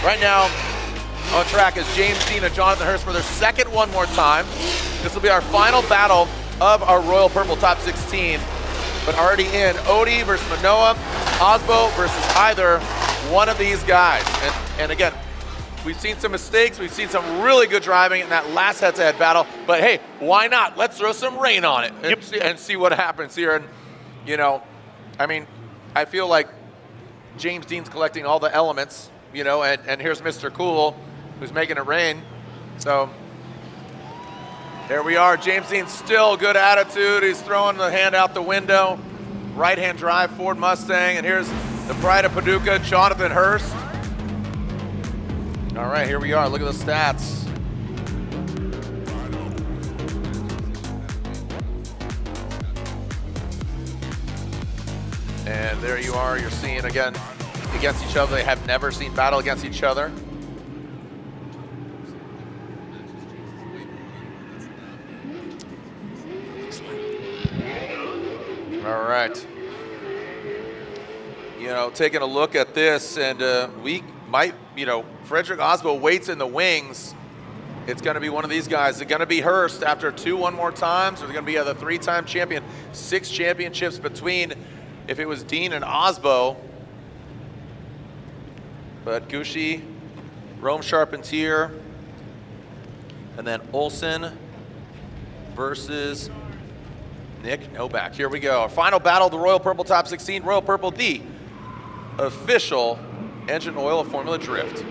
right now on track is James Deane and Jonathan Hurst for their second one more time. This will be our final battle of our Royal Purple Top 16. But already in, Odie versus Minowa, Aasbo versus either one of these guys. And again, We've seen some mistakes. We've seen some really good driving in that last head-to-head battle. But hey, why not? Let's throw some rain on it and see what happens here. And, you know, I mean, I feel like James Deane's collecting all the elements, you know, and here's Mr. Cool, who's making it rain. So there we are. James Deane still good attitude. He's throwing the hand out the window. Right-hand drive, Ford Mustang. And here's the pride of Paducah, Jonathan Hurst. All right, here we are. Look at the stats. And there you are. You're seeing again against each other. They have never seen battle against each other. All right. You know, taking a look at this, and we might, you know, Frederick Aasbo waits in the wings. It's going to be one of these guys. Is it going to be Hurst after 2 one more times, or is it going to be the 3-time champion? 6 championships between if it was Deane and Aasbo. But Gushi, Rome Charpentier, and then Olsen versus Nick Noback. Here we go. Our final battle, the Royal Purple Top 16. Royal Purple, the official engine oil of Formula Drift.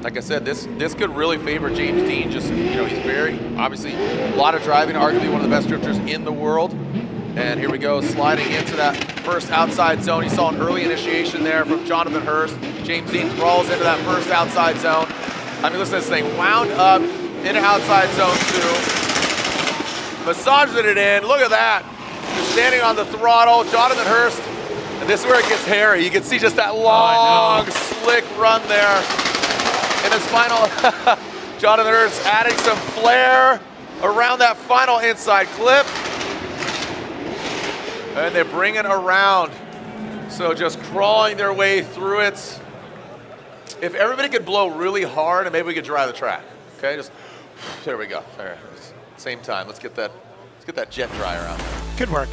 Like I said, this could really favor James Deane. Just, you know, he's very, obviously, a lot of driving, arguably one of the best drifters in the world. And here we go, sliding into that first outside zone. You saw an early initiation there from Jonathan Hurst. James Deane crawls into that first outside zone. I mean, listen to this thing, wound up into outside zone 2. Massages it in, look at that. Just standing on the throttle, Jonathan Hurst. And this is where it gets hairy. You can see just that long, slick run there. In his final, Jonathan Hurst adding some flair around that final inside clip. And they bring it around. So just crawling their way through it. If everybody could blow really hard, and maybe we could dry the track. Okay, just, there we go. There, same time, let's get that jet dryer out. Good work.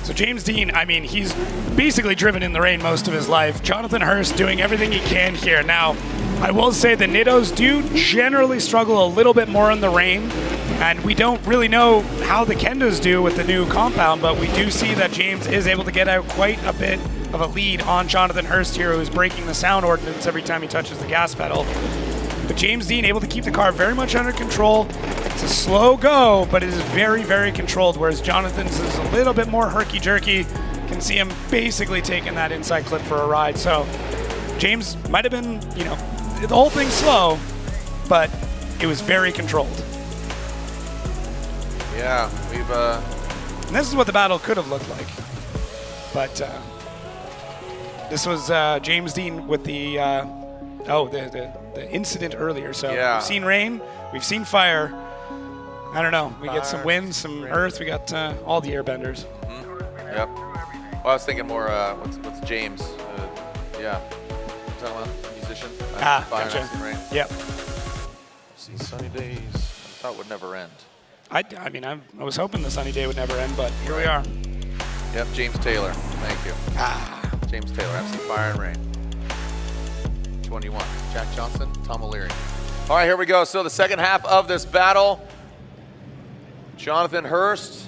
So James Deane, I mean, he's basically driven in the rain most of his life. Jonathan Hurst doing everything he can here. Now, I will say the Nittos do generally struggle a little bit more in the rain, and we don't really know how the Kendos do with the new compound, but we do see that James is able to get out quite a bit of a lead on Jonathan Hurst here, who's breaking the sound ordinance every time he touches the gas pedal. But James Deane able to keep the car very much under control. It's a slow go, but it is very, very controlled, whereas Jonathan's is a little bit more herky-jerky. Can see him basically taking that inside clip for a ride. So James might have been, you know, the whole thing's slow, but it was very controlled. Yeah, we've... And this is what the battle could have looked like. But this was James Deane with the incident earlier. So yeah. We've seen rain, we've seen fire. I don't know. We get some wind, some earth. We got all the airbenders. Mm-hmm. Yep. Well, I was thinking more. What's James? Yeah. Talking about musician. Fire, gotcha. I've seen rain. Yep. See sunny days. I thought would never end. I mean, I was hoping the sunny day would never end, but here we are. Yep. James Taylor. Thank you. James Taylor. I've seen fire and rain. 21. Jack Johnson. Tom O'Leary. All right, here we go. So the second half of this battle. Jonathan Hurst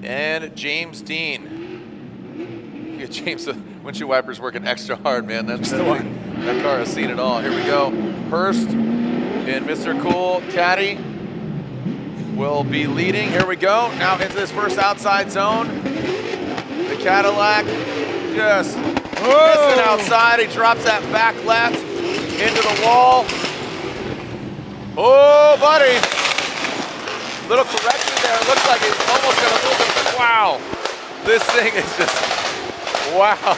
and James Deane. Yeah, James, the windshield wipers working extra hard, man. That's the one. That car has seen it all. Here we go. Hurst and Mr. Cool Caddy will be leading. Here we go. Now into this first outside zone. The Cadillac just missing outside. He drops that back left into the wall. Oh, buddy. Little correction there. It looks like he's almost going to lose it. Wow. This thing is just, wow.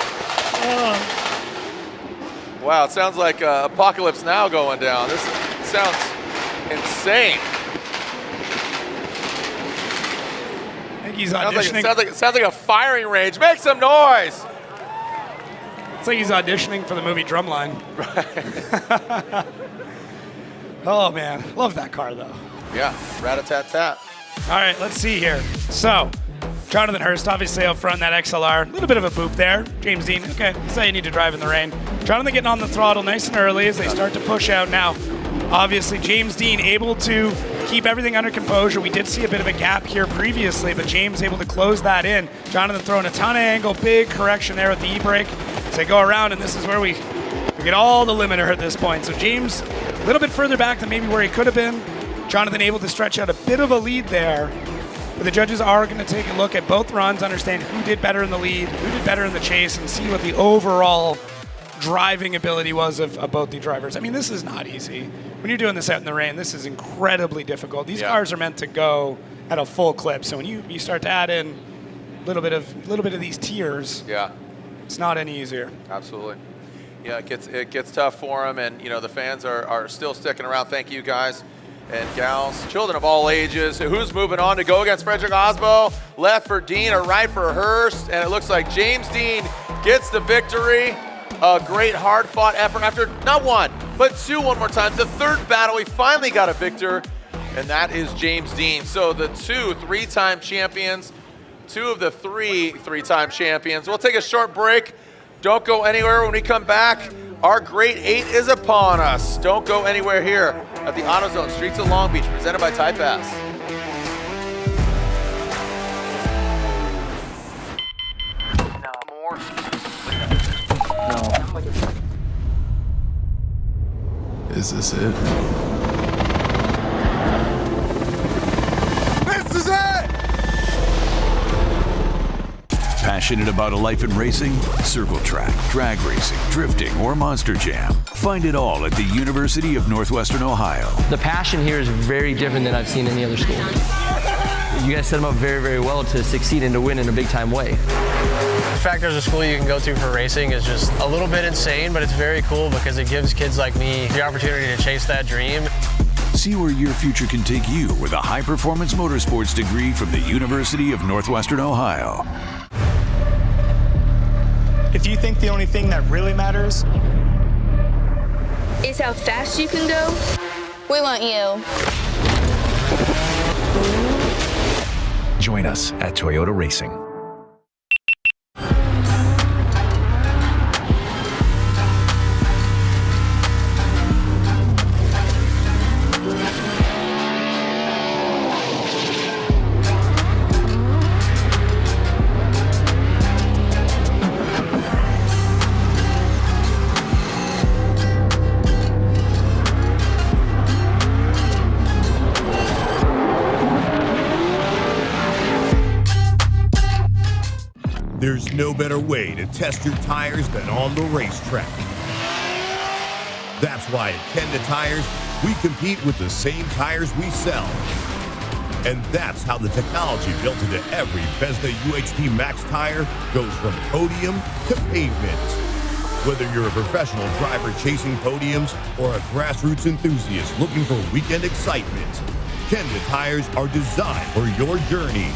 Wow, it sounds like Apocalypse Now going down. This sounds insane. I think he's auditioning. Sounds like a firing range. Make some noise. It's like he's auditioning for the movie Drumline. Right. Oh, man. Love that car, though. Yeah, rat-a-tat-tat. All right, let's see here. So, Jonathan Hurst, obviously out front in that XLR. A little bit of a boop there. James Deane, okay, that's how you need to drive in the rain. Jonathan getting on the throttle nice and early as they start to push out now. Obviously, James Deane able to keep everything under composure. We did see a bit of a gap here previously, but James able to close that in. Jonathan throwing a ton of angle, big correction there with the e-brake as they go around, and this is where we get all the limiter at this point. So James a little bit further back than maybe where he could have been. Jonathan able to stretch out a bit of a lead there. But the judges are going to take a look at both runs, understand who did better in the lead, who did better in the chase, and see what the overall driving ability was of both the drivers. I mean, this is not easy. When you're doing this out in the rain, this is incredibly difficult. These cars are meant to go at a full clip. So when you start to add in a little bit of these tiers, it's not any easier. Absolutely. Yeah, it gets tough for them, and you know the fans are still sticking around. Thank you guys and gals, children of all ages. Who's moving on to go against Frederick Aasbo? Left for Deane or right for Hurst, and it looks like James Deane gets the victory. A great hard-fought effort after not one, but two one more time. The third battle, he finally got a victor, and that is James Deane. So the two three-time champions, two of the three-time champions. We'll take a short break. Don't go anywhere. When we come back, our Great 8 is upon us. Don't go anywhere here at the AutoZone Streets of Long Beach, presented by Type S. Is this it? This is it! Passionate about a life in racing? Circle track, drag racing, drifting, or monster jam. Find it all at the University of Northwestern Ohio. The passion here is very different than I've seen any other school. You guys set them up very, very well to succeed and to win in a big-time way. The fact there's a school you can go to for racing is just a little bit insane, but it's very cool because it gives kids like me the opportunity to chase that dream. See where your future can take you with a high-performance motorsports degree from the University of Northwestern Ohio. If you think the only thing that really matters is how fast you can go, we want you. Join us at Toyota Racing. There's no better way to test your tires than on the racetrack. That's why at Kenda Tires, we compete with the same tires we sell. And that's how the technology built into every Vesna UHT Max tire goes from podium to pavement. Whether you're a professional driver chasing podiums or a grassroots enthusiast looking for weekend excitement, Kenda Tires are designed for your journey.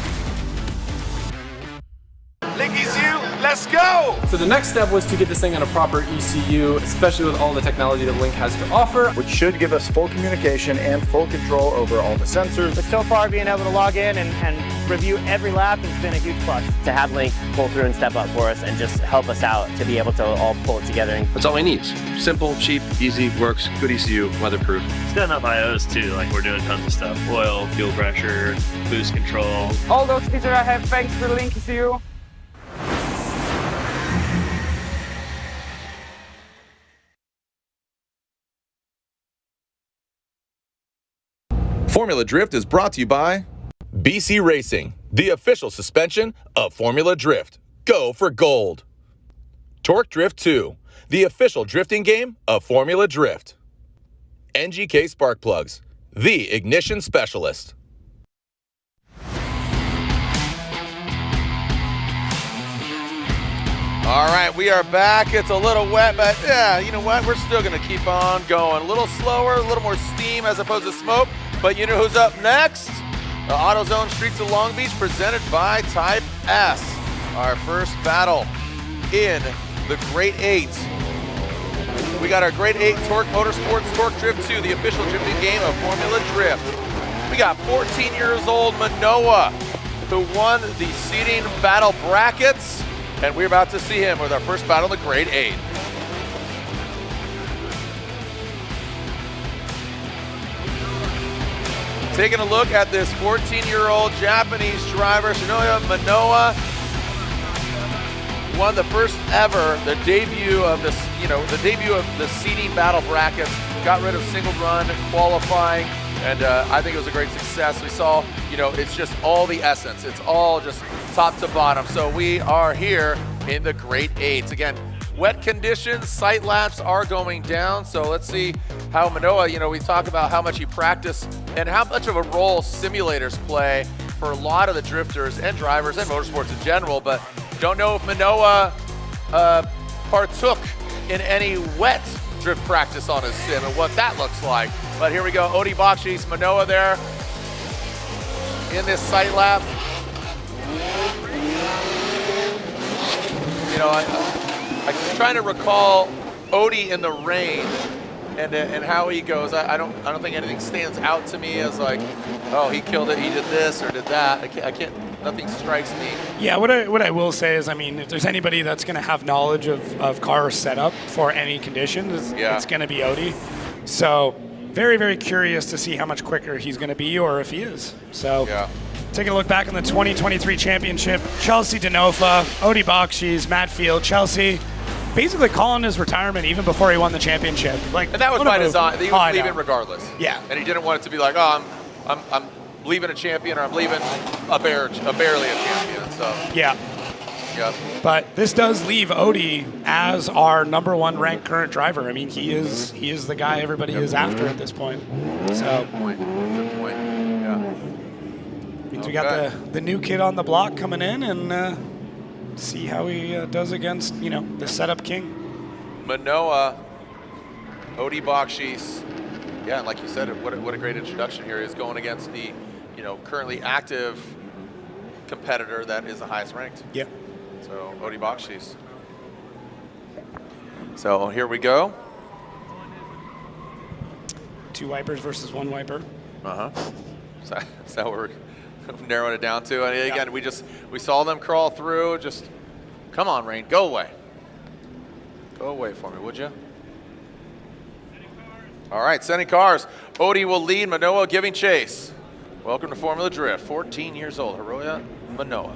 Let's go! So the next step was to get this thing on a proper ECU, especially with all the technology that Link has to offer. Which should give us full communication and full control over all the sensors. But so far, being able to log in and review every lap has been a huge plus. To have Link pull through and step up for us and just help us out to be able to all pull it together. That's all we need. Simple, cheap, easy, works, good ECU, weatherproof. It's got enough IOs too, like we're doing tons of stuff. Oil, fuel pressure, boost control. All those features I have thanks to the Link ECU. Formula Drift is brought to you by BC Racing, the official suspension of Formula Drift. Go for gold. Tuerck Drift 2, the official drifting game of Formula Drift. NGK Spark Plugs, the ignition specialist. All right, we are back. It's a little wet, but yeah, you know what? We're still going to keep on going. A little slower, a little more steam as opposed to smoke. But you know who's up next? The AutoZone Streets of Long Beach, presented by Type S. Our first battle in the Great 8. We got our Great 8 Tuerck Motorsports Tuerck Drift 2, the official drifting game of Formula Drift. We got 14 years old Minowa who won the seeding battle brackets. And we're about to see him with our first battle in the Grade 8. Taking a look at this 14-year-old Japanese driver, Shinoya Minowa, won the first ever, the debut of this, the debut of the seeding battle brackets. Got rid of single run qualifying, and I think it was a great success. We saw, it's just all the essence. It's all just top to bottom. So we are here in the Grade 8s. Again, wet conditions, sight laps are going down. So let's see how Minowa, we talk about how much he practiced and how much of a role simulators play for a lot of the drifters and drivers and motorsports in general, but don't know if Minowa partook in any wet drift practice on his sim and what that looks like. But here we go, Odi Bakchis, Minowa there in this sight lap. I'm trying to recall Odi in the rain and how he goes. I don't think anything stands out to me as like, oh, he killed it, he did this or did that. I can't. Nothing strikes me. Yeah, what I will say is, if there's anybody that's going to have knowledge of car setup for any conditions, it's going to be Odi. So very, very curious to see how much quicker he's going to be or if he is. So taking a look back in the 2023 championship, Chelsea Denofa, Odi Bakchis, Matt Field, Chelsea basically calling his retirement even before he won the championship. And that was by design. He was leaving regardless. Yeah. And he didn't want it to be like, oh, I'm leaving a champion, or I'm leaving barely a champion. So yeah. But this does leave Odi as our #1 ranked current driver. He is the guy everybody is after at this point. So good point. Yeah. Means we got the new kid on the block coming in and see how he does against the setup king. Minowa, Odi Bakchis. Yeah, and like you said, what a great introduction here. He's going against the currently active competitor that is the highest ranked. Yeah. So Odi Bakchis. So here we go. 2 wipers versus 1 wiper. So we're narrowing it down to. And again, we saw them crawl through. Just come on, Rain, go away. Go away for me, would you? All right, sending cars. Odi will lead, Minowa giving chase. Welcome to Formula Drift, 14 years old, Hiroya Minowa.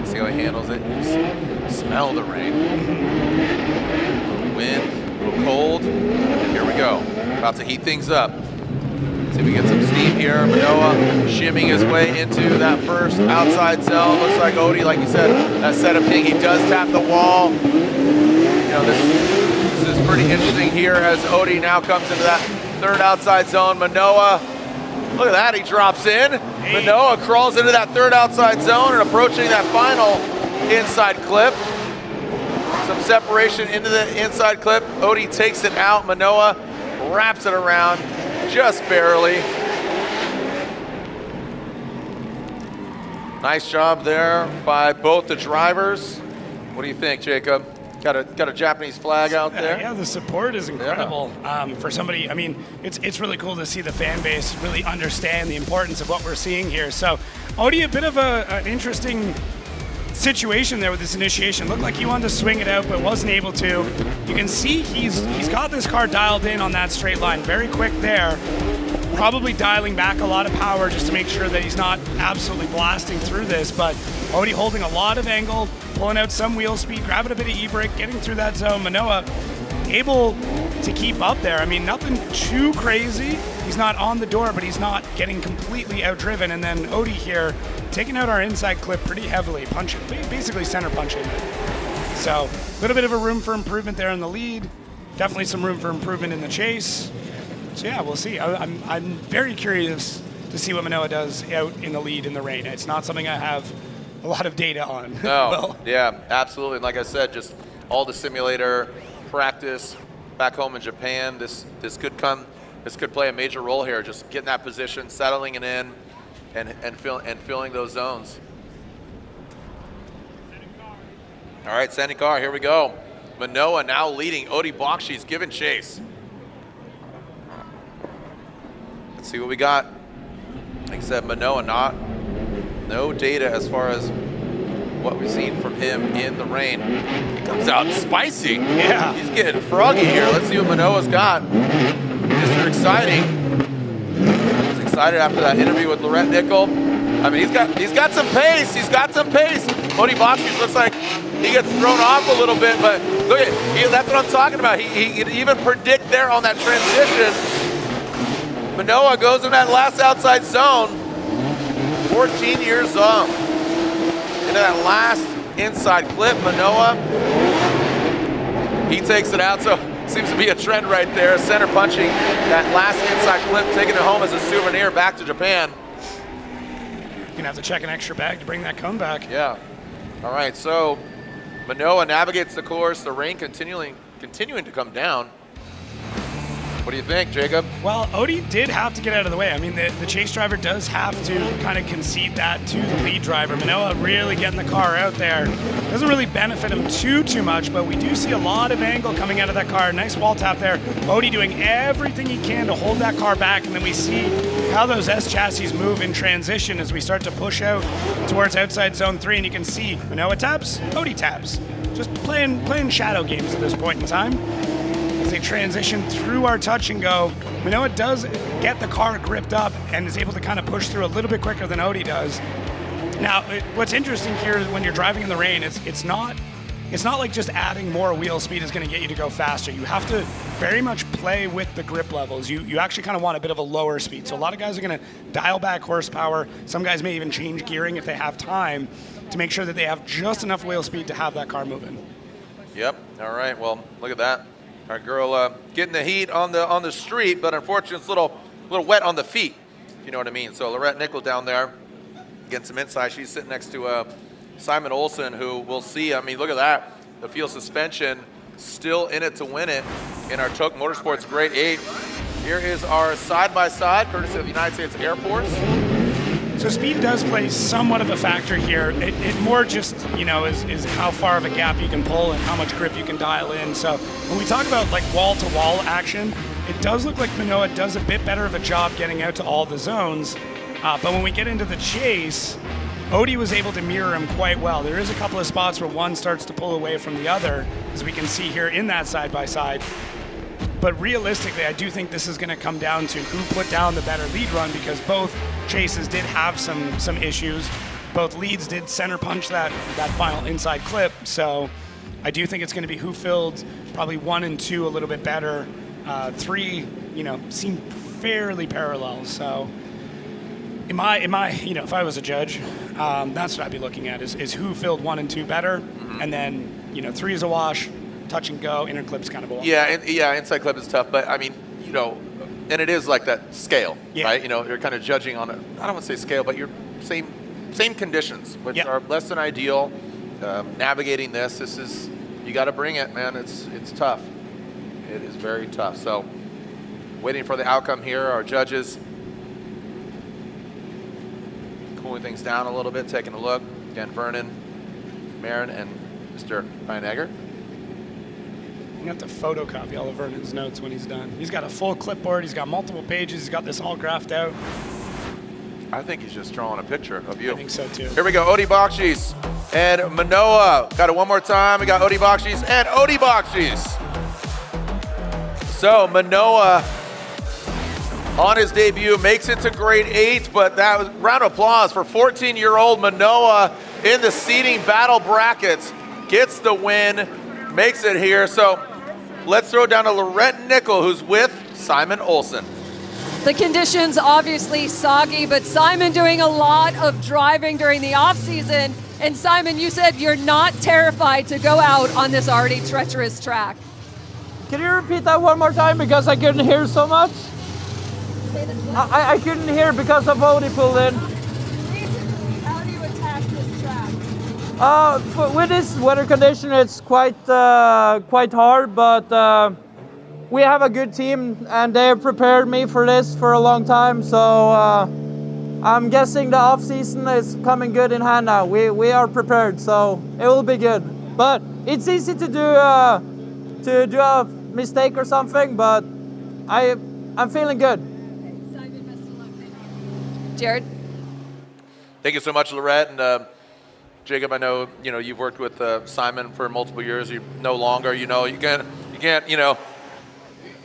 See how he handles it? Just smell the rain. Wind, a little cold. Here we go. About to heat things up. See if we get some steam here. Minowa shimming his way into that first outside zone. Looks like Odi, like you said, that setup king. He does tap the wall. This is pretty interesting here as Odi now comes into that third outside zone. Minowa, look at that, he drops in. Minowa crawls into that third outside zone and approaching that final inside clip. Some separation into the inside clip. Odi takes it out. Minowa wraps it around just barely. Nice job there by both the drivers. What do you think, Jacob? Got a Japanese flag out there. Yeah, the support is incredible for somebody. It's really cool to see the fan base really understand the importance of what we're seeing here. So, Odi, a bit of an interesting situation there with this initiation. Looked like he wanted to swing it out, but wasn't able to. You can see he's got this car dialed in on that straight line, very quick there. Probably dialing back a lot of power just to make sure that he's not absolutely blasting through this, but Odi holding a lot of angle, pulling out some wheel speed, grabbing a bit of e-brake, getting through that zone. Minowa able to keep up there. Nothing too crazy. He's not on the door, but he's not getting completely outdriven. And then Odi here taking out our inside clip pretty heavily, punching, basically center punching. So a little bit of a room for improvement there in the lead. Definitely some room for improvement in the chase. So yeah, we'll see. I'm very curious to see what Minowa does out in the lead in the rain. It's not something I have a lot of data on. No, yeah, absolutely. And like I said, just all the simulator practice back home in Japan. This could play a major role here. Just getting that position, settling it in, and filling those zones. All right, sending car. Here we go. Minowa now leading. Odi Bakchis giving chase. Let's see what we got. Like I said, Minowa, no data as far as what we've seen from him in the rain. He comes out spicy. Yeah. He's getting froggy here. Let's see what Minowa's got. Mr. Exciting. He's excited after that interview with Laurent Nickel. I mean, he's got some pace. He's got some pace. Bakchis looks like he gets thrown off a little bit, but look at that's what I'm talking about. He could even predict there on that transition. Minowa goes in that last outside zone. 14 years old. Into that last inside clip, Minowa. He takes it out, so seems to be a trend right there. Center punching that last inside clip, taking it home as a souvenir back to Japan. You're gonna have to check an extra bag to bring that comeback. Yeah. All right, so Minowa navigates the course, the rain continuing to come down. What do you think, Jacob? Well, Odie did have to get out of the way. I mean, the chase driver does have to kind of concede that to the lead driver. Minowa really getting the car out there. Doesn't really benefit him too much, but we do see a lot of angle coming out of that car. Nice wall tap there. Odie doing everything he can to hold that car back, and then we see how those S chassis move in transition as we start to push out towards outside zone 3, and you can see Minowa taps, Odie taps. Just playing shadow games at this point in time. As they transition through our touch and go, Minowa does get the car gripped up and is able to kind of push through a little bit quicker than Odie does. Now, what's interesting here is when you're driving in the rain, it's not like just adding more wheel speed is going to get you to go faster. You have to very much play with the grip levels. You actually kind of want a bit of a lower speed. So a lot of guys are going to dial back horsepower. Some guys may even change gearing if they have time to make sure that they have just enough wheel speed to have that car moving. Yep. All right. Well, look at that. Our girl getting the heat on the street, but unfortunately it's a little wet on the feet, if you know what I mean. So Laurent Nickel down there getting some insight. She's sitting next to Simon Olsen, who we'll see. I mean, look at that. The field suspension still in it to win it in our Tuerck Motorsports Grade 8. Here is our side-by-side, courtesy of the United States Air Force. So speed does play somewhat of a factor here. It more just, is how far of a gap you can pull and how much grip you can dial in. So when we talk about like wall-to-wall action, it does look like Minowa does a bit better of a job getting out to all the zones. But when we get into the chase, Odie was able to mirror him quite well. There is a couple of spots where one starts to pull away from the other, as we can see here in that side-by-side. But realistically, I do think this is going to come down to who put down the better lead run, because both chases did have some issues. Both leads did center punch that final inside clip. So I do think it's going to be who filled probably 1 and 2 a little bit better. 3, seem fairly parallel. So if I was a judge, that's what I'd be looking at is who filled 1 and 2 better. Mm-hmm. And then, 3 is a wash. Touch and go, inner clip's kind of a wash. Yeah, inside clip is tough, but I mean, and it is like that scale, right? You're kind of judging on it. I don't want to say scale, but you're same conditions, which are less than ideal. Navigating this is, you got to bring it, man. It's tough. It is very tough. So, waiting for the outcome here. Our judges cooling things down a little bit, taking a look. Again, Vernon, Marin, and Mr. Reinegger. You have to photocopy all of Vernon's notes when he's done. He's got a full clipboard. He's got multiple pages. He's got this all graphed out. I think he's just drawing a picture of you. I think so too. Here we go, Odie Bakchis and Minowa. Got it one more time. We got Odie Bakchis and Odie Bakchis. So Minowa on his debut makes it to grade 8, but that was round of applause for 14-year-old Minowa in the seeding battle brackets. Gets the win, makes it here. So let's throw down to Laurent Nickel, who's with Simon Olsen. The conditions obviously soggy, but Simon doing a lot of driving during the off season. And Simon, you said you're not terrified to go out on this already treacherous track. Can you repeat that one more time, because I couldn't hear so much? I couldn't hear because of Odie pulled in. How do you attack this track? With this weather condition, it's quite hard, but we have a good team and they have prepared me for this for a long time. So I'm guessing the off season is coming good in hand now. We are prepared, so it will be good. But it's easy to do a mistake or something, but I'm feeling good. Jared. Thank you so much, Lorette. And Jacob, I know you've worked with Simon for multiple years. You no longer, you can't,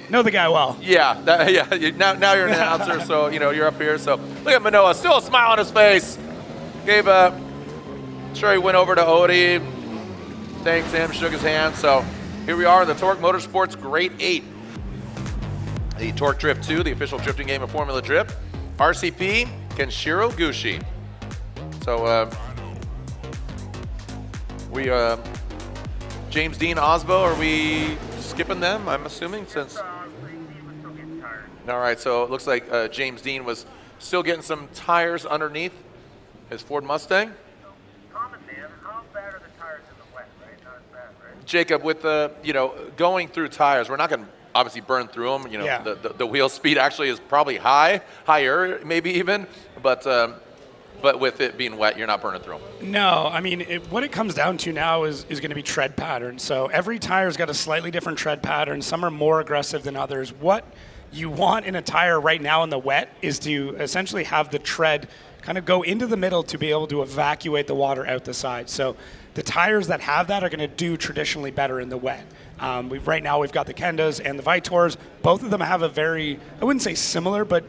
Know the guy well. Yeah, now you're an announcer, so you're up here. So look at Minowa, still a smile on his face. Gave sure he went over to Odie, thanked him, shook his hand. So here we are in the Tuerck Motorsports Grade 8. The Tuerck Drift 2, the official drifting game of Formula Drift. RCP, Kenshiro Gushi. So we James Deane, Aasbo, are we skipping them, I'm assuming, since... All right, so it looks like James Deane was still getting some tires underneath his Ford Mustang. Jacob, with the going through tires, we're not going to obviously burn through them. The wheel speed actually is probably higher maybe even, but with it being wet, you're not burning through them. No, I mean, what it comes down to now is going to be tread pattern. So every tire's got a slightly different tread pattern. Some are more aggressive than others. What you want in a tire right now in the wet is to essentially have the tread kind of go into the middle to be able to evacuate the water out the side. So the tires that have that are going to do traditionally better in the wet. Right now we've got the Kendas and the Vitors. Both of them have a very, I wouldn't say similar, but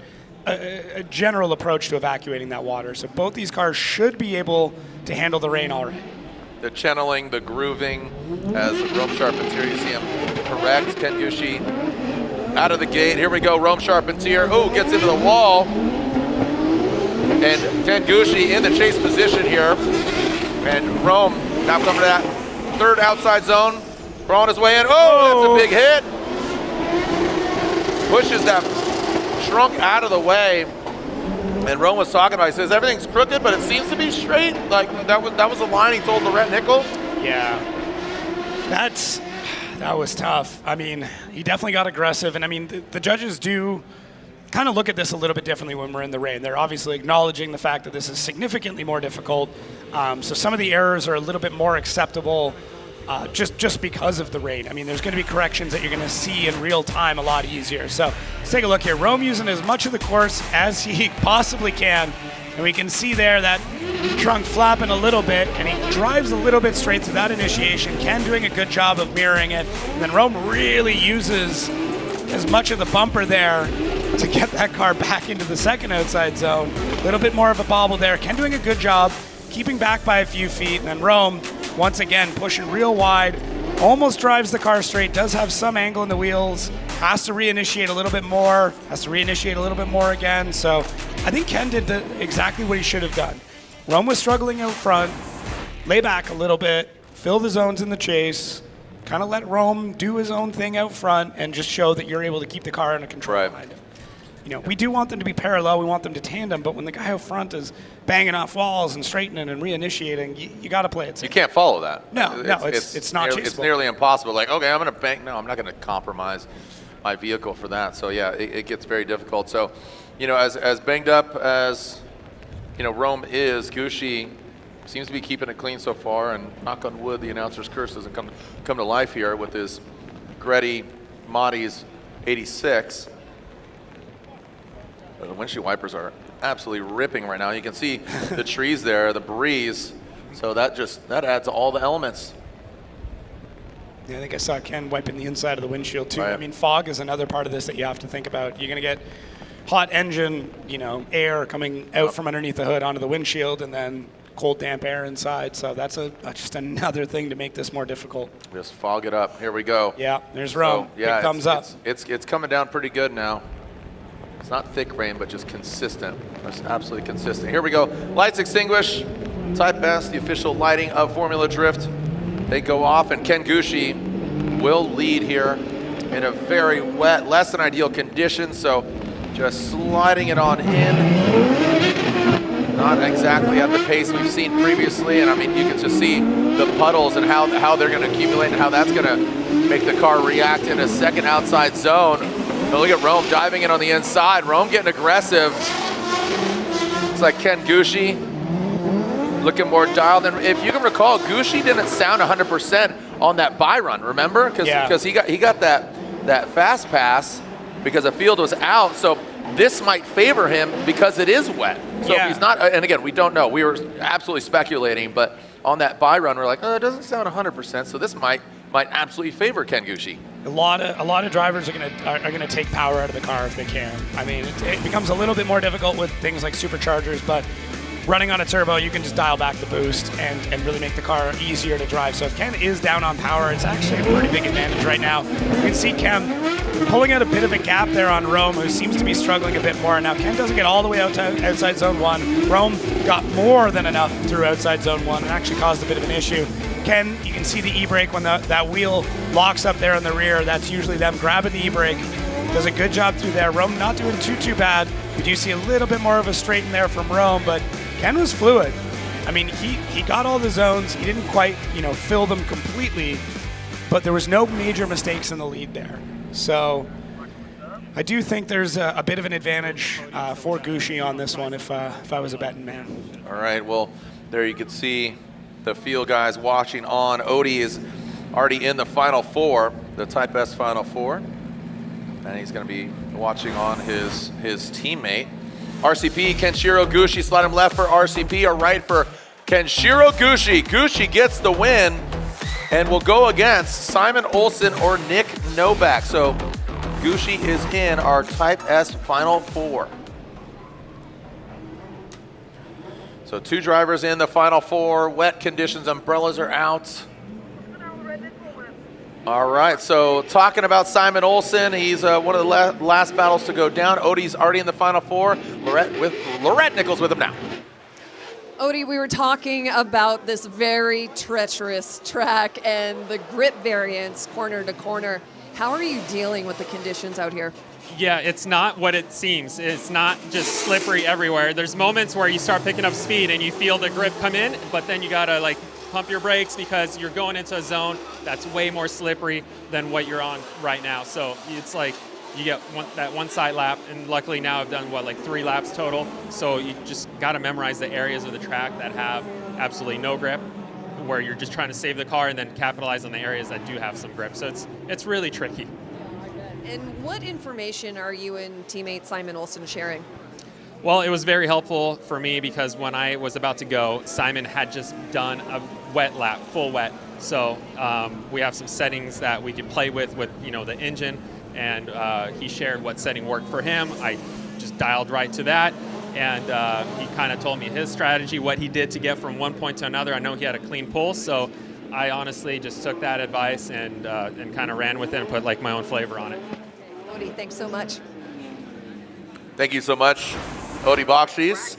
a general approach to evacuating that water. So both these cars should be able to handle the rain all right. The channeling, the grooving, as Rome Charpentier, you see him correct. Ken Gushi out of the gate. Here we go, Rome Charpentier. Oh, gets into the wall. And Ken Gushi in the chase position here. And Rome now coming to that third outside zone. Throwing his way in. Oh, that's a big hit. Pushes that trunk out of the way. And Rome was talking about, he says, everything's crooked, but it seems to be straight. Like, that was the line he told Lorette Nickel. Yeah. That was tough. I mean, he definitely got aggressive. And I mean, the judges do kind of look at this a little bit differently when we're in the rain. They're obviously acknowledging the fact that this is significantly more difficult. So some of the errors are a little bit more acceptable just because of the rain. I mean, there's going to be corrections that you're going to see in real time a lot easier. So let's take a look here. Rome using as much of the course as he possibly can. And we can see there that trunk flapping a little bit, and he drives a little bit straight to that initiation. Ken doing a good job of mirroring it. And then Rome really uses as much of the bumper there to get that car back into the second outside zone. A little bit more of a bobble there. Ken doing a good job, keeping back by a few feet. And then Rome, once again, pushing real wide, almost drives the car straight, does have some angle in the wheels, has to reinitiate a little bit more, again. So I think Ken did exactly what he should have done. Rome was struggling out front, lay back a little bit, fill the zones in the chase, kind of let Rome do his own thing out front and just show that you're able to keep the car under control behind him. We do want them to be parallel, we want them to tandem, but when the guy out front is banging off walls and straightening and reinitiating, you got to play it safe. You can't follow that. No, it's not chaseable. It's nearly impossible. Like, okay, I'm going to bank. No, I'm not going to compromise my vehicle for that. So yeah, it gets very difficult. So, as banged up as, Rome is, Gushi seems to be keeping it clean so far, and knock on wood, the announcer's curse doesn't come to life here with his Gretty Motti's 86. The windshield wipers are absolutely ripping right now. You can see the trees there, the breeze. So that adds all the elements. Yeah, I think I saw Ken wiping the inside of the windshield too. Right. I mean, fog is another part of this that you have to think about. You're going to get hot engine, air coming out from underneath the hood onto the windshield, and then cold, damp air inside. So that's just another thing to make this more difficult. Just fog it up. Here we go. Yeah, there's Rome. So, yeah, it comes up. It's coming down pretty good now. It's not thick rain, but just consistent. It's absolutely consistent. Here we go. Lights extinguish. Type S, the official lighting of Formula Drift. They go off, and Ken Gushi will lead here in a very wet, less than ideal condition. So just sliding it on in. Not exactly at the pace we've seen previously. And I mean, you can just see the puddles and how they're going to accumulate and how that's going to make the car react in a second outside zone. But look at Rome diving in on the inside. Rome getting aggressive. It's like Ken Gushi looking more dialed. And if you can recall, Gushi didn't sound 100% on that by run, remember? Because he got that fast pass because the field was out. So this might favor him because it is wet. So if he's not, and again, we don't know. We were absolutely speculating, but on that bye run, we're like, oh, it doesn't sound 100%. So this might absolutely favor Ken Gushi. A lot of drivers are gonna take power out of the car if they can. I mean, it becomes a little bit more difficult with things like superchargers, but running on a turbo, you can just dial back the boost and really make the car easier to drive. So if Ken is down on power, it's actually a pretty big advantage right now. You can see Ken pulling out a bit of a gap there on Rome, who seems to be struggling a bit more. Now Ken doesn't get all the way outside zone 1. Rome got more than enough through outside zone 1 and actually caused a bit of an issue. Ken, you can see the e-brake when that wheel locks up there in the rear. That's usually them grabbing the e-brake. Does a good job through there. Rome not doing too bad. We do see a little bit more of a straighten there from Rome, but Ken was fluid. I mean, he got all the zones. He didn't quite, fill them completely, but there was no major mistakes in the lead there. So I do think there's a bit of an advantage for Gushi on this one if I was a betting man. All right, well, there you can see the field guys watching on. Odie is already in the Final Four, the Type S Final Four, and he's going to be watching on his teammate. RCP, Kenshiro Gushi, slide him left for RCP or right for Kenshiro Gushi. Gushi gets the win and will go against Simon Olsen or Nick Noback. So Gushi is in our Type S Final Four. So 2 drivers in the Final Four. Wet conditions, umbrellas are out. All right, so talking about Simon Olsen, he's one of the last battles to go down. Odie's already in the Final Four. Lorette Nichols with him now. Odie, we were talking about this very treacherous track and the grip variance corner to corner. How are you dealing with the conditions out here? Yeah, it's not what it seems. It's not just slippery everywhere. There's moments where you start picking up speed and you feel the grip come in, but then you gotta pump your brakes because you're going into a zone that's way more slippery than what you're on right now. So it's like you get that one side lap, and luckily now I've done 3 laps total. So you just got to memorize the areas of the track that have absolutely no grip, where you're just trying to save the car and then capitalize on the areas that do have some grip. So it's really tricky. And what information are you and teammate Simon Olsen sharing? Well, it was very helpful for me because when I was about to go, Simon had just done a wet lap, full wet. So we have some settings that we can play with the engine, and he shared what setting worked for him. I just dialed right to that, and he kind of told me his strategy, what he did to get from one point to another. I know he had a clean pulse, so I honestly just took that advice and kind of ran with it and put my own flavor on it. Odie, thanks so much. Thank you so much, Odie Bakchis.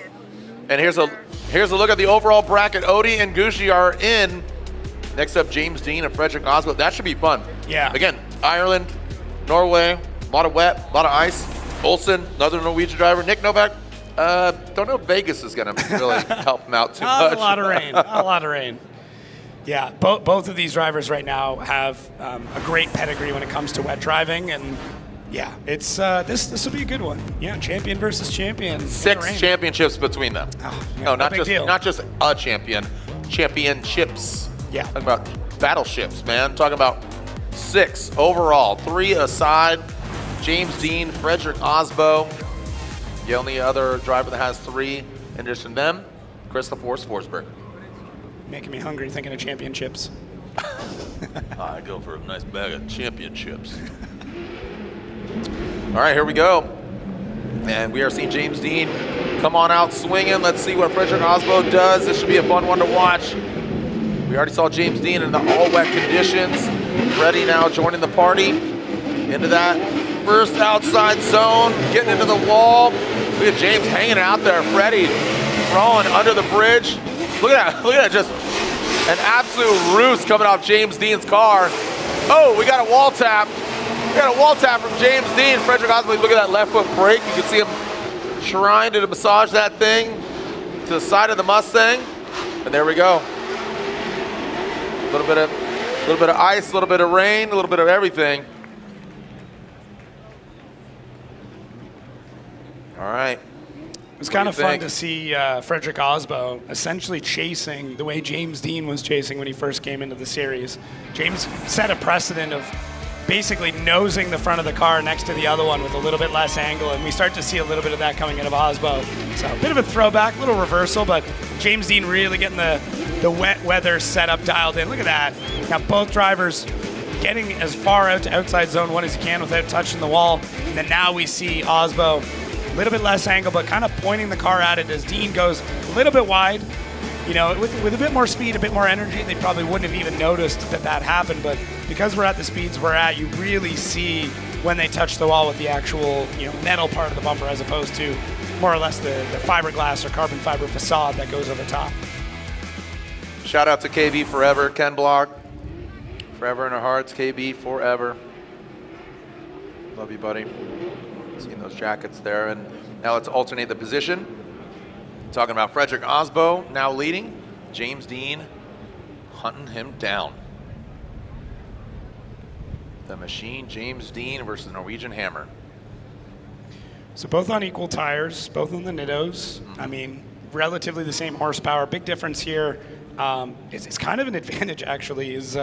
And here's a look at the overall bracket. Odie and Gushi are in. Next up, James Deane and Frederick Aasbo. That should be fun. Yeah. Again, Ireland, Norway, a lot of wet, a lot of ice. Olsen, another Norwegian driver. Nick Noback. Don't know if Vegas is going to really help him out too much. A lot of rain. Yeah, both of these drivers right now have a great pedigree when it comes to wet driving, and yeah, it's this will be a good one. Yeah, champion versus champion. 6 championships between them. Oh, yeah, no, not just a champion. Championships. Yeah. Talking about battleships, man. Talking about 6 overall, 3 aside. James Deane, Frederick Aasbo. The only other driver that has 3 in addition to them, Christopher Forsberg. Making me hungry thinking of championships. I go for a nice bag of championships. All right, here we go. And we are seeing James Deane come on out swinging. Let's see what Frederick Aasbo does. This should be a fun one to watch. We already saw James Deane in the all-wet conditions. Freddie now joining the party. Into that first outside zone, getting into the wall. Look at James hanging out there. Freddie throwing under the bridge. Look at that, just an absolute roost coming off James Deane's car. Oh, we got a wall tap. We got a wall tap from James Deane. Frederick Aasbo, look at that left foot brake. You can see him trying to massage that thing to the side of the Mustang. And there we go. A little bit of ice, a little bit of rain, a little bit of everything. All right. It was kind of fun to see Frederick Aasbo essentially chasing the way James Deane was chasing when he first came into the series. James set a precedent of basically nosing the front of the car next to the other one with a little bit less angle, and we start to see a little bit of that coming out of Aasbo. So a bit of a throwback, a little reversal, but James Deane really getting the wet weather setup dialed in. Look at that. Got both drivers getting as far out to outside zone 1 as he can without touching the wall. And then now we see Aasbo a little bit less angle, but kind of pointing the car at it as Deane goes a little bit wide. You know, with a bit more speed, a bit more energy, they probably wouldn't have even noticed that happened. But because we're at the speeds we're at, you really see when they touch the wall with the actual, you know, metal part of the bumper as opposed to more or less the fiberglass or carbon fiber facade that goes over top. Shout out to KB Forever, Ken Block. Forever in our hearts, KB Forever. Love you, buddy. Seeing those jackets there. And now let's alternate the position. Talking about Frederick Aasbo now leading. James Deane hunting him down. The machine, James Deane versus Norwegian Hammer. So both on equal tires, both on the Nittos. I mean, relatively the same horsepower. Big difference here. It's kind of an advantage actually. Is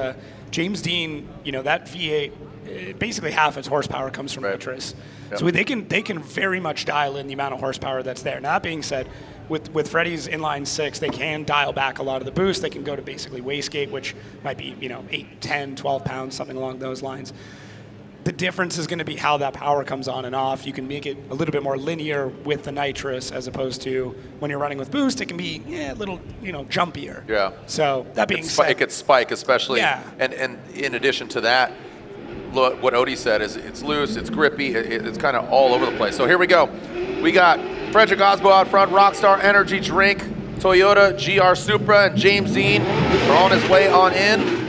James Deane, you know, that V8, basically half its horsepower comes from nitrous. Yep. So they can very much dial in the amount of horsepower that's there. Now, that being said, with Freddie's inline 6, they can dial back a lot of the boost. They can go to basically wastegate, which might be, you know, 8, 10, 12 pounds, something along those lines. The difference is going to be how that power comes on and off. You can make it a little bit more linear with the nitrous as opposed to when you're running with boost, it can be a little, you know, jumpier. Yeah. So that being said, it could spike, especially. Yeah. And in addition to that, look, what Odie said is it's loose, it's grippy, it's kind of all over the place. So here we go. We got Frederick Aasbo out front, Rockstar Energy Drink, Toyota GR Supra, and James Deane are on his way on in.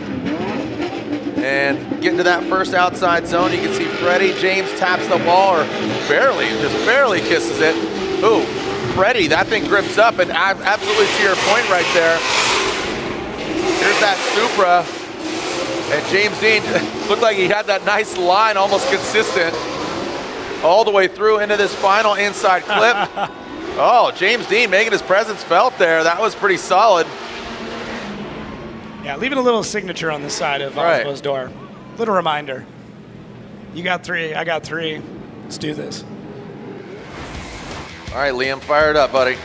And getting to that first outside zone, you can see Freddie. James taps the ball, or just barely kisses it. Ooh, Freddie, that thing grips up, and absolutely to your point right there. Here's that Supra, and James Deane looked like he had that nice line, almost consistent, all the way through into this final inside clip. Oh, James Deane making his presence felt there. That was pretty solid. Yeah, leaving a little signature on the side of Aasbo's door. Little reminder. You got 3, I got 3. Let's do this. All right, Liam, fired up, buddy.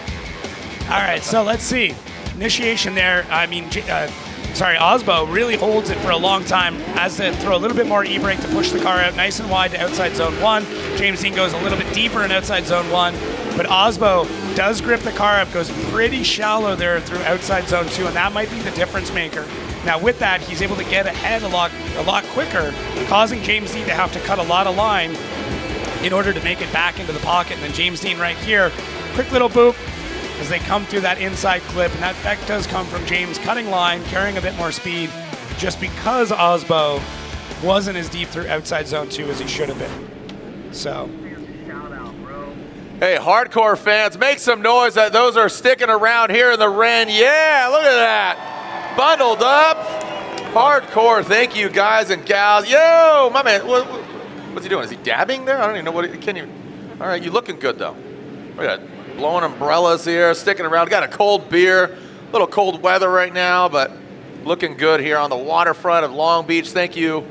All right, so let's see. Initiation there. I mean, Aasbo really holds it for a long time. Has to throw a little bit more e-brake to push the car out nice and wide to outside zone 1. James Deane goes a little bit deeper in outside zone 1. But Aasbo does grip the car up, goes pretty shallow there through outside zone 2, and that might be the difference maker. Now with that, he's able to get ahead a lot quicker, causing James Deane to have to cut a lot of line in order to make it back into the pocket. And then James Deane right here, quick little boop as they come through that inside clip, and that does come from James cutting line, carrying a bit more speed, just because Aasbo wasn't as deep through outside zone 2 as he should have been. So. Hey, hardcore fans, make some noise that those are sticking around here in the Ren. Yeah, look at that. Bundled up. Hardcore, thank you guys and gals. Yo, my man, what's he doing? Is he dabbing there? I don't even know what, all right, you looking good though. Look at that, blowing umbrellas here, sticking around. Got a cold beer, a little cold weather right now, but looking good here on the waterfront of Long Beach. Thank you,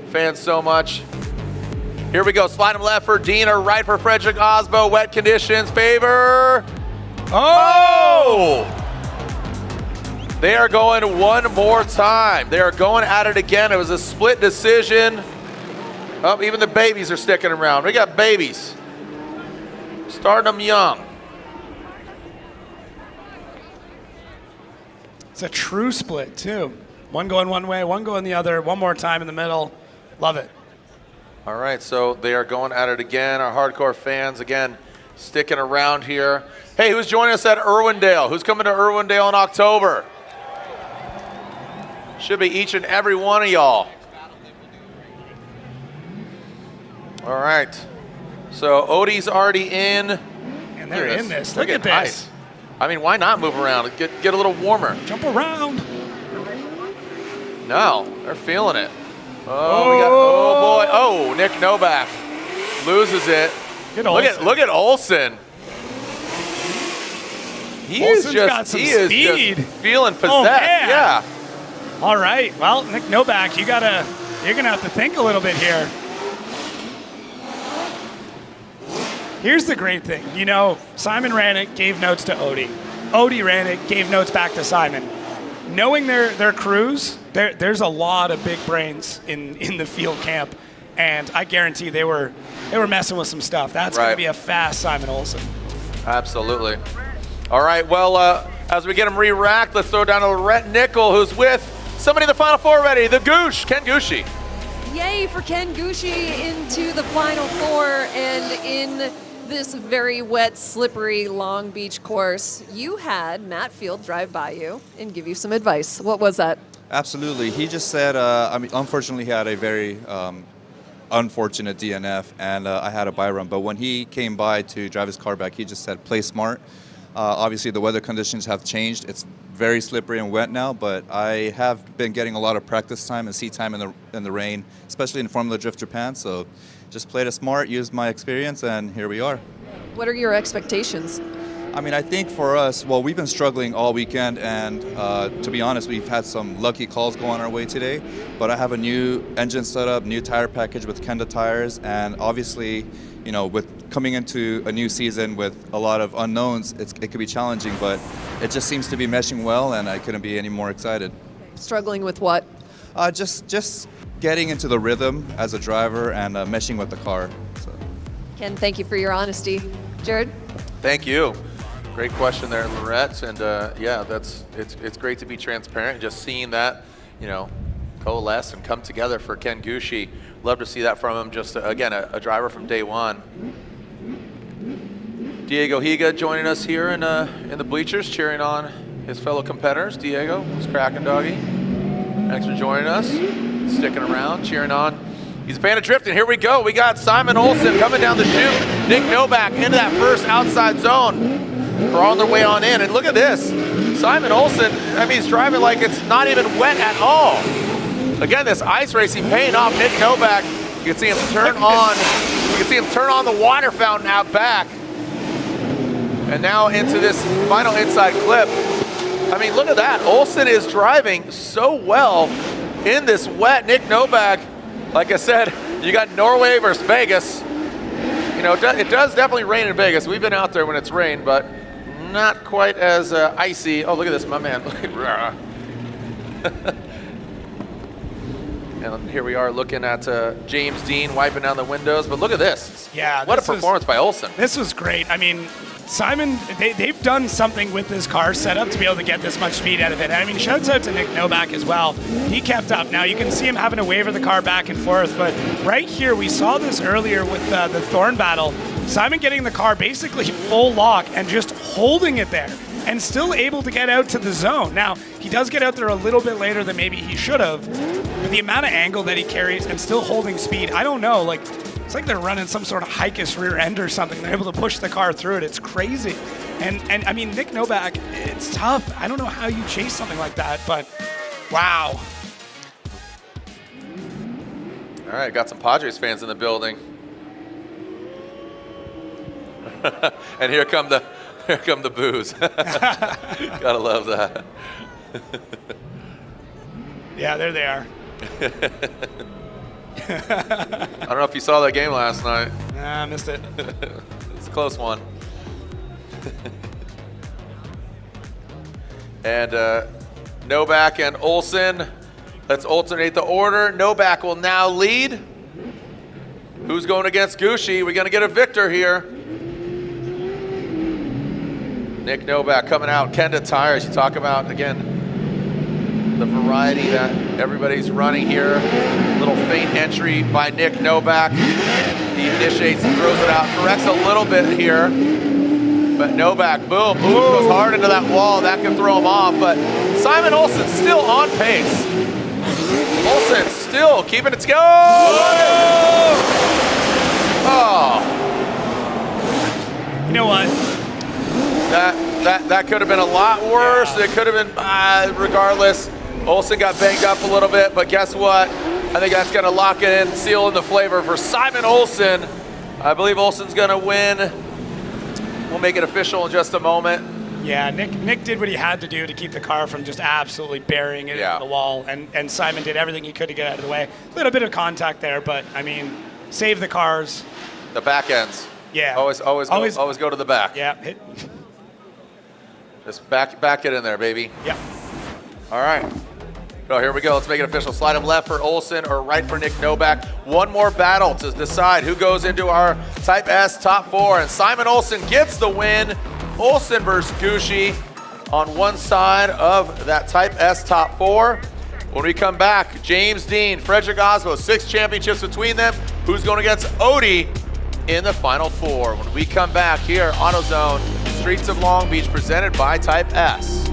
fans, so much. Here we go, slide him left for Deane, or right for Frederick Aasbo. Wet conditions favor. Oh! They are going one more time. They are going at it again. It was a split decision. Oh, even the babies are sticking around. We got babies. Starting them young. It's a true split too. One going one way, one going the other, one more time in the middle. Love it. All right, so they are going at it again. Our hardcore fans, again, sticking around here. Hey, who's joining us at Irwindale? Who's coming to Irwindale in October? Should be each and every one of y'all. All right, so Odie's already in. And they're in this. Look at this. Nice. I mean, why not move around? Get a little warmer. Jump around. No, they're feeling it. Oh, we got, oh boy. Oh, Nick Noback loses it. Look at Olsen. He is just feeling possessed. Oh, yeah. All right. Well, Nick Noback, you gotta You're going to have to think a little bit here. Here's the great thing. You know, Simon ran it, gave notes to Odie. Odie ran it, gave notes back to Simon. Knowing their crews, there's a lot of big brains in the field camp, and I guarantee they were messing with some stuff. That's going to be a fast Simon Olsen. Absolutely. All right, well, as we get him re-racked, let's throw down to Rhett Nickel, who's with somebody in the Final Four already, the Goosh, Ken Gushi. Yay for Ken Gushi into the Final Four, and in this very wet, slippery Long Beach course, you had Matt Field drive by you and give you some advice. What was that? Absolutely. He just said, unfortunately, he had a very unfortunate DNF, and I had a bye run. But when he came by to drive his car back, he just said, play smart. Obviously, the weather conditions have changed. It's very slippery and wet now, but I have been getting a lot of practice time and seat time in the rain, especially in Formula Drift Japan. So just played it smart, used my experience, and here we are. What are your expectations? I mean, I think for us, well, we've been struggling all weekend, and to be honest, we've had some lucky calls go on our way today. But I have a new engine setup, new tire package with Kenda tires, and obviously, you know, with coming into a new season with a lot of unknowns, it could be challenging, but it just seems to be meshing well, and I couldn't be any more excited. Struggling with what? Just getting into the rhythm as a driver and meshing with the car. So. Ken, thank you for your honesty. Jared? Thank you. Great question there, Lorette. And yeah, it's great to be transparent and just seeing that, you know, coalesce and come together for Ken Gushi. Love to see that from him. Just again, a driver from day one. Diego Higa joining us here in the bleachers, cheering on his fellow competitors. Diego, who's cracking, doggy. Thanks for joining us, sticking around, cheering on. He's a fan of drifting. Here we go. We got Simon Olsen coming down the chute. Nick Noback into that first outside zone. Crawling their way on in, and look at this. Simon Olsen, I mean, he's driving like it's not even wet at all. Again, this ice racing paying off. Nick Noback, you can see him turn on. You can see him turn on the water fountain out back. And now into this final inside clip. I mean, look at that. Olsen is driving so well in this wet. Nick Noback, like I said, you got Norway versus Vegas. You know, it does definitely rain in Vegas. We've been out there when it's rained, but not quite as icy. Oh, look at this, my man. And here we are looking at James Deane wiping down the windows. But look at this. Yeah, what a performance by Olsen. This was great. I mean, Simon, they've done something with this car setup to be able to get this much speed out of it. I mean, shouts out to Nick Noback as well. He kept up. Now, you can see him having to waver the car back and forth, but right here, we saw this earlier with the Thorne battle. Simon getting the car basically full lock and just holding it there and still able to get out to the zone. Now, he does get out there a little bit later than maybe he should have, but the amount of angle that he carries and still holding speed, I don't know, like, it's like they're running some sort of Hikis rear end or something. They're able to push the car through it. It's crazy. And I mean, Nick Noback, it's tough. I don't know how you chase something like that, but wow. All right, got some Padres fans in the building. And here come the boos. Gotta love that. Yeah, there they are. I don't know if you saw that game last night. Nah, I missed it. It's a close one. And Noback and Olsen. Let's alternate the order. Noback will now lead. Who's going against Gushi? We're going to get a victor here. Nick Noback coming out. Kenda tires. You talk about, again, the variety that everybody's running here. Little feint entry by Nick Noback. He initiates and throws it out. Corrects a little bit here. But Noback, boom, goes hard into that wall. That can throw him off. But Simon Olsen still on pace. Olsen still keeping it going. Oh. You know what? That could have been a lot worse. Yeah. It could have been, regardless. Olsen got banged up a little bit, but guess what? I think that's going to lock it in, seal in the flavor for Simon Olsen. I believe Olsen's going to win. We'll make it official in just a moment. Yeah, Nick did what he had to do to keep the car from just absolutely burying it into the wall, and Simon did everything he could to get out of the way. A little bit of contact there, but I mean, save the cars. The back ends. Yeah. Always go to the back. Yeah. Just back it in there, baby. Yeah. All right. Oh, here we go. Let's make it official. Slide him left for Olsen or right for Nick Noback. One more battle to decide who goes into our Type S top 4. And Simon Olsen gets the win. Olsen versus Gushi on one side of that Type S top 4. When we come back, James Deane, Frederick Aasbo, 6 championships between them. Who's going against Odie in the final 4? When we come back here, AutoZone, Streets of Long Beach, presented by Type S.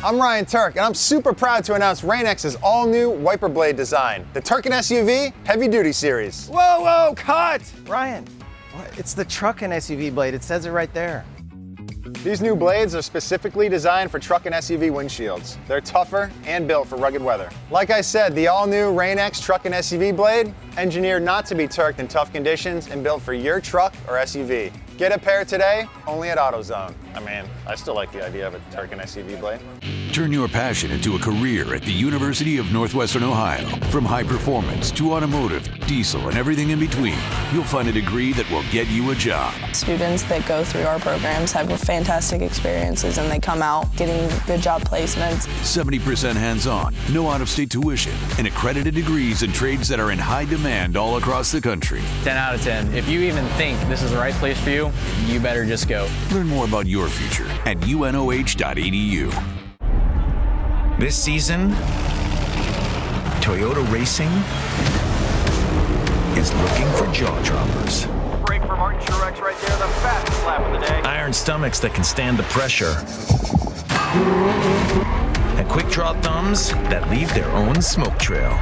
I'm Ryan Tuerck, and I'm super proud to announce Rain-X's all-new wiper blade design, the Tuerck and SUV Heavy Duty Series. Whoa, cut! Ryan, it's the truck and SUV blade. It says it right there. These new blades are specifically designed for truck and SUV windshields. They're tougher and built for rugged weather. Like I said, the all-new Rain-X truck and SUV blade, engineered not to be turked in tough conditions and built for your truck or SUV. Get a pair today, only at AutoZone. I mean, I still like the idea of a Tuerck and SUV blade. Turn your passion into a career at the University of Northwestern Ohio. From high performance to automotive, diesel, and everything in between, you'll find a degree that will get you a job. Students that go through our programs have fantastic experiences and they come out getting good job placements. 70% hands-on, no out-of-state tuition, and accredited degrees in trades that are in high demand all across the country. 10 out of 10. If you even think this is the right place for you, you better just go. Learn more about your future at unoh.edu. This season, Toyota Racing is looking for jaw droppers. Break for Martin Truex right there, the fastest lap of the day. Iron stomachs that can stand the pressure. And quick draw thumbs that leave their own smoke trail.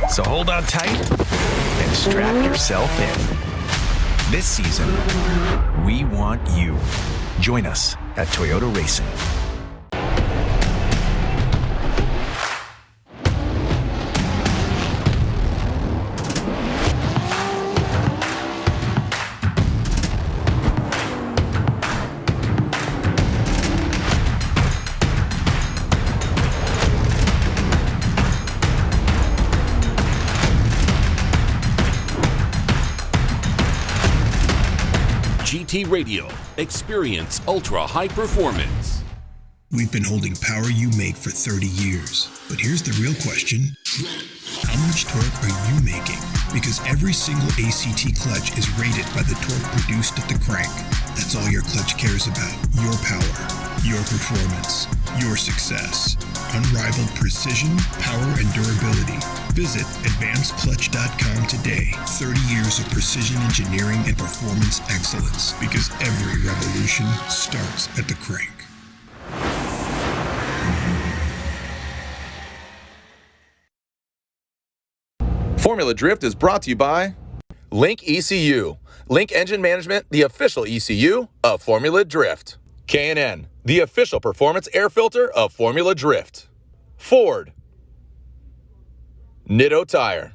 So hold on tight and strap yourself in. This season, we want you. Join us at Toyota Racing. GT Radio. Experience ultra high performance. We've been holding power you make for 30 years. But here's the real question. How much torque are you making? Because every single ACT clutch is rated by the torque produced at the crank. That's all your clutch cares about. Your power, your performance, your success. Unrivaled precision, power, and durability. Visit advancedclutch.com today. 30 years of precision engineering and performance excellence. Because every revolution starts at the crank. Formula Drift is brought to you by Link ECU. Link Engine Management, the official ECU of Formula Drift. K&N, the official performance air filter of Formula Drift. Ford. Nitto Tire.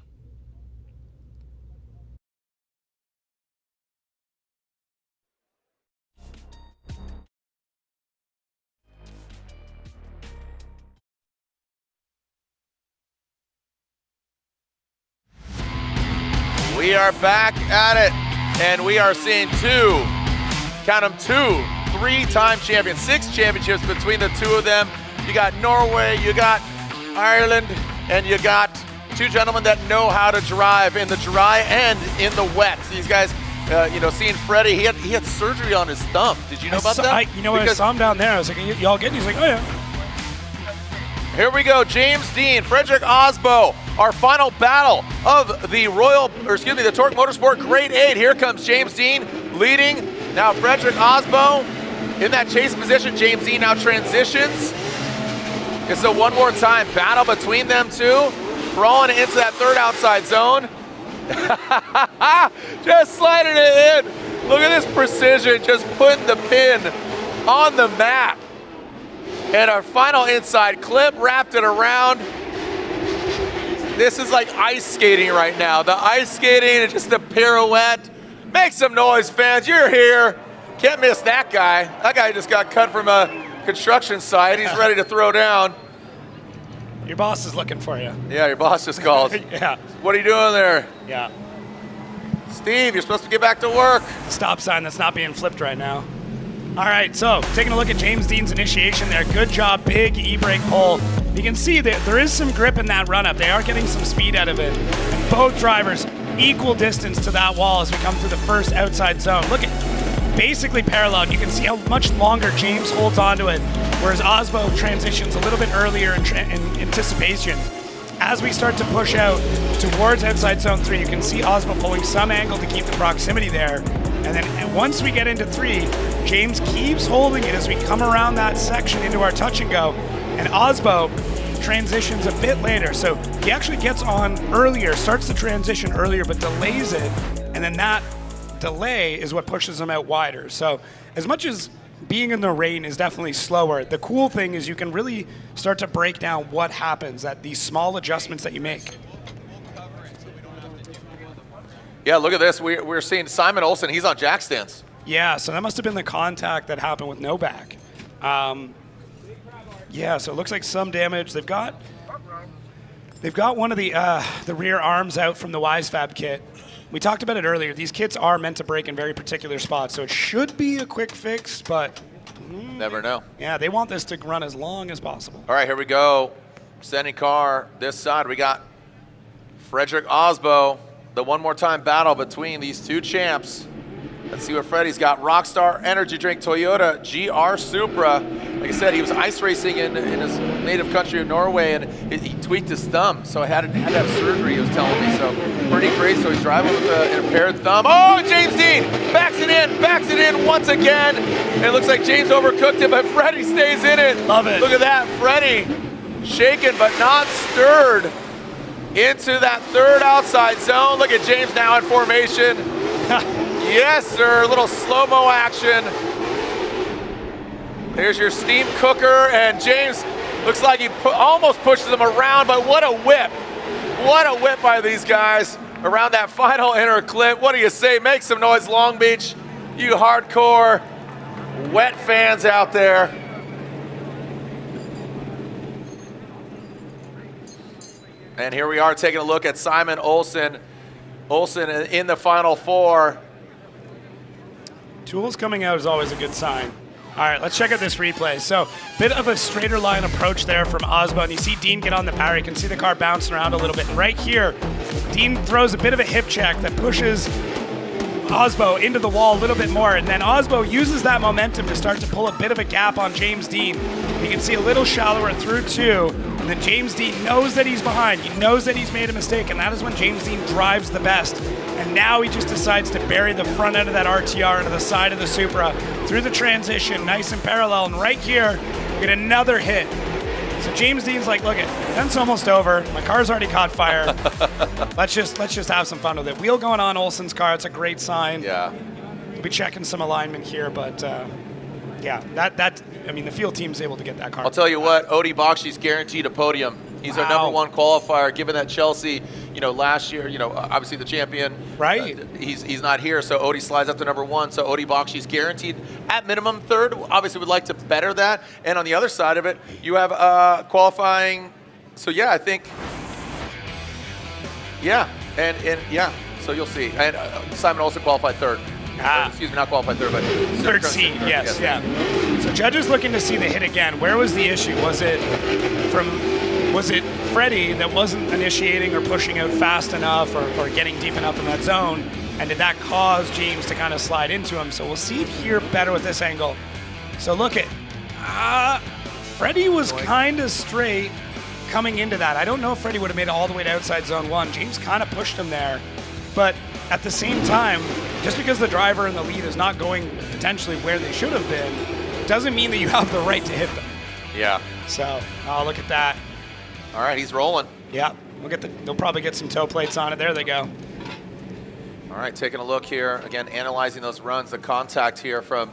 We are back at it, and we are seeing count them, 3-time champions, 6 championships between the two of them. You got Norway, you got Ireland, and you got 2 gentlemen that know how to drive in the dry and in the wet. These guys, seeing Freddie, he had surgery on his thumb. Did you know about that? I saw him down there. I was like, y'all good? He's like, oh yeah. Here we go, James Deane, Frederick Aasbo, our final battle of the the Tuerck Motorsport Grade 8. Here comes James Deane leading. Now Frederick Aasbo in that chase position. James Deane now transitions. It's a one more time battle between them two. Crawling into that third outside zone. Just sliding it in. Look at this precision, just putting the pin on the map. And our final inside clip, wrapped it around. This is like ice skating right now. The ice skating and just the pirouette. Make some noise, fans. You're here. Can't miss that guy. That guy just got cut from a construction site. He's ready to throw down. Your boss is looking for you. Yeah, your boss just called. Yeah. What are you doing there? Yeah. Steve, you're supposed to get back to work. Stop sign that's not being flipped right now. All right, so taking a look at James Deane's initiation there. Good job, big e-brake pull. You can see that there is some grip in that run-up. They are getting some speed out of it. And both drivers equal distance to that wall as we come through the first outside zone. Look at basically parallel. You can see how much longer James holds onto it, whereas Aasbo transitions a little bit earlier in anticipation. As we start to push out towards outside zone 3, you can see Aasbo pulling some angle to keep the proximity there. And then once we get into 3, James keeps holding it as we come around that section into our touch and go. And Aasbo transitions a bit later. So he actually gets on earlier, starts the transition earlier, but delays it. And then that delay is what pushes him out wider. So as much as being in the rain is definitely slower, the cool thing is you can really start to break down what happens at these small adjustments that you make. Yeah, look at this. We're seeing Simon Olsen. He's on jack stands. Yeah, so that must have been the contact that happened with Noback. Yeah, so it looks like some damage. They've got one of the rear arms out from the WiseFab kit. We talked about it earlier. These kits are meant to break in very particular spots, so it should be a quick fix, but never know. Yeah, they want this to run as long as possible. All right, here we go. Sending car this side. We got Frederick Aasbo. The one more time battle between these two champs. Let's see what Freddie's got. Rockstar Energy Drink Toyota GR Supra. Like I said, he was ice racing in his native country of Norway, and he tweaked his thumb, so I had to have surgery, he was telling me. So pretty crazy. So he's driving with an impaired thumb. Oh, James Deane backs it in once again. And it looks like James overcooked it, but Freddie stays in it. Love it. Look at that, Freddie shaken but not stirred into that third outside zone. Look at James now in formation. Yes, sir, a little slow-mo action. There's your steam cooker, and James looks like he almost pushes him around, but what a whip. What a whip by these guys around that final inner clip. What do you say? Make some noise, Long Beach, you hardcore wet fans out there. And here we are taking a look at Simon Olsen. Olsen in the final 4. Tools coming out is always a good sign. All right, let's check out this replay. So, bit of a straighter line approach there from Aasbo, and you see Deane get on the power. You can see the car bouncing around a little bit. And right here, Deane throws a bit of a hip check that pushes Aasbo into the wall a little bit more, and then Aasbo uses that momentum to start to pull a bit of a gap on James Deane. You can see a little shallower through 2, and then James Deane knows that he's behind. He knows that he's made a mistake, and that is when James Deane drives the best. And now he just decides to bury the front end of that RTR into the side of the Supra through the transition, nice and parallel. And right here, we get another hit. So James Deane's like, look, that's almost over. My car's already caught fire. let's just have some fun with it. Wheel going on Olsen's car. It's a great sign. Yeah. We'll be checking some alignment here, but yeah, I mean, the field team's able to get that car. I'll tell you what, Odi Bakchis guaranteed a podium. He's our number 1 qualifier, given that Chelsea, last year, obviously the champion. Right. He's not here, so Odi slides up to number 1. So Odi Bakchis guaranteed at minimum 3rd. Obviously, would like to better that. And on the other side of it, you have qualifying. So yeah, I think. Yeah, and yeah. So you'll see. And Simon also qualified 3rd. Excuse me, not qualified 3rd, but 3rd seed. Yes, yeah. So judges looking to see the hit again. Where was the issue? Was it Freddie that wasn't initiating or pushing out fast enough or getting deep enough in that zone? And did that cause James to kind of slide into him? So we'll see it here better with this angle. So look at, Freddie was kind of straight coming into that. I don't know if Freddie would have made it all the way to outside zone 1. James kind of pushed him there. But at the same time, just because the driver in the lead is not going potentially where they should have been, doesn't mean that you have the right to hit them. Yeah. So, look at that. All right, he's rolling. Yeah, they'll probably get some toe plates on it. There they go. All right, taking a look here. Again, analyzing those runs, the contact here from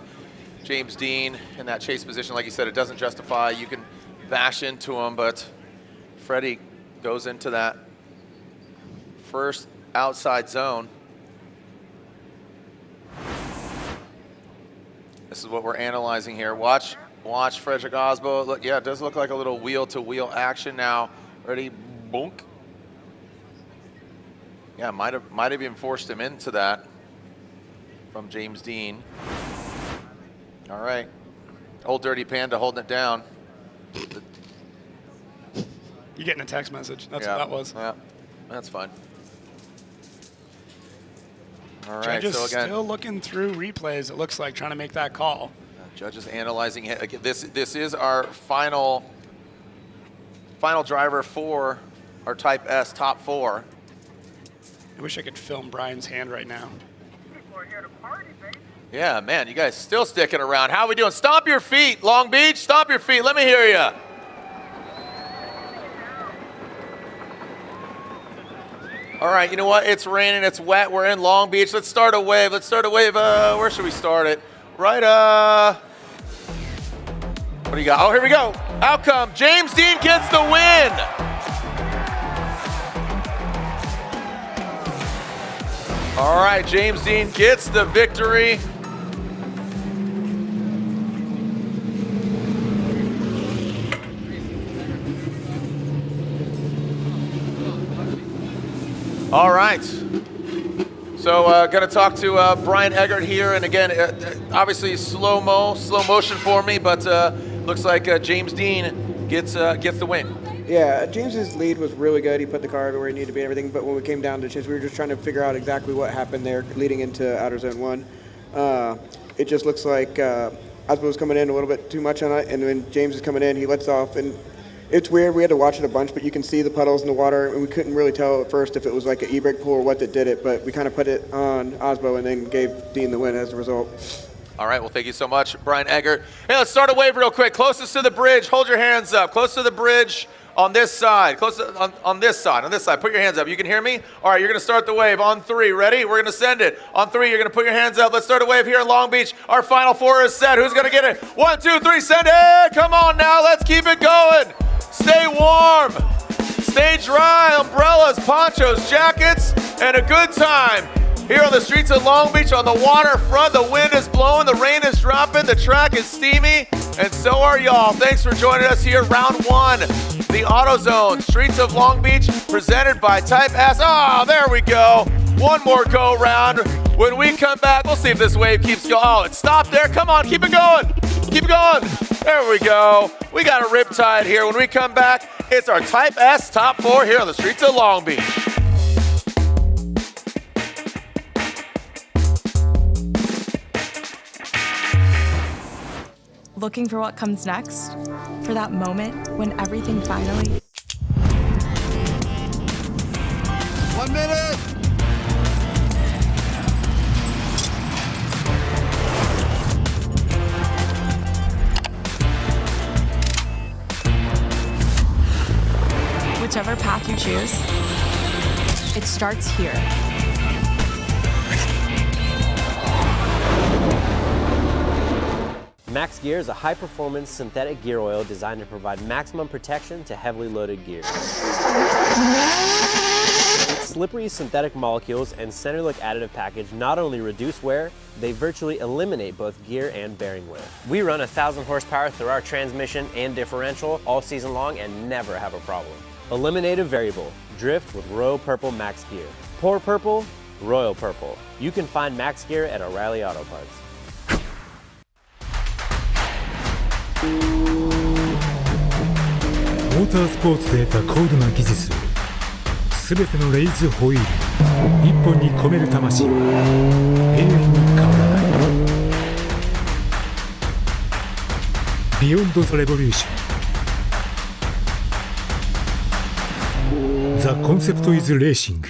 James Deane in that chase position. Like you said, it doesn't justify. You can bash into him, but Freddie goes into that first outside zone. This is what we're analyzing here. Watch Frederick Aasbo. Look, yeah, it does look like a little wheel-to-wheel action now. Ready, bonk. Yeah, might have even forced him into that from James Deane. All right, old Dirty Panda holding it down. You getting a text message? That's what that was. Yeah, that's fine. All right, Judges so again, still looking through replays. It looks like trying to make that call. Judges analyzing it. Again, this is our final driver for our Type S top 4. I wish I could film Brian's hand right now. Yeah, man, you guys still sticking around. How are we doing? Stomp your feet, Long Beach. Stomp your feet. Let me hear you. All right, you know what? It's raining. It's wet. We're in Long Beach. Let's start a wave. Where should we start it? Right, what do you got? Oh, here we go. Outcome. James Deane gets the win. All right, James Deane gets the victory. All right. So going to talk to Brian Eggert here, and again, obviously slow motion for me, but looks like James Deane gets the win. Yeah, James's lead was really good. He put the car everywhere he needed to be and everything, but when we came down to chase, we were just trying to figure out exactly what happened there leading into Outer Zone 1. It just looks like Aasbo was coming in a little bit too much on it, and when James is coming in, he lets off, and it's weird. We had to watch it a bunch, but you can see the puddles in the water, and we couldn't really tell at first if it was like an e-brake pull or what that did it, but we kind of put it on Aasbo and then gave Deane the win as a result. All right, well, thank you so much, Brian Eggert. Hey, let's start a wave real quick. Closest to the bridge, hold your hands up. Close to the bridge on this side. Close to, on this side, Put your hands up. You can hear me? All right, you're going to start the wave on 3. Ready? We're going to send it. On 3, you're going to put your hands up. Let's start a wave here in Long Beach. Our final 4 is set. Who's going to get it? 1, 2, 3, send it. Come on now, let's keep it going. Stay warm. Stay dry. Umbrellas, ponchos, jackets, and a good time. Here on the streets of Long Beach, on the waterfront, the wind is blowing, the rain is dropping, the track is steamy, and so are y'all. Thanks for joining us here, round 1, the AutoZone, Streets of Long Beach, presented by Type S. Oh, there we go. One more go round. When we come back, we'll see if this wave keeps going. Oh, it stopped there. Come on, keep it going. Keep it going. There we go. We got a riptide here. When we come back, it's our Type S top 4 here on the streets of Long Beach. Looking for what comes next? For that moment when everything finally... 1 minute! Whichever path you choose, it starts here. Max Gear is a high-performance synthetic gear oil designed to provide maximum protection to heavily loaded gear. Slippery synthetic molecules and center look additive package not only reduce wear, they virtually eliminate both gear and bearing wear. We run 1,000 horsepower through our transmission and differential all season long and never have a problem. Eliminate a variable. Drift with Royal Purple Max Gear. Pour purple, Royal Purple. You can find Max Gear at O'Reilly Auto Parts. モータースポーツで得た高度な技術をすべてのレイズホイール一本に込める魂は永遠に変わらないビヨンドザレボリューション The concept is racing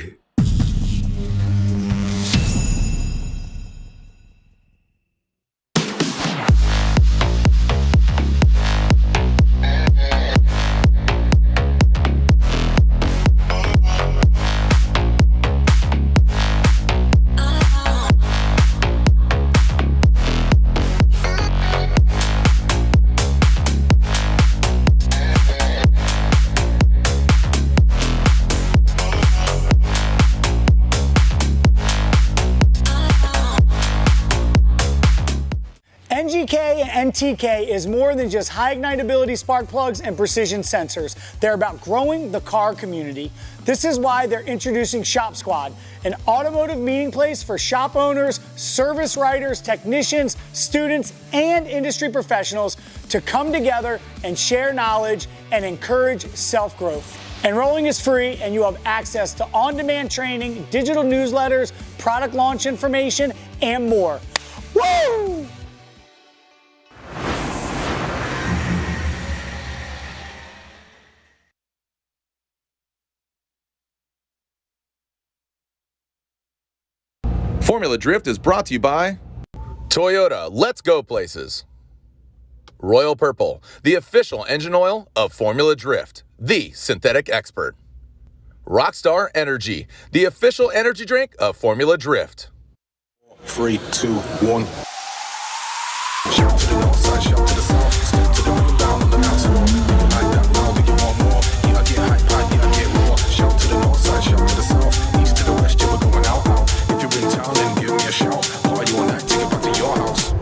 TK and NTK is more than just high ignitability spark plugs and precision sensors. They're about growing the car community. This is why they're introducing Shop Squad, an automotive meeting place for shop owners, service writers, technicians, students, and industry professionals to come together and share knowledge and encourage self-growth. Enrolling is free, and you have access to on-demand training, digital newsletters, product launch information, and more. Woo! Formula Drift is brought to you by Toyota, let's go places. Royal Purple, the official engine oil of Formula Drift, the synthetic expert. Rockstar Energy, the official energy drink of Formula Drift. 3, 2, 1. Shout to the north side, shout to the south. Step to the rhythm down on the dance floor. People like that now, make you want more. Yeah, I get hype, yeah, I get raw. Shout to the north side, shout to the south. East to the west, yeah, we're going out now. If you're in town, then give me a shout. Party on that, take it back to your house.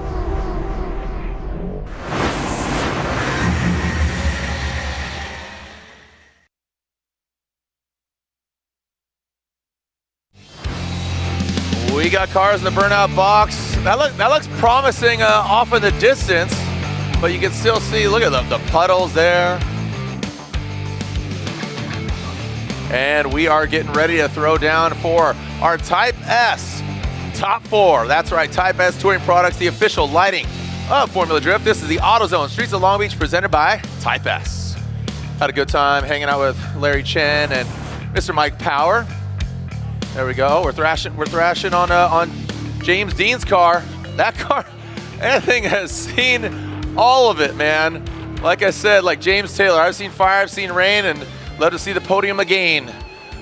We got cars in the burnout box. That looks promising off in the distance, but you can still see, look at the puddles there. And we are getting ready to throw down for our Type S Top 4. That's right, Type S Touring Products, the official lighting of Formula Drift. This is the AutoZone Streets of Long Beach presented by Type S. Had a good time hanging out with Larry Chen and Mr. Mike Power. There we go. We're thrashing on James Deane's car. That car, that thing has seen all of it, man. Like I said, like James Taylor, I've seen fire, I've seen rain, and love to see the podium again.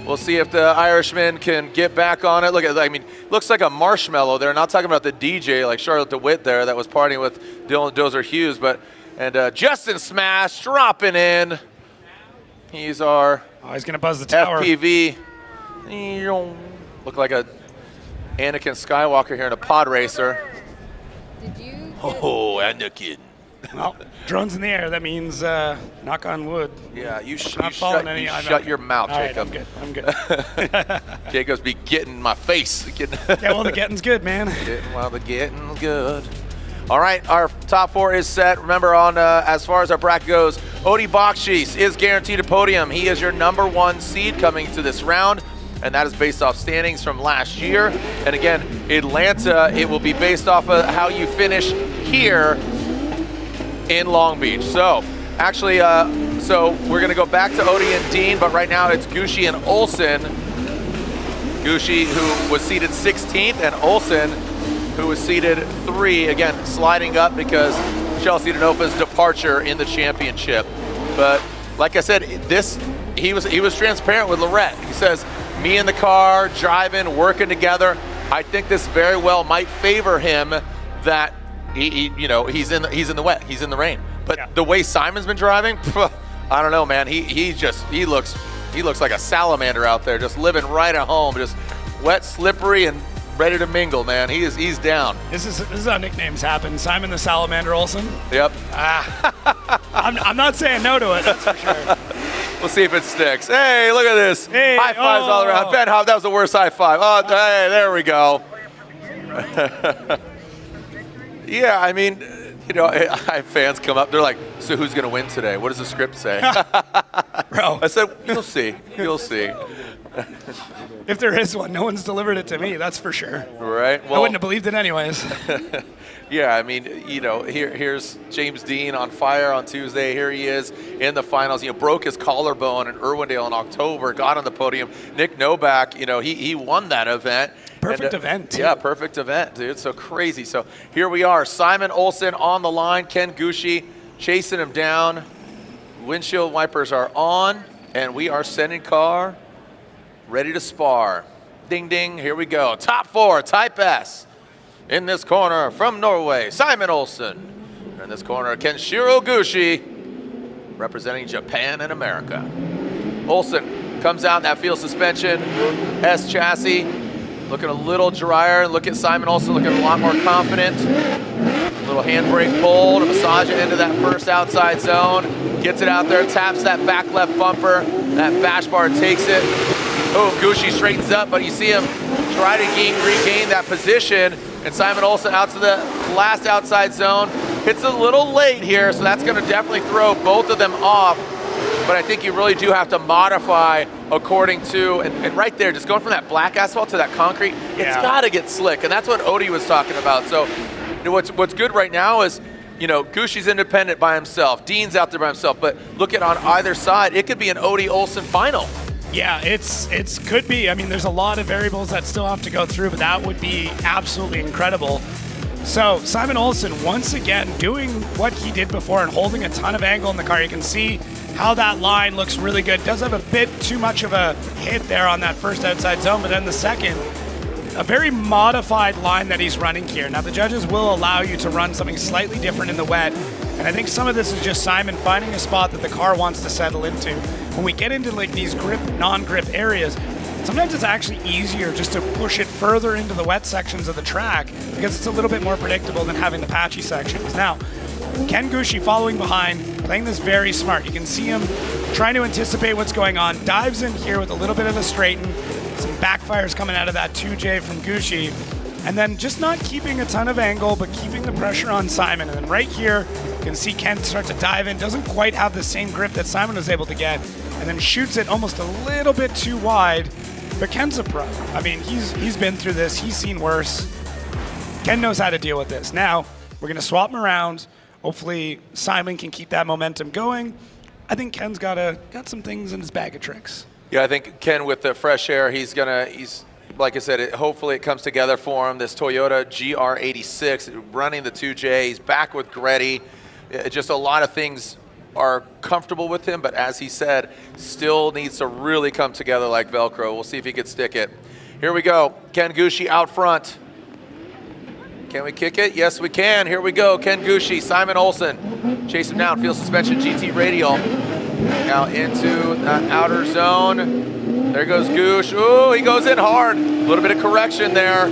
We'll see if the Irishman can get back on it. Look at, I mean, looks like a marshmallow there. Not talking about the DJ like Charlotte DeWitt there that was partying with Dylan Dozer Hughes, but Justin Smash dropping in. He's our he's gonna buzz the tower. FPV. Look like a Anakin Skywalker here in a pod racer. Did you? Oh, Anakin. Well, drones in the air. That means knock on wood. Yeah, you shut your mouth, all Jacob. Right, I'm good. Jacob's be getting in my face. Yeah, well, the getting's good, man. The getting's good. All right, our top 4 is set. Remember, on as far as our bracket goes, Odi Bakchis is guaranteed a podium. He is your #1 seed coming to this round, and that is based off standings from last year. And again, Atlanta, it will be based off of how you finish here in Long Beach. So actually, so we're gonna go back to Odi and Deane, but right now it's Gushi and Olsen. Gushi, who was seated 16th, and Olsen, who was seated 3, again, sliding up because Chelsea Denofa's departure in the championship. But like I said, he was transparent with Lorette. He says, me in the car, driving, working together. I think this very well might favor him that he's in the wet, he's in the rain. But the way Simon's been driving, I don't know, man. He looks like a salamander out there, just living right at home, just wet, slippery, and ready to mingle, man. He's down. This is how nicknames happen. Simon the Salamander Olsen. Yep. I'm not saying no to it, that's for sure. We'll see if it sticks. Hey, look at this. Hey, high fives all around. Ben Hobb, that was the worst high five. Oh, hey, there we go. Yeah, I mean, I have fans come up. They're like, so who's going to win today? What does the script say? Bro. I said, you'll see. You'll see. If there is one, no one's delivered it to me, that's for sure. Right. Well, I wouldn't have believed it anyways. Yeah, I mean, here's James Deane on fire on Tuesday. Here he is in the finals. Broke his collarbone in Irwindale in October, got on the podium. Nick Noback, he won that event. Perfect event, too. Yeah, perfect event, dude. So crazy. So here we are. Simon Olsen on the line. Ken Gushi chasing him down. Windshield wipers are on, and we are sending car ready to spar. Ding, ding. Here we go. Top 4, Type S. In this corner from Norway, Simon Olsen. In this corner, Kenshiro Gushi, representing Japan and America. Olsen comes out in that field suspension, S chassis. looking a little drier. Look at Simon Olsen looking a lot more confident. Little handbrake pull to massage it into that first outside zone. Gets it out there, taps that back left bumper. That bash bar takes it. Oh, Gushi straightens up, but you see him try to regain that position. And Simon Olsen out to the last outside zone. Hits a little late here, so that's gonna definitely throw both of them off. But I think you really do have to modify according to, and right there, just going from that black asphalt to that concrete, it's gotta get slick. And that's what Odie was talking about. So what's good right now is, Gushi's independent by himself. Deane's out there by himself. But look at on either side, it could be an Odie Olsen final. Yeah, it's could be. I mean, there's a lot of variables that still have to go through, but that would be absolutely incredible. So Simon Olsen, once again, doing what he did before and holding a ton of angle in the car. You can see how that line looks really good. Does have a bit too much of a hit there on that first outside zone, but then the second, a very modified line that he's running here. Now, the judges will allow you to run something slightly different in the wet, and I think some of this is just Simon finding a spot that the car wants to settle into. When we get into like these grip, non-grip areas, sometimes it's actually easier just to push it further into the wet sections of the track because it's a little bit more predictable than having the patchy sections. Now, Ken Gushi following behind, playing this very smart. You can see him trying to anticipate what's going on, dives in here with a little bit of a straighten, some backfires coming out of that 2J from Gushi, and then just not keeping a ton of angle, but keeping the pressure on Simon. And then right here, you can see Ken start to dive in, doesn't quite have the same grip that Simon was able to get, and then shoots it almost a little bit too wide. But Ken's a pro. I mean, he's been through this, he's seen worse. Ken knows how to deal with this. Now, we're gonna swap him around. Hopefully Simon can keep that momentum going. I think Ken's got some things in his bag of tricks. Yeah, I think Ken with the fresh air, he's like I said, hopefully it comes together for him. This Toyota GR86 running the 2J, he's back with Gretty. Just a lot of things are comfortable with him, but as he said, still needs to really come together like Velcro. We'll see if he can stick it. Here we go, Ken Gushi out front. Can we kick it? Yes, we can. Here we go, Ken Gushi, Simon Olsen. Chase him down, field suspension, GT radial. Now into that outer zone. There goes Goosh. Ooh, he goes in hard. A little bit of correction there.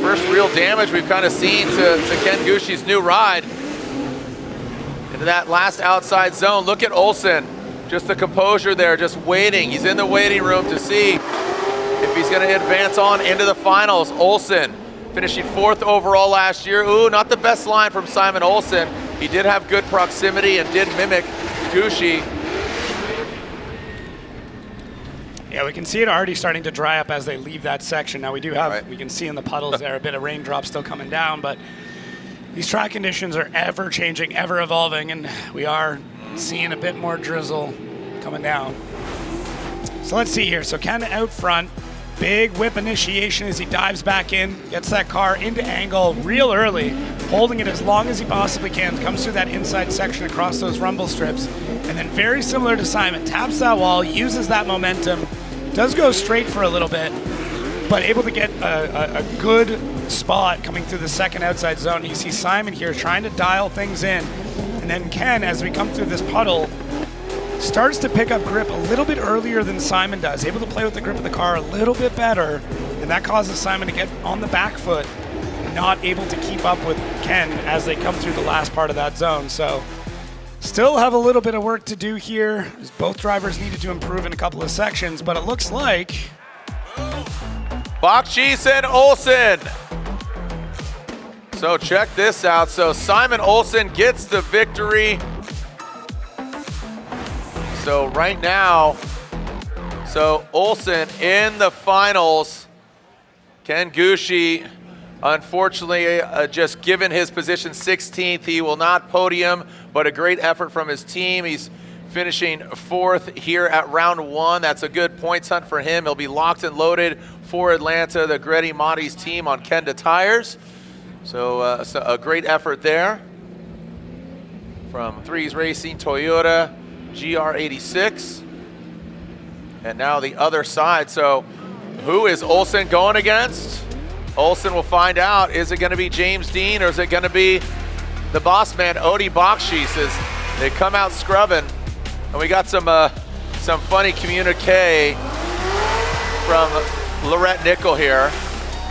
First real damage we've kind of seen to Ken Gushi's new ride. Into that last outside zone. Look at Olsen. Just the composure there, just waiting. He's in the waiting room to see if he's going to advance on into the finals. Olsen finishing 4th overall last year. Ooh, not the best line from Simon Olsen. He did have good proximity and did mimic Gushi. Yeah, we can see it already starting to dry up as they leave that section. Now we do have, we can see in the puddles there a bit of raindrops still coming down, but these track conditions are ever changing, ever evolving, and we are seeing a bit more drizzle coming down. So let's see here. So Ken out front, big whip initiation as he dives back in, gets that car into angle real early, holding it as long as he possibly can, comes through that inside section across those rumble strips, and then very similar to Simon, taps that wall, uses that momentum, does go straight for a little bit, but able to get a good spot coming through the second outside zone. You see Simon here trying to dial things in, and then Ken, as we come through this puddle, starts to pick up grip a little bit earlier than Simon does, able to play with the grip of the car a little bit better, and that causes Simon to get on the back foot, not able to keep up with Ken as they come through the last part of that zone. So still have a little bit of work to do here, as both drivers needed to improve in a couple of sections, but it looks like Bakchis and Olsen. So check this out. So Simon Olsen gets the victory. So right now, so Olsen in the finals. Ken Gushi, unfortunately, just given his position 16th, he will not podium, but a great effort from his team. He's finishing 4th here at round 1. That's a good points hunt for him. He'll be locked and loaded for Atlanta, the Gretty Motti's team on Kenda tires. So a great effort there from Threes Racing, Toyota GR86. And now the other side. So who is Olsen going against? Olsen will find out. Is it going to be James Deane, or is it going to be the boss man, Odie Bakchis, as they come out scrubbing? And we got some funny communique from Lorette Nickel here.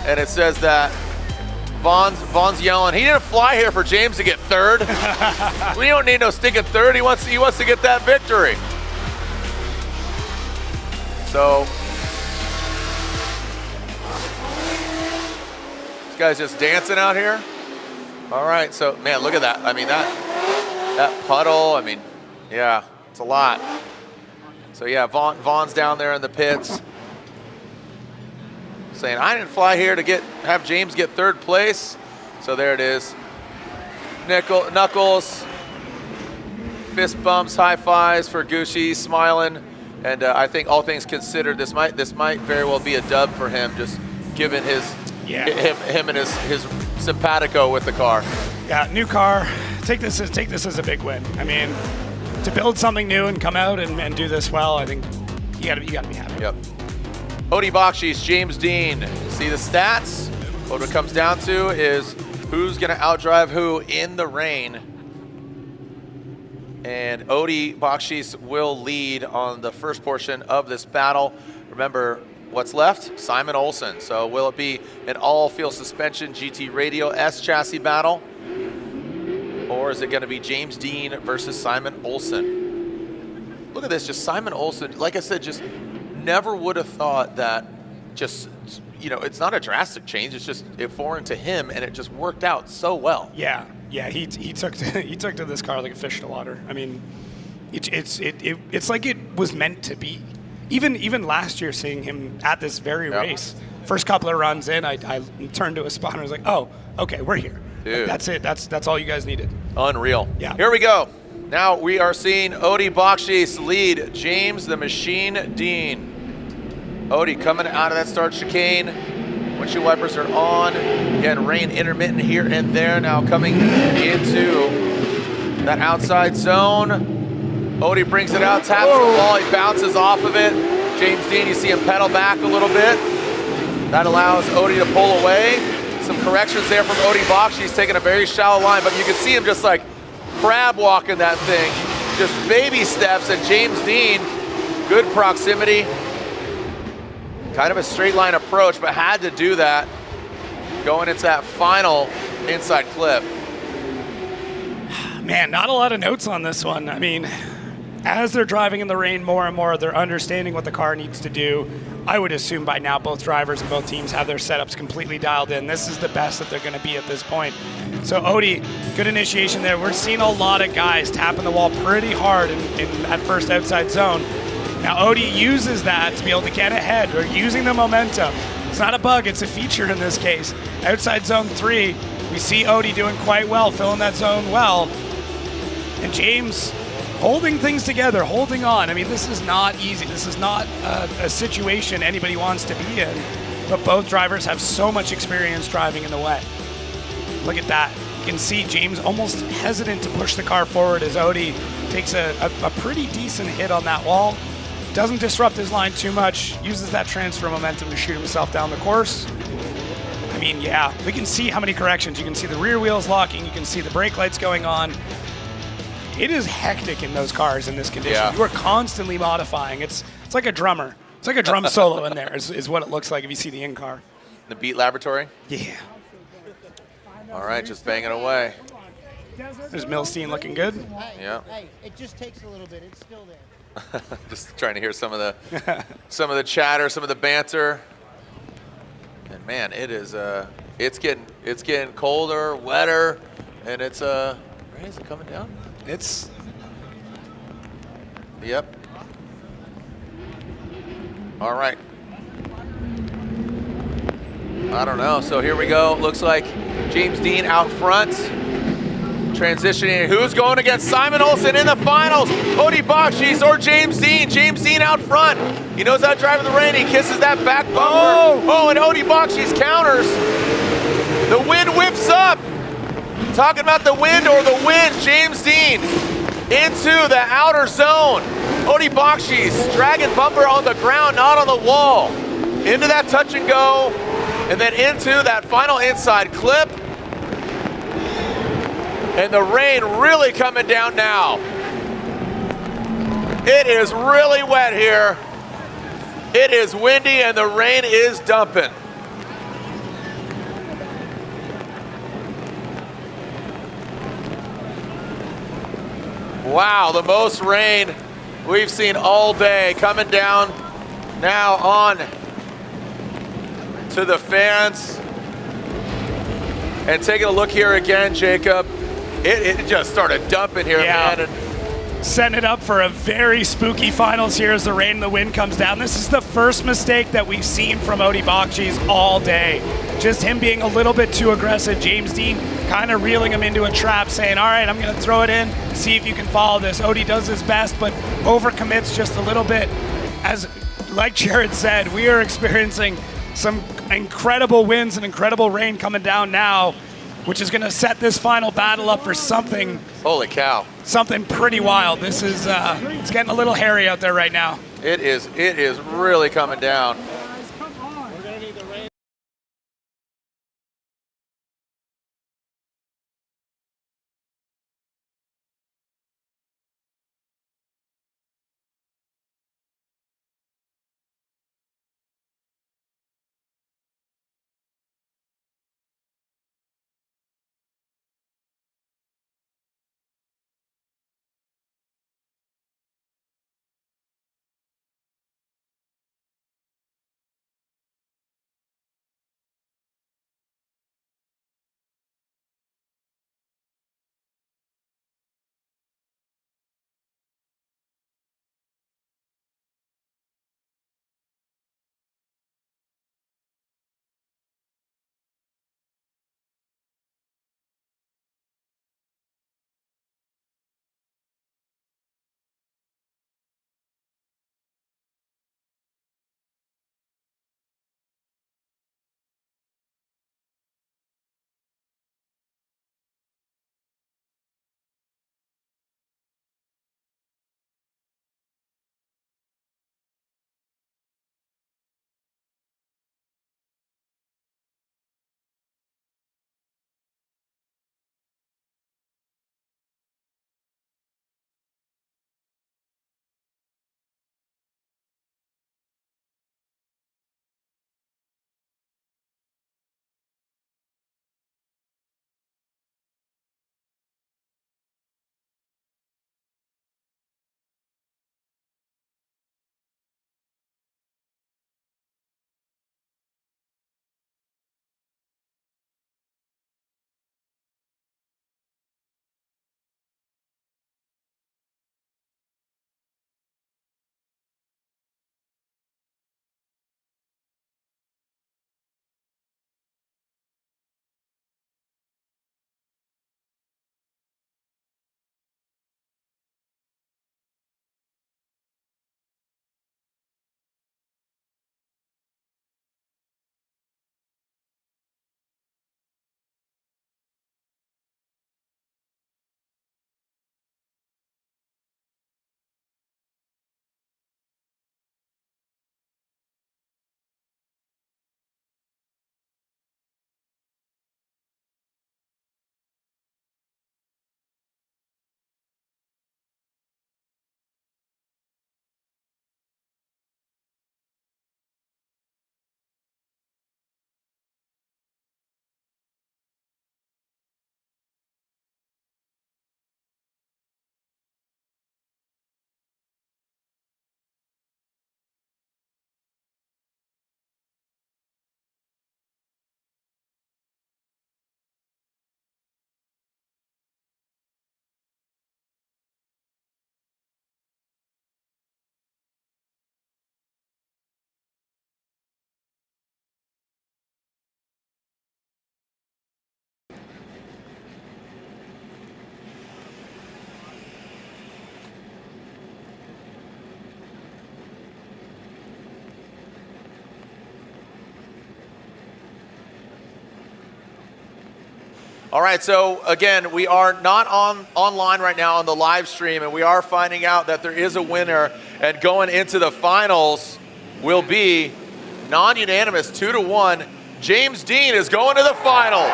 and it says that Vaughn's yelling, he didn't fly here for James to get third. We don't need no stinking third. He wants to get that victory. So this guy's just dancing out here. All right, so man, look at that. I mean, that puddle, I mean, yeah, it's a lot. So yeah, Vaughn's down there in the pits saying, I didn't fly here to have James get third place. So there it is. Knuckles, fist bumps, high fives for Gushi, smiling. And I think all things considered, this might very well be a dub for him, just given him and his simpatico with the car. Yeah, new car. Take this as a big win. I mean, to build something new and come out and do this well, I think you gotta be happy. Yep. Odi Bakchis, James Deane. See the stats? What it comes down to is who's gonna outdrive who in the rain. And Odi Bakchis will lead on the first portion of this battle. Remember, what's left? Simon Olsen. So will it be an all-field suspension GT Radio S chassis battle? Or is it going to be James Deane versus Simon Olsen? Look at this, just Simon Olsen. Like I said, just never would have thought that just, you know, it's not a drastic change. It's just foreign to him, and it just worked out so well. Yeah, he took to this car like a fish to water. I mean, it's like it was meant to be. Even last year, seeing him at this very race, first couple of runs in, I turned to a spot and I was like, oh, okay, we're here. Dude. That's it. That's all you guys needed. Unreal. Yeah. Here we go. Now we are seeing Odi Bakchis lead James the Machine Deane. Odi coming out of that start chicane. Windshield wipers are on. Again, rain intermittent here and there. Now coming into that outside zone. Odi brings it out, taps the wall, he bounces off of it. James Deane, you see him pedal back a little bit. That allows Odi to pull away. Some corrections there from Odi Bakchis. He's taking a very shallow line, but you can see him just like crab walking that thing. Just baby steps, and James Deane, good proximity. Kind of a straight line approach, but had to do that going into that final inside clip. Man, not a lot of notes on this one. I mean, as they're driving in the rain more and more, they're understanding what the car needs to do. I would assume by now both drivers and both teams have their setups completely dialed in. This is the best that they're going to be at this point. So Odi, good initiation there. We're seeing a lot of guys tapping the wall pretty hard in that first outside zone. Now Odi uses that to be able to get ahead, or using the momentum. It's not a bug, it's a feature in this case. Outside zone 3, we see Odi doing quite well, filling that zone well. And James holding things together, holding on. I mean, this is not easy. This is not a situation anybody wants to be in, but both drivers have so much experience driving in the wet. Look at that. You can see James almost hesitant to push the car forward as Odi takes a pretty decent hit on that wall. Doesn't disrupt his line too much, uses that transfer momentum to shoot himself down the course. I mean, yeah, we can see how many corrections. You can see the rear wheels locking, you can see the brake lights going on. It is hectic in those cars in this condition. Yeah. You are constantly modifying. It's like a drummer. It's like a drum solo in there is what it looks like if you see the in-car. The Beat Laboratory? Yeah. All right, just banging away. There's Milstein looking good. Yeah. Hey, it just takes a little bit. It's still there. Just trying to hear some of the chatter, some of the banter. And man, it is it's getting colder, wetter, and it's rain, is it coming down? It's Yep. All right. I don't know. So here we go. Looks like James Deane out front. Transitioning. Who's going against Simon Olsen in the finals? Odi Bakchis or James Deane? James Deane out front. He knows how to drive in the rain. He kisses that back bumper. Oh, and Odi Bakchis counters. The wind whips up. Talking about the wind or the wind. James Deane into the outer zone. Odi Bakchis dragging bumper on the ground, not on the wall. Into that touch and go, and then into that final inside clip. And the rain really coming down now. It is really wet here. It is windy and the rain is dumping. Wow, the most rain we've seen all day coming down now on to the fans. And taking a look here again, Jacob, it just started dumping here, man. And setting it up for a very spooky finals here as the rain and the wind comes down. This is the first mistake that we've seen from Odi Bakchis all day. Just him being a little bit too aggressive. James Deane kind of reeling him into a trap, saying, all right, I'm going to throw it in, see if you can follow this. Odi does his best, but overcommits just a little bit. As, like Jared said, we are experiencing some incredible winds and incredible rain coming down now, which is going to set this final battle up for something. Holy cow. Something pretty wild. This is, it's getting a little hairy out there right now. It is really coming down. All right, so again, we are not online right now on the live stream, and we are finding out that there is a winner, and going into the finals will be non-unanimous 2-1. James Deane is going to the finals.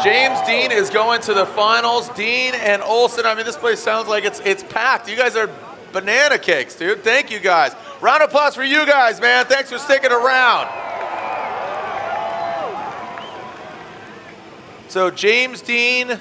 James Deane is going to the finals. Deane and Olsen, I mean, this place sounds like it's packed. You guys are banana cakes, dude. Thank you guys. Round of applause for you guys, man. Thanks for sticking around. So James Deane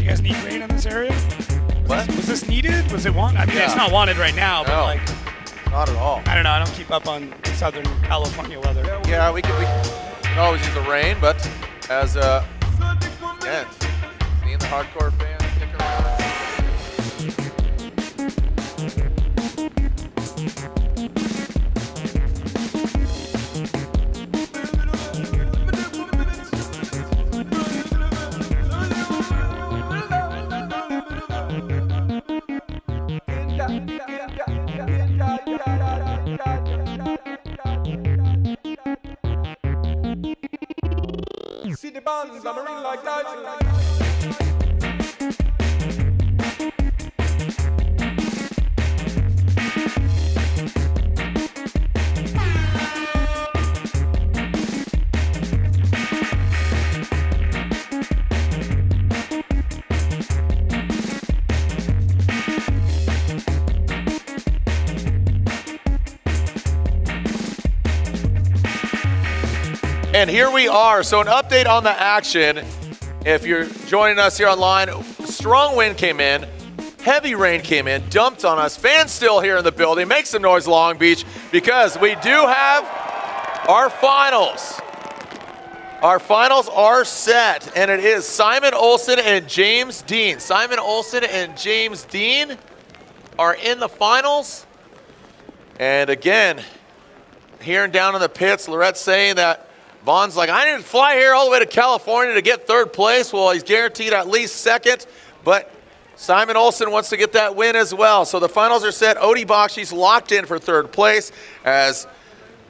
guys need rain in this area? What? Was this needed? Was it wanted? I mean, it's not wanted right now, but like, not at all. I don't know. I don't keep up on Southern California weather. Yeah, we can always use the rain, but as again, seeing the hardcore fans stick around. See the bands, I'm marine like that. And here we are. So an update on the action. If you're joining us here online, strong wind came in, heavy rain came in, dumped on us. Fans still here in the building. Make some noise, Long Beach, because we do have our finals. Our finals are set, and it is Simon Olsen and James Deane. Simon Olsen and James Deane are in the finals. And again, hearing down in the pits, Lorette's saying that Vaughn's like, I didn't fly here all the way to California to get third place. Well, he's guaranteed at least second, but Simon Olsen wants to get that win as well. So the finals are set. Odie Bakchis locked in for third place as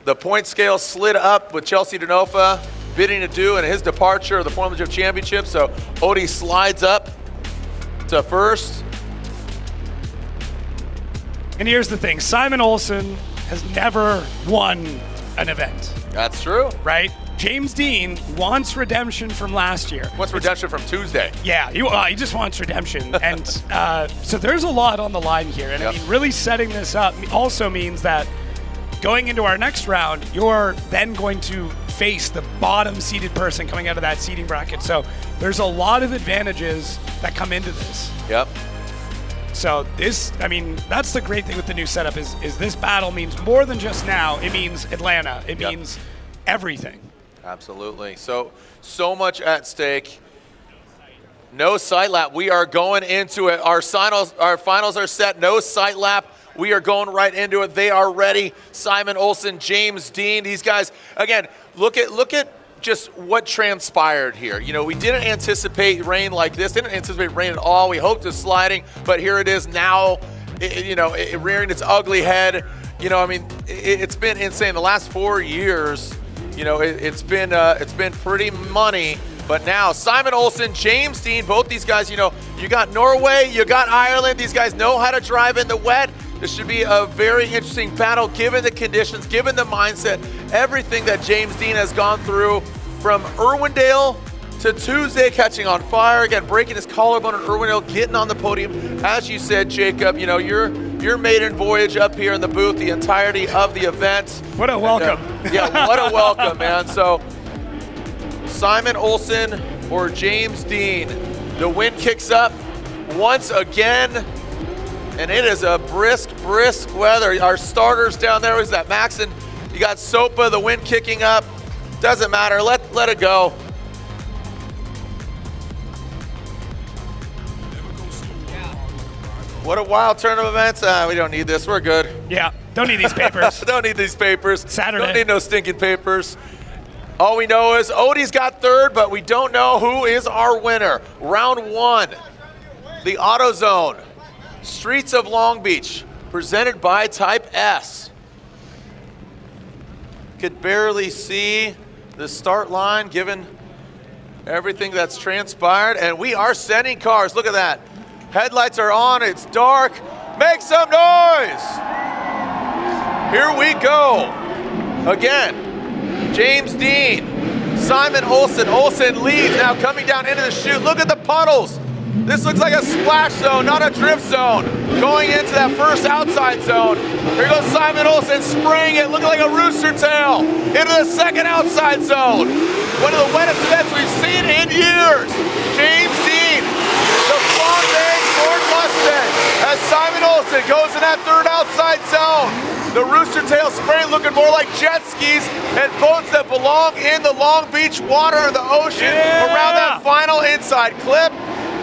the point scale slid up with Chelsea Denofa bidding adieu and his departure of the Formula Drift Championship. So Odie slides up to first. And here's the thing, Simon Olsen has never won an event. That's true. Right? James Deane wants redemption from last year. Wants redemption from Tuesday. Yeah, he just wants redemption. And so there's a lot on the line here. And I mean, really setting this up also means that going into our next round, you're then going to face the bottom seeded person coming out of that seeding bracket. So there's a lot of advantages that come into this. Yep. So this, I mean, that's the great thing with the new setup is this battle means more than just now. It means Atlanta. It means everything. Absolutely. So much at stake. No sight lap. We are going into it. Our finals are set. No sight lap. We are going right into it. They are ready. Simon Olsen, James Deane. These guys, again, look at just what transpired here. You know, we didn't anticipate rain like this. Didn't anticipate rain at all. We hoped it was sliding, but here it is now, it rearing its ugly head. You know, I mean, it's been insane. The last 4 years, you know, it's been pretty money. But now, Simon Olsen, James Deane, both these guys, you know, you got Norway, you got Ireland. These guys know how to drive in the wet. This should be a very interesting battle given the conditions, given the mindset, everything that James Deane has gone through from Irwindale to Tuesday, catching on fire, again, breaking his collarbone at Irwindale, getting on the podium. As you said, Jacob, you know, your maiden voyage up here in the booth, the entirety of the event. What a welcome. What a welcome, man. So Simon Olsen or James Deane, the wind kicks up once again. And it is a brisk weather. Our starters down there is that Maxon. You got Sopa, the wind kicking up. Doesn't matter, let it go. What a wild turn of events. We don't need this, we're good. Yeah, don't need these papers. Don't need these papers. Saturday. Don't need no stinking papers. All we know is Odie's got third, but we don't know who is our winner. Round one, the AutoZone. Streets of Long Beach, presented by Type S. Could barely see the start line given everything that's transpired, and we are sending cars. Look at that. Headlights are on, it's dark. Make some noise! Here we go. Again, James Deane, Simon Olsen. Olsen leads now coming down into the chute. Look at the puddles. This looks like a splash zone, not a drift zone. Going into that first outside zone. Here goes Simon Olsen spraying it, looking like a rooster tail, into the second outside zone. one of the wettest events we've seen in years. James Deane, the Flambe Ford Mustang, as Simon Olsen goes in that third outside zone. The Rooster Tail spray looking more like jet skis and boats that belong in the Long Beach water or the ocean around that final inside clip.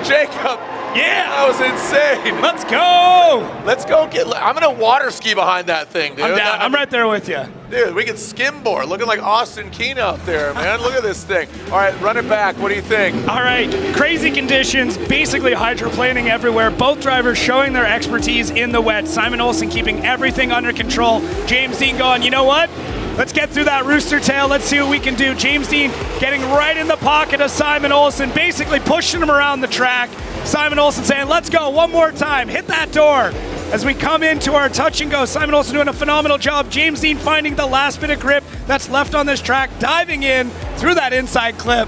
Jacob, that was insane. Let's go. Let's go I'm gonna water ski behind that thing, dude. I'm down. I'm right there with you. Dude, we can skimboard, looking like Austin Keene out there, man. Look at this thing. All right, run it back. What do you think? All right, crazy conditions, basically hydroplaning everywhere. Both drivers showing their expertise in the wet. Simon Olsen keeping everything under control. James Deane going, you know what? Let's get through that rooster tail. Let's see what we can do. James Deane getting right in the pocket of Simon Olsen, basically pushing him around the track. Simon Olsen saying, let's go one more time. Hit that door. As we come into our touch and go, Simon Olsen doing a phenomenal job. James Deane finding the last bit of grip that's left on this track, diving in through that inside clip.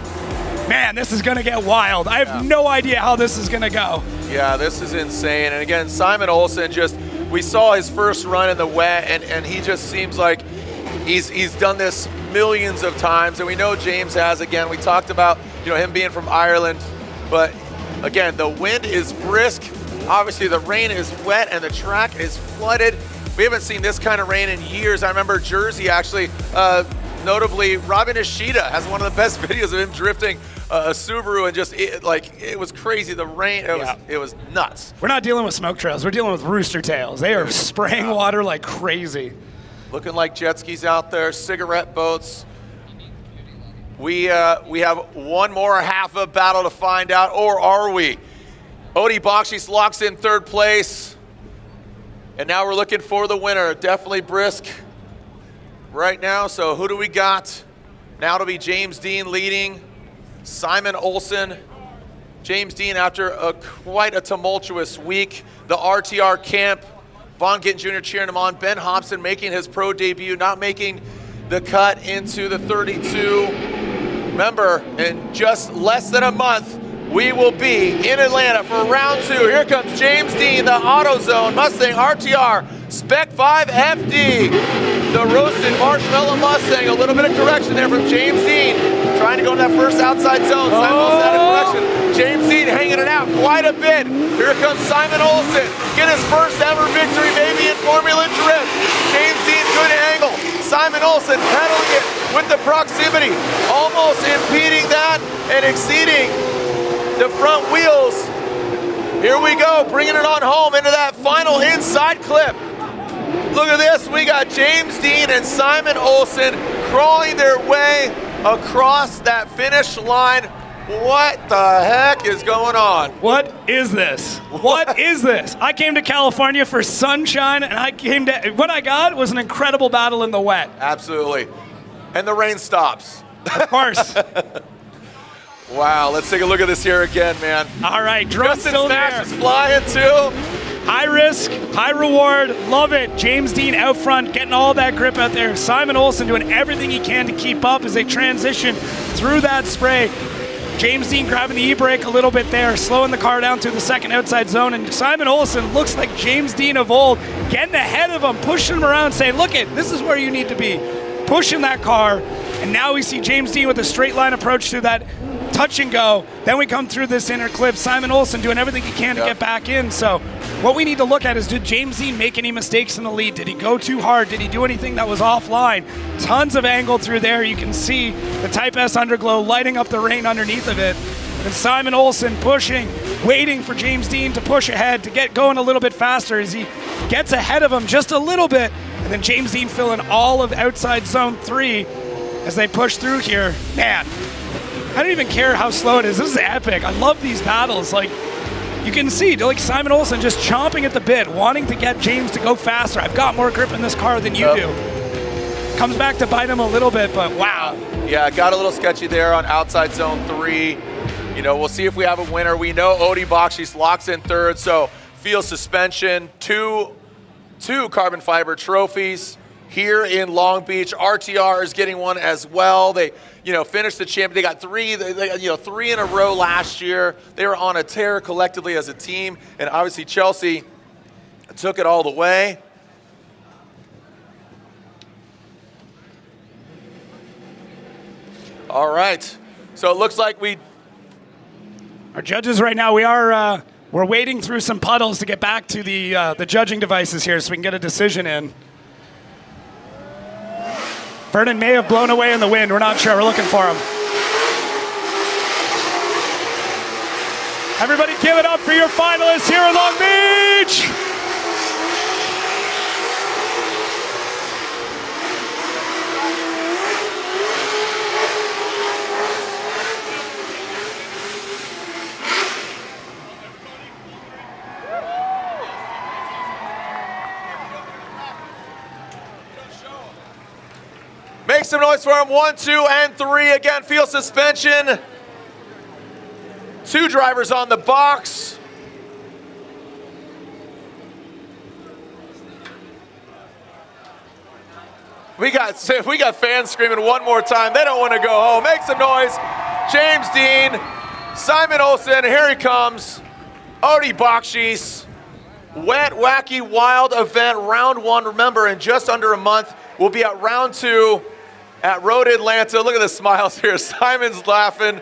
Man, this is going to get wild. I have no idea how this is going to go. Yeah, this is insane. And again, Simon Olsen we saw his first run in the wet, and he just seems like he's done this millions of times, and we know James has. Again, we talked about him being from Ireland, but again, the wind is brisk. Obviously, the rain is wet and the track is flooded. We haven't seen this kind of rain in years. I remember Jersey, actually, notably, Robin Ishida has one of the best videos of him drifting a Subaru, and it was crazy. The rain, it was nuts. We're not dealing with smoke trails. We're dealing with rooster tails. They are spraying water like crazy. Looking like jet skis out there, cigarette boats. We have one more half of battle to find out, or are we? Odi Bakchis locks in third place. And now we're looking for the winner. Definitely brisk right now. So who do we got? Now it'll be James Deane leading. Simon Olsen. James Deane after quite a tumultuous week. The RTR camp. Von Gittin Jr. cheering him on. Ben Hobson making his pro debut, not making the cut into the 32. Remember, in just less than a month, we will be in Atlanta for round 2. Here comes James Deane, the AutoZone Mustang RTR Spec 5 FD. The roasted marshmallow Mustang. A little bit of correction there from James Deane. Trying to go in that first outside zone. Simon Olsen out of correction. James Deane hanging it out quite a bit. Here comes Simon Olsen. Get his first ever victory, maybe in Formula Drift. James Deane, good angle. Simon Olsen pedaling it with the proximity. Almost impeding that and exceeding the front wheels. Here we go, bringing it on home into that final inside clip. Look at this, we got James Deane and Simon Olsen crawling their way across that finish line. What the heck is going on? What is this? What is this? I came to California for sunshine, and what I got was an incredible battle in the wet. Absolutely. And the rain stops. Of course. Wow, let's take a look at this here again, man. All right, drone's still there. Justin Smash is flying too. High risk, high reward, love it. James Deane out front, getting all that grip out there. Simon Olsen doing everything he can to keep up as they transition through that spray. James Deane grabbing the e-brake a little bit there, slowing the car down through the second outside zone, and Simon Olsen looks like James Deane of old, getting ahead of him, pushing him around, saying, look it, this is where you need to be. Pushing that car, and now we see James Deane with a straight line approach through that touch and go. Then we come through this inner clip. Simon Olsen doing everything he can to get back in. So what we need to look at is, did James Deane make any mistakes in the lead? Did he go too hard? Did he do anything that was offline? Tons of angle through there. You can see the Type S underglow lighting up the rain underneath of it. And Simon Olsen pushing, waiting for James Deane to push ahead, to get going a little bit faster as he gets ahead of him just a little bit. And then James Deane filling all of outside zone 3 as they push through here. Man, I don't even care how slow it is. This is epic. I love these battles. Like, you can see, like Simon Olsen just chomping at the bit, wanting to get James to go faster. I've got more grip in this car than you do. Comes back to bite him a little bit, but wow. Yeah, got a little sketchy there on outside zone 3. You know, we'll see if we have a winner. We know Odi Bakchis locks in third, so field suspension, two carbon fiber trophies here in Long Beach. RTR is getting one as well. They, finished the champion. They got three in a row last year. They were on a tear collectively as a team, and obviously Chelsea took it all the way. All right. So it looks like Our judges right now, we're wading through some puddles to get back to the judging devices here so we can get a decision in. Vernon may have blown away in the wind. We're not sure. We're looking for him. Everybody give it up for your finalists here in Long Beach. Make some noise for him. 1, 2, and 3. Again, field suspension. 2 drivers on the box. We got fans screaming one more time. They don't want to go home. Make some noise. James Deane, Simon Olsen, here he comes. Odie Bakchis. Wet, wacky, wild event, round 1. Remember, in just under a month, we'll be at round 2 at Road Atlanta. Look at the smiles here. Simon's laughing.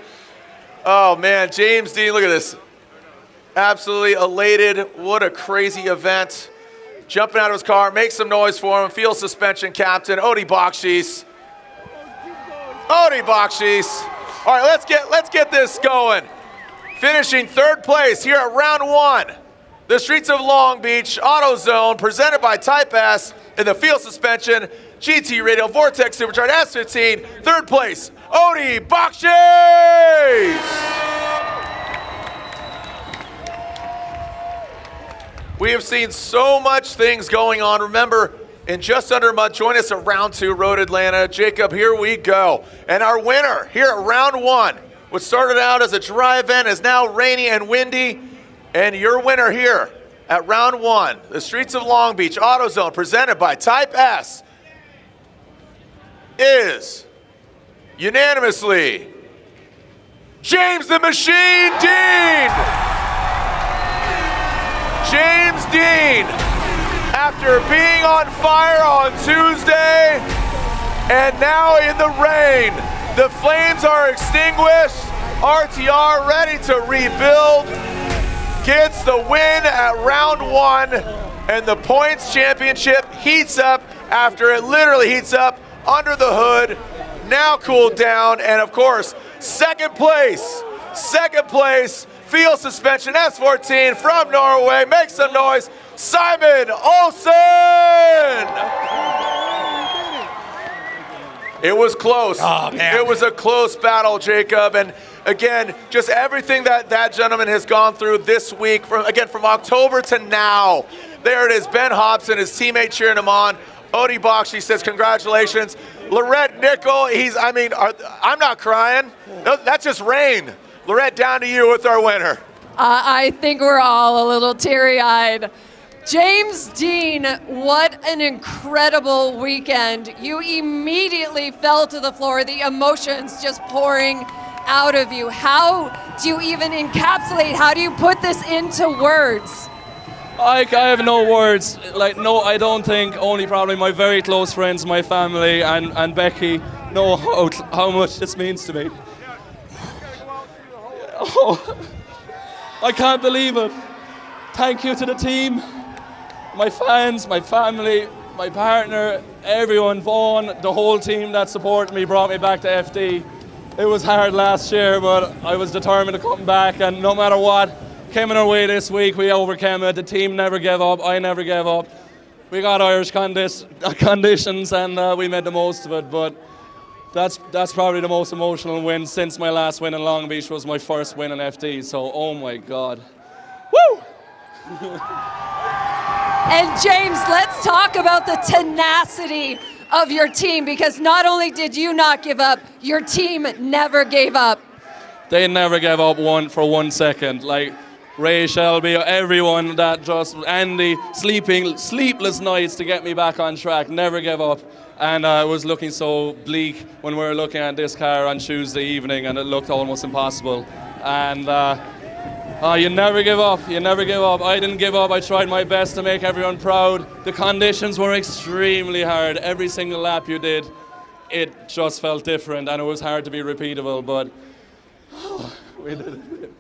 Oh, man. James Deane, look at this. Absolutely elated. What a crazy event. Jumping out of his car. Make some noise for him. Field suspension captain, Odie Bakchis. Odie Bakchis. All right, let's get this going. Finishing 3rd place here at round 1. The streets of Long Beach, AutoZone, presented by Type S in the field suspension, GT Radio, Vortex Supercharged S15, 3rd place, Odie Bakchis! We have seen so much things going on. Remember, in just under a month, join us at round 2, Road Atlanta. Jacob, here we go. And our winner here at round 1, which started out as a dry event, is now rainy and windy. And your winner here at round 1, the streets of Long Beach, AutoZone, presented by Type S, is unanimously James the Machine Deane. James Deane, after being on fire on Tuesday and now in the rain, the flames are extinguished, RTR ready to rebuild, gets the win at round 1, and the points championship heats up after it literally heats up under the hood, now cooled down, and of course, second place, field suspension S14 from Norway. Make some noise, Simon Olsen! It was close. Oh, man. It was a close battle, Jacob, and again, just everything that gentleman has gone through this week, from October to now. There it is, Ben Hobson, his teammate cheering him on. Odie Bakchis says congratulations. Lorette Nickel, I'm not crying. No, that's just rain. Lorette, down to you with our winner. I think we're all a little teary-eyed. James Deane, what an incredible weekend. You immediately fell to the floor, the emotions just pouring out of you. How do you even encapsulate, how do you put this into words? I have no words. I don't think. Only probably my very close friends, my family, and Becky know how much this means to me. Oh, I can't believe it. Thank you to the team, my fans, my family, my partner, everyone, Thorne, the whole team that supported me, brought me back to FD. It was hard last year, but I was determined to come back, and no matter what came in our way this week, we overcame it. The team never gave up. I never gave up. We got Irish conditions, and we made the most of it. But that's probably the most emotional win since my last win in Long Beach was my first win in FD. So, oh my God. Woo! And James, let's talk about the tenacity of your team, because not only did you not give up, your team never gave up. They never gave up for 1 second. Ray Shelby, everyone that just, Andy, sleepless nights to get me back on track, never gave up. And it was looking so bleak when we were looking at this car on Tuesday evening, and it looked almost impossible. And you never give up, you never give up. I didn't give up, I tried my best to make everyone proud. The conditions were extremely hard, every single lap you did. it just felt different, and it was hard to be repeatable, but we did it.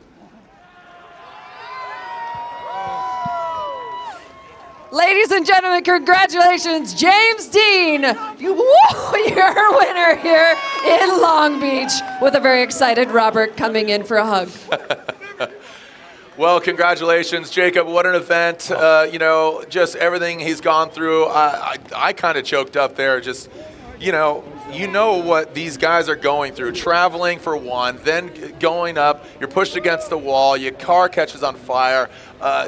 Ladies and gentlemen, congratulations, James Deane. You're a winner here in Long Beach with a very excited Robert coming in for a hug. Well, congratulations, Jacob. What an event. Just everything he's gone through. I kind of choked up there. Just, you know what these guys are going through. Traveling for one, then going up. You're pushed against the wall. Your car catches on fire.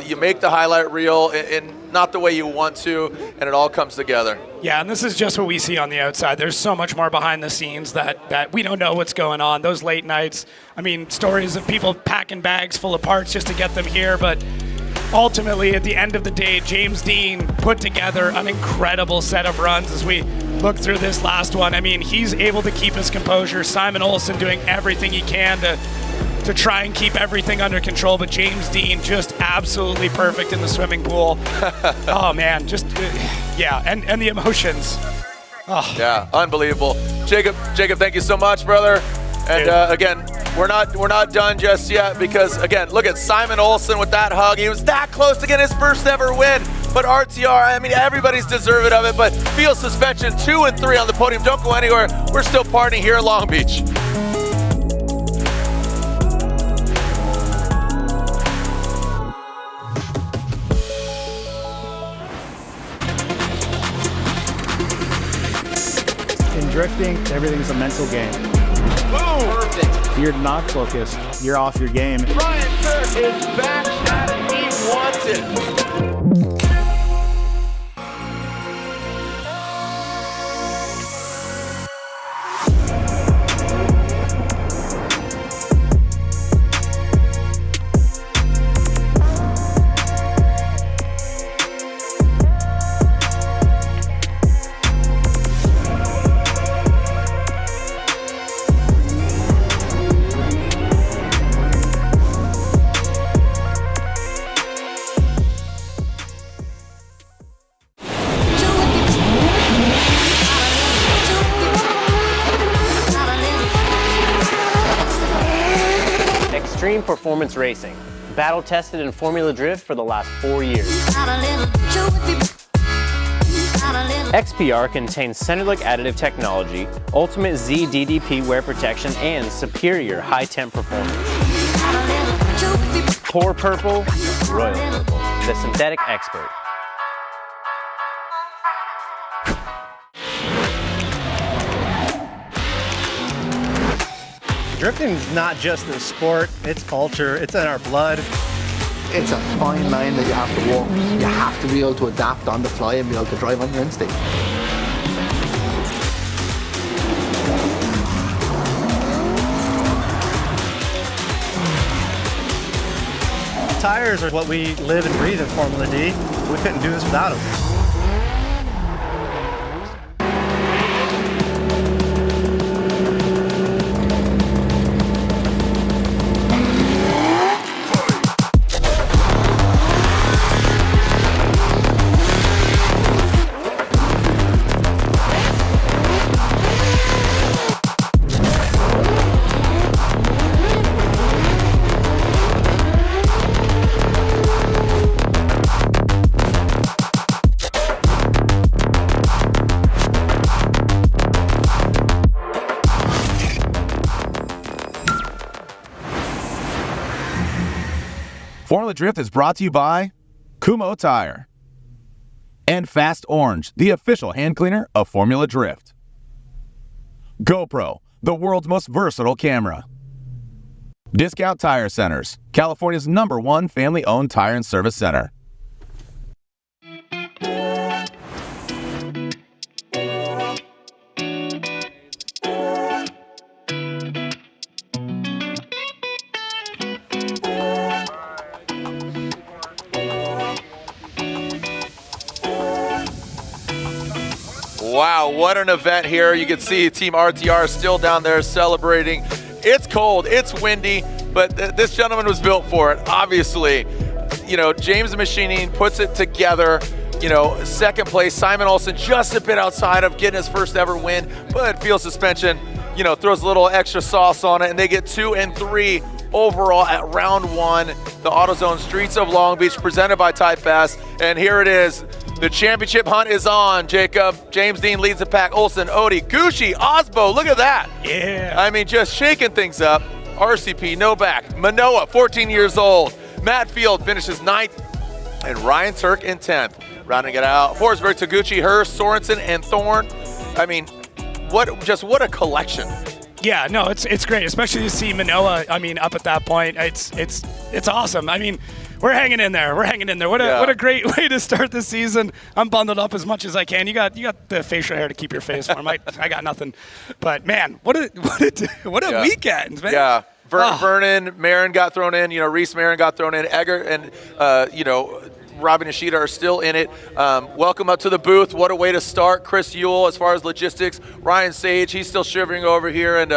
You make the highlight reel in not the way you want to, and it all comes together. Yeah, and this is just what we see on the outside. There's so much more behind the scenes that we don't know what's going on. Those late nights, I mean, stories of people packing bags full of parts just to get them here, but ultimately, at the end of the day, James Deane put together an incredible set of runs as we look through this last one. I mean, he's able to keep his composure. Simon Olsen doing everything he can to try and keep everything under control, but James Deane just absolutely perfect in the swimming pool. Oh man, just and the emotions. Oh. Yeah, unbelievable. Jacob, thank you so much, brother. And again, we're not done just yet, because again, look at Simon Olsen with that hug. He was that close to get his first ever win. But RTR, I mean, everybody's deserving of it. But field suspension 2 and 3 on the podium. Don't go anywhere. We're still partying here in Long Beach. In drifting, everything's a mental game. Boom! Perfect. You're not focused. You're off your game. Ryan Tuerck is back at he wants it. Extreme Performance Racing, battle tested in Formula Drift for the last 4 years. XPR contains Centerlook additive technology, ultimate Z DDP wear protection, and superior high temp performance. Pour Purple, Royal Purple, the synthetic expert. Drifting is not just a sport, it's culture, it's in our blood. It's a fine line that you have to walk. You have to be able to adapt on the fly and be able to drive on your instinct. Tires are what we live and breathe in Formula D. We couldn't do this without them. Formula Drift is brought to you by Kumho Tire and Fast Orange, the official hand cleaner of Formula Drift. GoPro, the world's most versatile camera. Discount Tire Centers, California's #1 family-owned tire and service center. Wow, what an event here. You can see Team RTR still down there celebrating. It's cold, it's windy, but this gentleman was built for it. Obviously, James Machining puts it together. second place, Simon Olsen just a bit outside of getting his first ever win, but field suspension, throws a little extra sauce on it, and they get 2 and 3 overall at round 1. The AutoZone Streets of Long Beach presented by Type Fast, and here it is. The championship hunt is on, Jacob. James Deane leads the pack. Olsen, Odie, Gushi, Aasbo, look at that. Yeah. I mean, just shaking things up. RCP, Noback, Minowa, 14 years old. Matt Field finishes 9th, and Ryan Tuerck in 10th. Rounding it out, Forsberg, Taguchi, Hurst, Sorenson, and Thorne. I mean, what a collection. Yeah, no, it's great, especially to see Minowa. I mean, up at that point, it's awesome. I mean, we're hanging in there. What a great way to start the season. I'm bundled up as much as I can. You got the facial hair to keep your face warm. I got nothing, but man, what a weekend, man. Yeah. Vernon, Marin got thrown in. Reese Marin got thrown in. Egger and Robbie Nishida are still in it. Welcome up to the booth. What a way to start. Chris Ewell, as far as logistics. Ryan Sage, he's still shivering over here. And,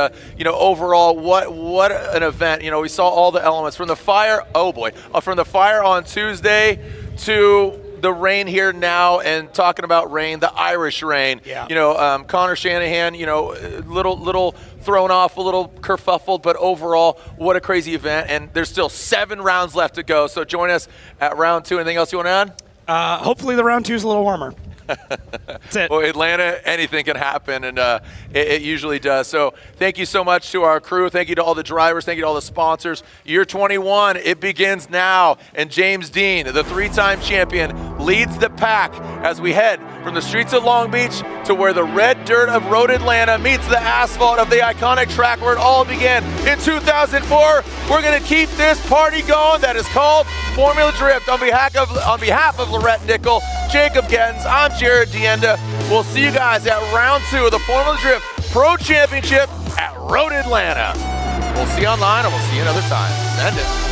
overall, what an event. We saw all the elements from the fire. Oh, boy. From the fire on Tuesday to the rain here now, and talking about rain, the Irish rain. Yeah. Connor Shanahan, little thrown off, a little kerfuffled, but overall, what a crazy event. And there's still 7 rounds left to go. So join us at round 2. Anything else you want to add? Hopefully the round 2 is a little warmer. That's it. Well, Atlanta, anything can happen, and it usually does. So thank you so much to our crew. Thank you to all the drivers. Thank you to all the sponsors. Year 21, it begins now. And James Deane, the 3-time champion, leads the pack as we head from the streets of Long Beach to where the red dirt of Road Atlanta meets the asphalt of the iconic track where it all began in 2004. We're going to keep this party going that is called Formula Drift. On behalf of Lorette Nickel, Jacob Gettins, I'm Jared Dienda. We'll see you guys at round 2 of the Formula Drift Pro Championship at Road Atlanta. We'll see you online, and we'll see you another time. Send it.